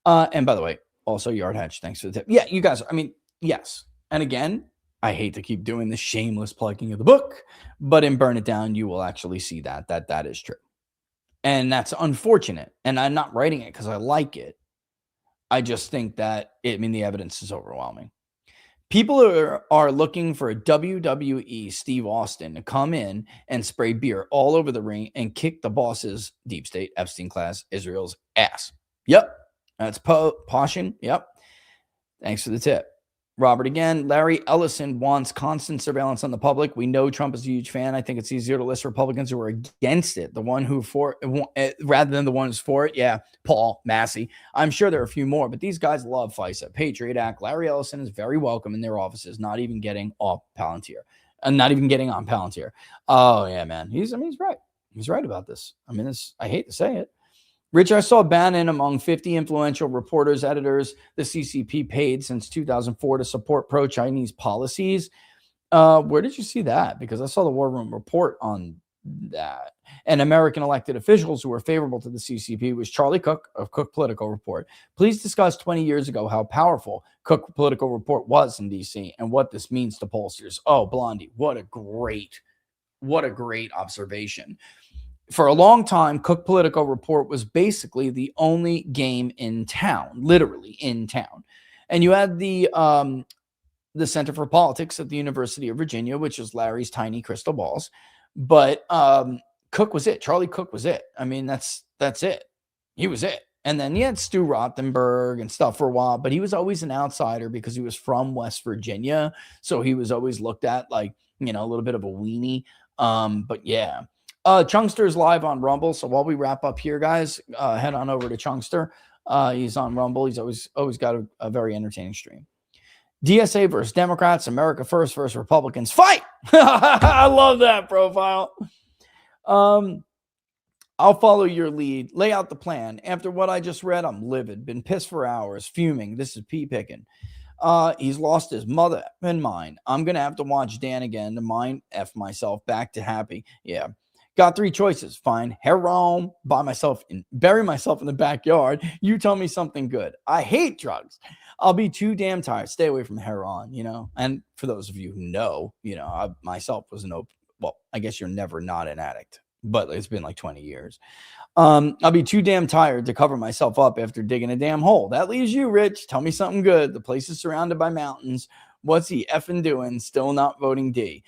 And by the way, also Yard Hatch, thanks for the tip. Yeah, you guys, I mean, yes. And again, I hate to keep doing the shameless plugging of the book, but in Burn It Down, you will actually see that is true. And that's unfortunate. And I'm not writing it because I like it. I just think that, the evidence is overwhelming. People are looking for a WWE Steve Austin to come in and spray beer all over the ring and kick the boss's deep state, Epstein class, Israel's ass. Yep. That's Poshin. Yep. Thanks for the tip. Robert again. Larry Ellison wants constant surveillance on the public. We know Trump is a huge fan. I think it's easier to list Republicans who are against it. The one who for it, rather than the ones for it. Yeah, Paul Massey. I'm sure there are a few more, but these guys love FISA, Patriot Act. Larry Ellison is very welcome in their offices, not even getting off Palantir. Not even getting on Palantir. Oh yeah, man. He's right. He's right about this. I hate to say it. Rich, I saw Bannon among 50 influential reporters, editors the CCP paid since 2004 to support pro-Chinese policies. Where did you see that? Because I saw the War Room report on that. And American elected officials who were favorable to the CCP was Charlie Cook of Cook Political Report. Please discuss 20 years ago how powerful Cook Political Report was in D.C. and what this means to pollsters. Oh, Blondie, what a great observation. For a long time, Cook Political Report was basically the only game in town, literally in town. And you had the Center for Politics at the University of Virginia, which is Larry's tiny crystal balls. But Cook was it. Charlie Cook was it. That's it. He was it. And then you had Stu Rothenberg and stuff for a while, but he was always an outsider because he was from West Virginia. So he was always looked at like, a little bit of a weenie. But yeah. Chungster's live on Rumble. So while we wrap up here, guys, head on over to Chungster. He's on Rumble. He's always got a very entertaining stream. DSA versus Democrats, America First versus Republicans. Fight! I love that profile. I'll follow your lead. Lay out the plan. After what I just read, I'm livid. Been pissed for hours. Fuming. This is pea picking. He's lost his mother and mine. I'm going to have to watch Dan again to mind F myself back to happy. Yeah. Got three choices. Fine. Heroin, bury myself in the backyard. You tell me something good. I hate drugs. I'll be too damn tired. Stay away from heroin, And for those of you who know, I myself was I guess you're never not an addict, but it's been like 20 years. I'll be too damn tired to cover myself up after digging a damn hole. That leaves you, Rich. Tell me something good. The place is surrounded by mountains. What's he effing doing? Still not voting D.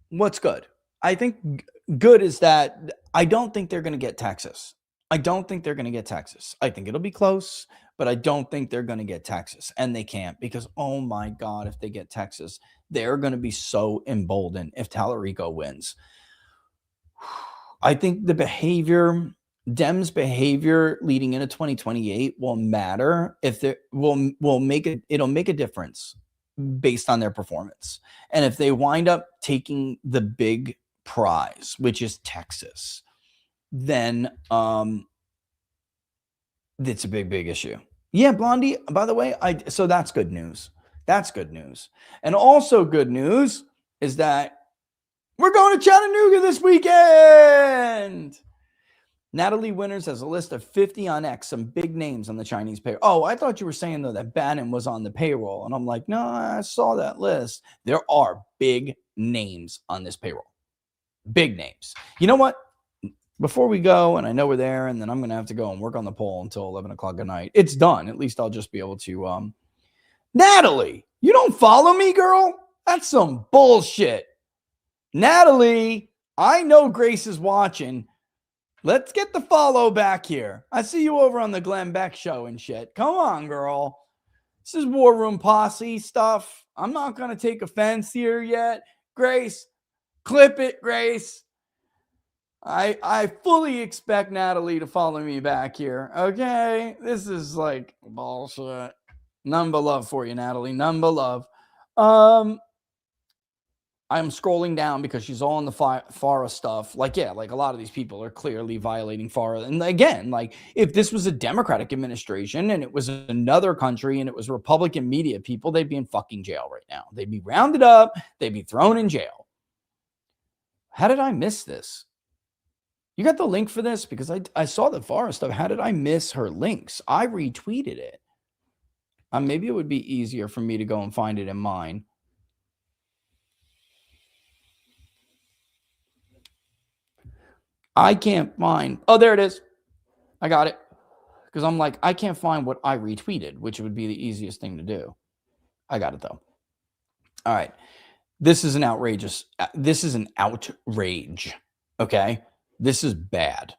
What's good? I think good is that I don't think they're going to get Texas. I think it'll be close, but I don't think they're going to get Texas. And they can't because, oh my God, if they get Texas, they're going to be so emboldened if Tallarico wins. I think the Dems' behavior leading into 2028 will matter if it'll make a difference based on their performance. And if they wind up taking the big prize, which is Texas, then it's a big issue. Yeah, Blondie, by the way, so that's good news. And also good news is that we're going to Chattanooga this weekend. Natalie Winters has a list of 50 on X, some big names on the Chinese payroll. Oh, I thought you were saying, though, that Bannon was on the payroll. And I'm like, no, I saw that list. There are big names on this payroll. Big names. You know what? before we go, and I know we're there, and then I'm going to have to go and work on the poll until 11 o'clock at night. It's done. At least I'll just be able to, Natalie, you don't follow me, girl? That's some bullshit. Natalie, I know Grace is watching. Let's get the follow back here. I see you over on the Glenn Beck show and shit. Come on, girl. This is War Room Posse stuff. I'm not going to take offense here yet. Grace, clip it, Grace. I fully expect Natalie to follow me back here. Okay? This is like bullshit. None but love for you, Natalie. None but love. I'm scrolling down because she's all in the FARA stuff. Like, yeah, like a lot of these people are clearly violating FARA. And again, like if this was a Democratic administration and it was another country and it was Republican media people, they'd be in fucking jail right now. They'd be rounded up. They'd be thrown in jail. How did I miss this? You got the link for this? Because I saw the FARA stuff. How did I miss her links? I retweeted it. Maybe it would be easier for me to go and find it in mine. I can't find. Oh, there it is. I got it. Because I'm like, I can't find what I retweeted, which would be the easiest thing to do. I got it, though. All right. This is an outrageous. This is an outrage. Okay. This is bad.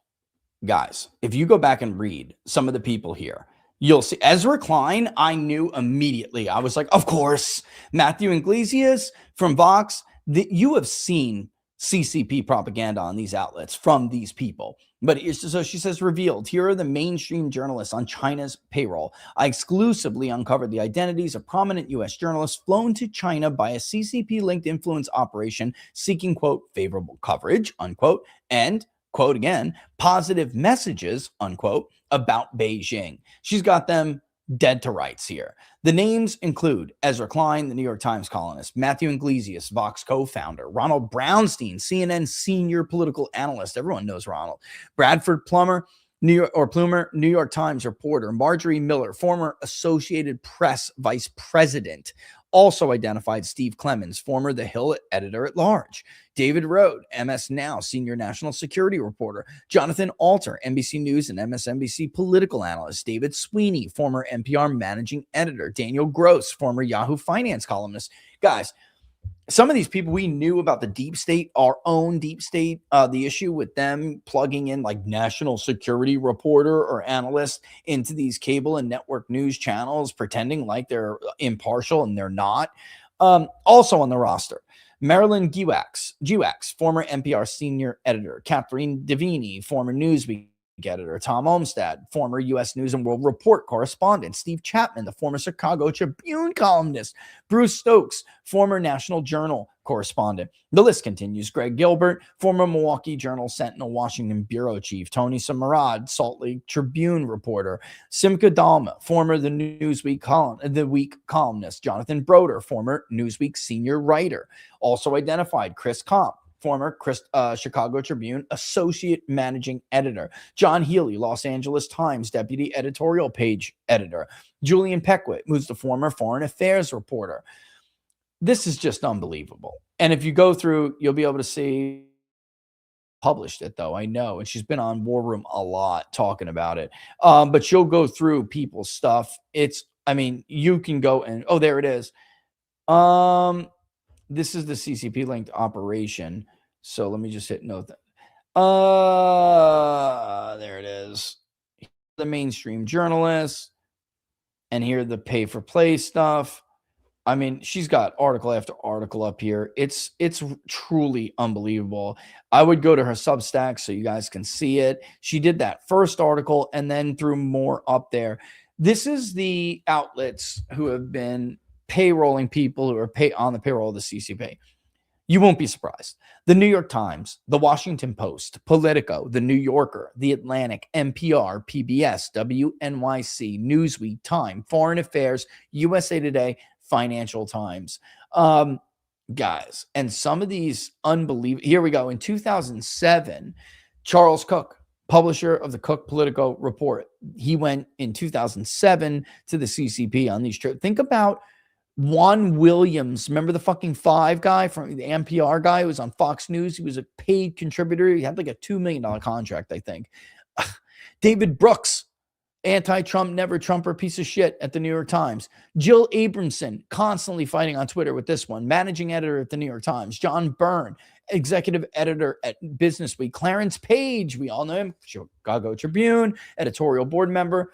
Guys, if you go back and read some of the people here, you'll see Ezra Klein. I knew immediately. I was like, of course, Matthew Iglesias from Vox. You have seen CCP propaganda on these outlets from these people. But so she says, revealed, here are the mainstream journalists on China's payroll. I exclusively uncovered the identities of prominent U.S. journalists flown to China by a CCP-linked influence operation seeking, quote, favorable coverage, unquote, and, quote again, positive messages, unquote, about Beijing. She's got them dead to rights here. The names include Ezra Klein, the New York Times columnist, Matthew Iglesias, Vox co-founder, Ronald Brownstein, CNN senior political analyst. Everyone knows Ronald. Bradford Plumer, New York Times reporter, Marjorie Miller, former Associated Press vice president. Also identified Steve Clemens, former The Hill editor-at-large. David Rode, MS Now, senior national security reporter. Jonathan Alter, NBC News and MSNBC political analyst. David Sweeney, former NPR managing editor. Daniel Gross, former Yahoo finance columnist. Guys, some of these people we knew about the deep state, our own deep state, the issue with them plugging in like national security reporter or analyst into these cable and network news channels, pretending like they're impartial and they're not. Also on the roster, Marilyn Giwax, former NPR senior editor. Catherine Devini, former Newsweek editor. Tom Olmsted, former U.S. News and World Report correspondent. Steve Chapman, the former Chicago Tribune columnist. Bruce Stokes, former National Journal correspondent. The list continues. Greg Gilbert, former Milwaukee Journal Sentinel Washington bureau chief. Tony Samarad, Salt Lake Tribune reporter. Simca Dalma, former The Newsweek columnist. Jonathan Broder, former Newsweek senior writer. Also identified Chris Comp, former Chicago Tribune associate managing editor. John Healy, Los Angeles Times deputy editorial page editor. Julian Peckwitt, who's the former foreign affairs reporter. This is just unbelievable. And if you go through, you'll be able to see, published it though, I know, and she's been on War Room a lot talking about it. But she'll go through people's stuff. You can go and, oh, there it is. This is the CCP linked operation. So let me just hit note that. There it is. The mainstream journalists. And here the pay for play stuff. She's got article after article up here. It's truly unbelievable. I would go to her Substack so you guys can see it. She did that first article and then threw more up there. This is the outlets who have been payrolling people who are on the payroll of the CCP. You won't be surprised. The New York Times, the Washington Post, Politico, the New Yorker, the Atlantic, NPR, PBS, WNYC, Newsweek, Time, Foreign Affairs, USA Today, Financial Times. Guys, and some of these unbelievable. Here we go. In 2007, Charles Cook, publisher of the Cook Politico Report, he went in 2007 to the CCP on these trips. Think about Juan Williams, remember the fucking Five guy from the NPR guy who was on Fox News? He was a paid contributor. He had like a $2 million contract, I think. David Brooks, anti-Trump, never Trumper piece of shit at the New York Times. Jill Abramson, constantly fighting on Twitter with this one. Managing editor at the New York Times. John Byrne, executive editor at Business Week. Clarence Page, we all know him. Chicago Tribune, editorial board member.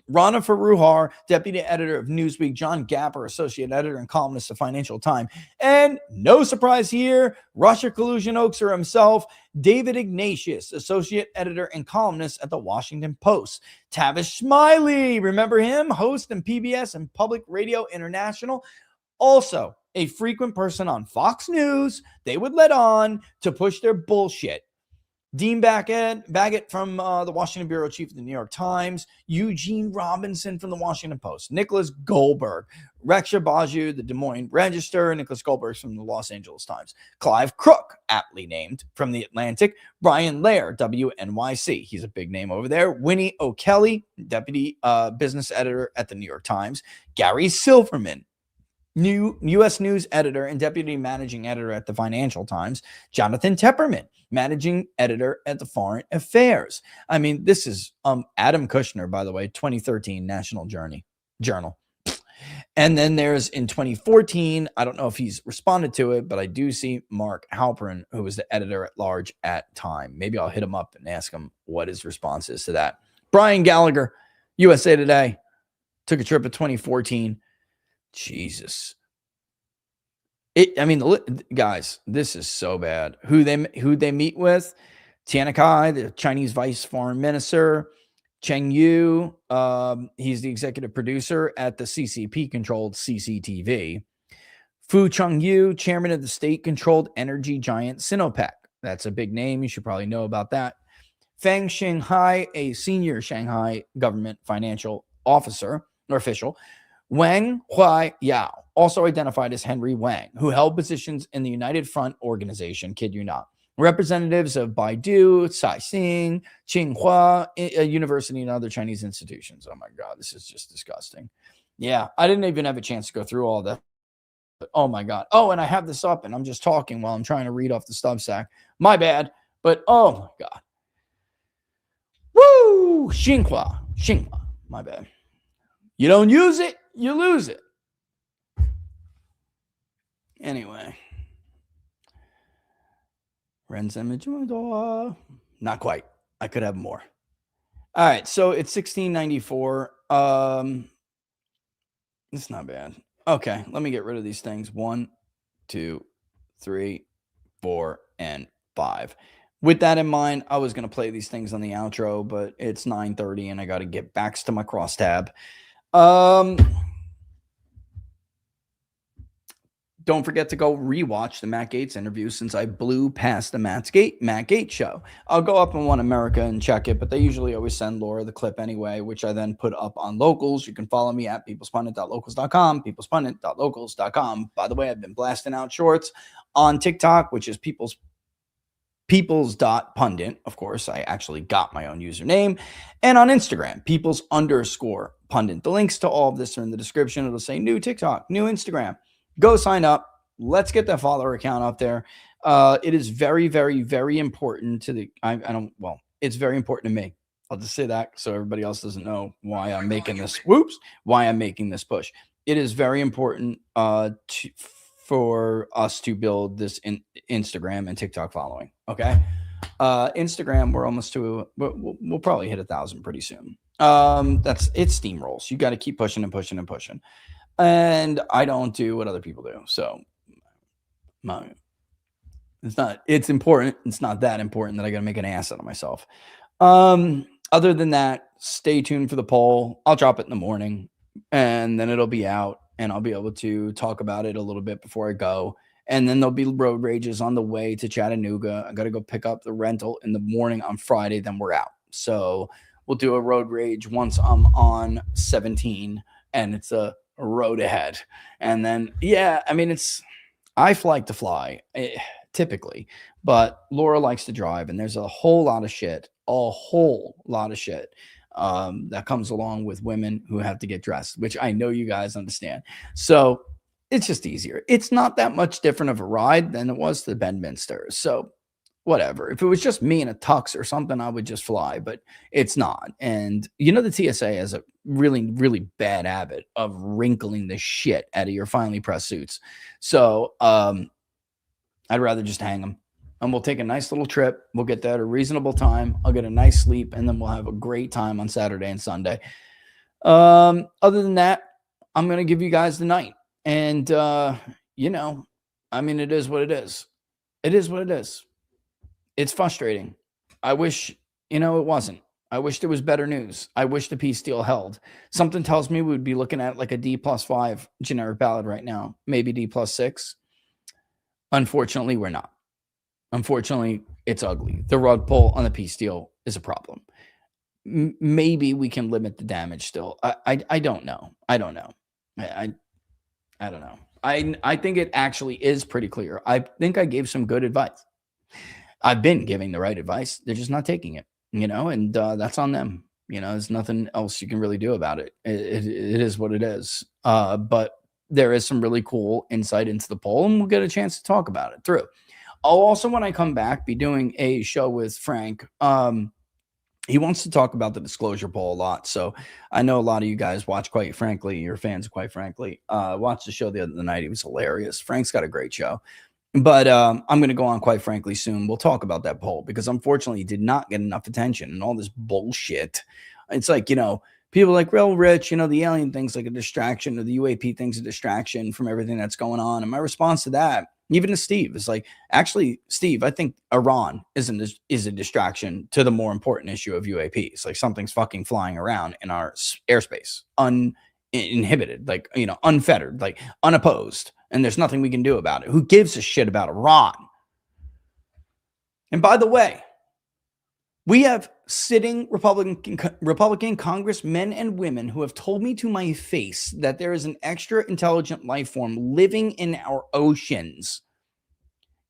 Rana Faruhar, deputy editor of Newsweek. John Gapper, associate editor and columnist of Financial Times. And no surprise here, Russia collusion hoaxer himself, David Ignatius, associate editor and columnist at the Washington Post. Tavish Smiley, remember him? Host in PBS and Public Radio International. Also a frequent person on Fox News. They would let on to push their bullshit. Dean Baggett from the Washington Bureau Chief of the New York Times, Eugene Robinson from the Washington Post, Nicholas Goldberg, Reksha Baju, the Des Moines Register, Nicholas Goldberg from the Los Angeles Times, Clive Crook, aptly named, from the Atlantic, Brian Lair, WNYC, he's a big name over there, Winnie O'Kelly, deputy business editor at the New York Times, Gary Silverman, new U.S. News editor and deputy managing editor at the Financial Times, Jonathan Tepperman, managing editor at the Foreign Affairs. I mean, this is Adam Kushner, by the way, 2013 National Journal. And then there's in 2014, I don't know if he's responded to it, but I do see Mark Halperin, who was the editor at large at Time. Maybe I'll hit him up and ask him what his response is to that. Brian Gallagher, USA Today, took a trip in 2014. Jesus. Guys, this is so bad. Who they meet with? Tiana Kai, the Chinese vice foreign minister. Cheng Yu, he's the executive producer at the CCP-controlled CCTV. Fu Chengyu, chairman of the state-controlled energy giant Sinopec. That's a big name. You should probably know about that. Feng Shanghai, a senior Shanghai government financial officer or official. Wang Huai Yao, also identified as Henry Wang, who held positions in the United Front Organization, kid you not. Representatives of Baidu, Caixin, Tsinghua University, and other Chinese institutions. Oh my God, this is just disgusting. Yeah, I didn't even have a chance to go through all that. But oh my God. Oh, and I have this up and I'm just talking while I'm trying to read off the Substack. My bad. But oh my God. Woo! Xinhua. My bad. You don't use it, you lose it. Anyway. Not quite. I could have more. All right, so it's 1694. It's not bad. Okay, let me get rid of these things. 1, 2, 3, 4, and 5. With that in mind, I was going to play these things on the outro, but it's 9:30 and I got to get back to my crosstab. Don't forget to go rewatch the Matt Gaetz interview since I blew past the Matt Gaetz show. I'll go up on One America and check it, but they usually always send Laura the clip anyway, which I then put up on Locals. You can follow me at peoplespundit.locals.com, peoplespundit.locals.com. By the way, I've been blasting out shorts on TikTok, which is peoples.pundit. Of course, I actually got my own username. And on Instagram, peoples_pundit. The links to all of this are in the description. It'll say new TikTok, new Instagram. Go sign up. Let's get that follower account up there. It is very, very, very important to the, it's very important to me. I'll just say that so everybody else doesn't know why I'm making this, why I'm making this push. It is very important for us to build this Instagram and TikTok following. Okay. Instagram, we're almost to, we'll probably hit 1,000 pretty soon. It steamrolls. You got to keep pushing and pushing and pushing. And I don't do what other people do. So it's important. It's not that important that I got to make an ass out of myself. Other than that, stay tuned for the poll. I'll drop it in the morning and then it'll be out and I'll be able to talk about it a little bit before I go. And then there'll be road rages on the way to Chattanooga. I got to go pick up the rental in the morning on Friday. Then we're out. So we'll do a road rage once I'm on 17 and it's a road ahead. And then, I like to fly typically, but Laura likes to drive and there's a whole lot of shit that comes along with women who have to get dressed, which I know you guys understand. So it's just easier. It's not that much different of a ride than it was to Bedminster. So whatever. If it was just me in a tux or something, I would just fly, but it's not. And you know, the TSA has a really, really bad habit of wrinkling the shit out of your finely pressed suits. So I'd rather just hang them. And we'll take a nice little trip. We'll get there at a reasonable time. I'll get a nice sleep, and then we'll have a great time on Saturday and Sunday. Other than that, I'm going to give you guys the night. And, you know, I mean, it is what it is. It is what it is. It's frustrating. I wish, you know, it wasn't. I wish there was better news. I wish the peace deal held. Something tells me we'd be looking at like a D+5 generic ballot right now, maybe D+6. Unfortunately, we're not. Unfortunately, it's ugly. The rug pull on the peace deal is a problem. Maybe we can limit the damage still. I don't know. I don't know. I don't know. I think it actually is pretty clear. I think I gave some good advice. I've been giving the right advice. They're just not taking it, you know, and that's on them. You know, there's nothing else you can really do about it. It is what it is. But there is some really cool insight into the poll, and we'll get a chance to talk about it through. I'll also, when I come back, be doing a show with Frank. He wants to talk about the disclosure poll a lot. So I know a lot of you guys watch, quite frankly, your fans, quite frankly, watched the show the other night. He was hilarious. Frank's got a great show. But I'm going to go on, quite frankly, soon. We'll talk about that poll because unfortunately it did not get enough attention and all this bullshit. It's like, you know, people are like, real Rich, you know, the alien thing's like a distraction, or the UAP thing's a distraction from everything that's going on. And my response to that, even to Steve, is like, actually, Steve, I think Iran is a distraction to the more important issue of UAPs. Like, something's fucking flying around in our airspace, uninhibited, like, you know, unfettered, like unopposed. And there's nothing we can do about it. Who gives a shit about Iran? And by the way, we have sitting Republican congressmen and women who have told me to my face that there is an extra intelligent life form living in our oceans.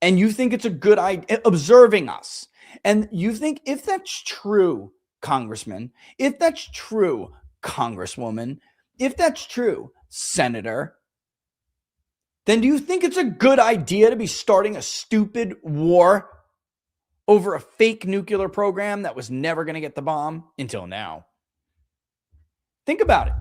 And you think it's a good idea, observing us. And you think, if that's true, Congressman, if that's true, Congresswoman, if that's true, Senator, then do you think it's a good idea to be starting a stupid war over a fake nuclear program that was never going to get the bomb until now? Think about it.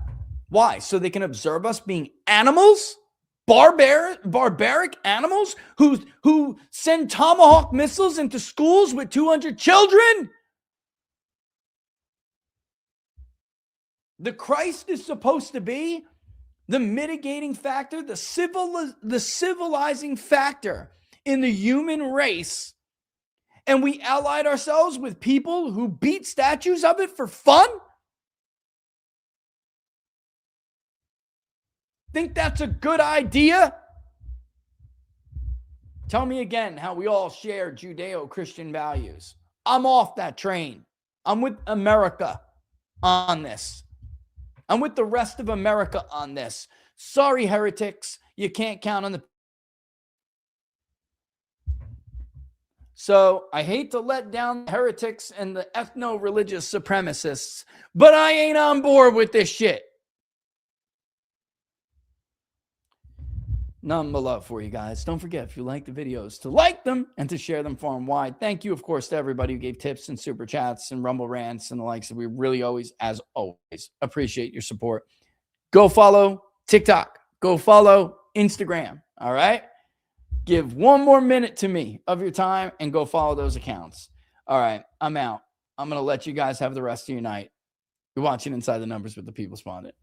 Why? So they can observe us being animals? Barbaric animals who send Tomahawk missiles into schools with 200 children? The Christ is supposed to be the mitigating factor, the civilizing factor in the human race. And we allied ourselves with people who beat statues of it for fun? Think that's a good idea? Tell me again how we all share Judeo-Christian values. I'm off that train. I'm with America on this. I'm with the rest of America on this. Sorry, heretics. You can't count on the... So I hate to let down the heretics and the ethno-religious supremacists, but I ain't on board with this shit. None but love for you guys. Don't forget, if you like the videos, to like them and to share them far and wide. Thank you, of course, to everybody who gave tips and super chats and rumble rants and the likes. We really always, as always, appreciate your support. Go follow TikTok. Go follow Instagram. All right? Give one more minute to me of your time and go follow those accounts. All right, I'm out. I'm going to let you guys have the rest of your night. You're watching Inside the Numbers with the People's Pundit.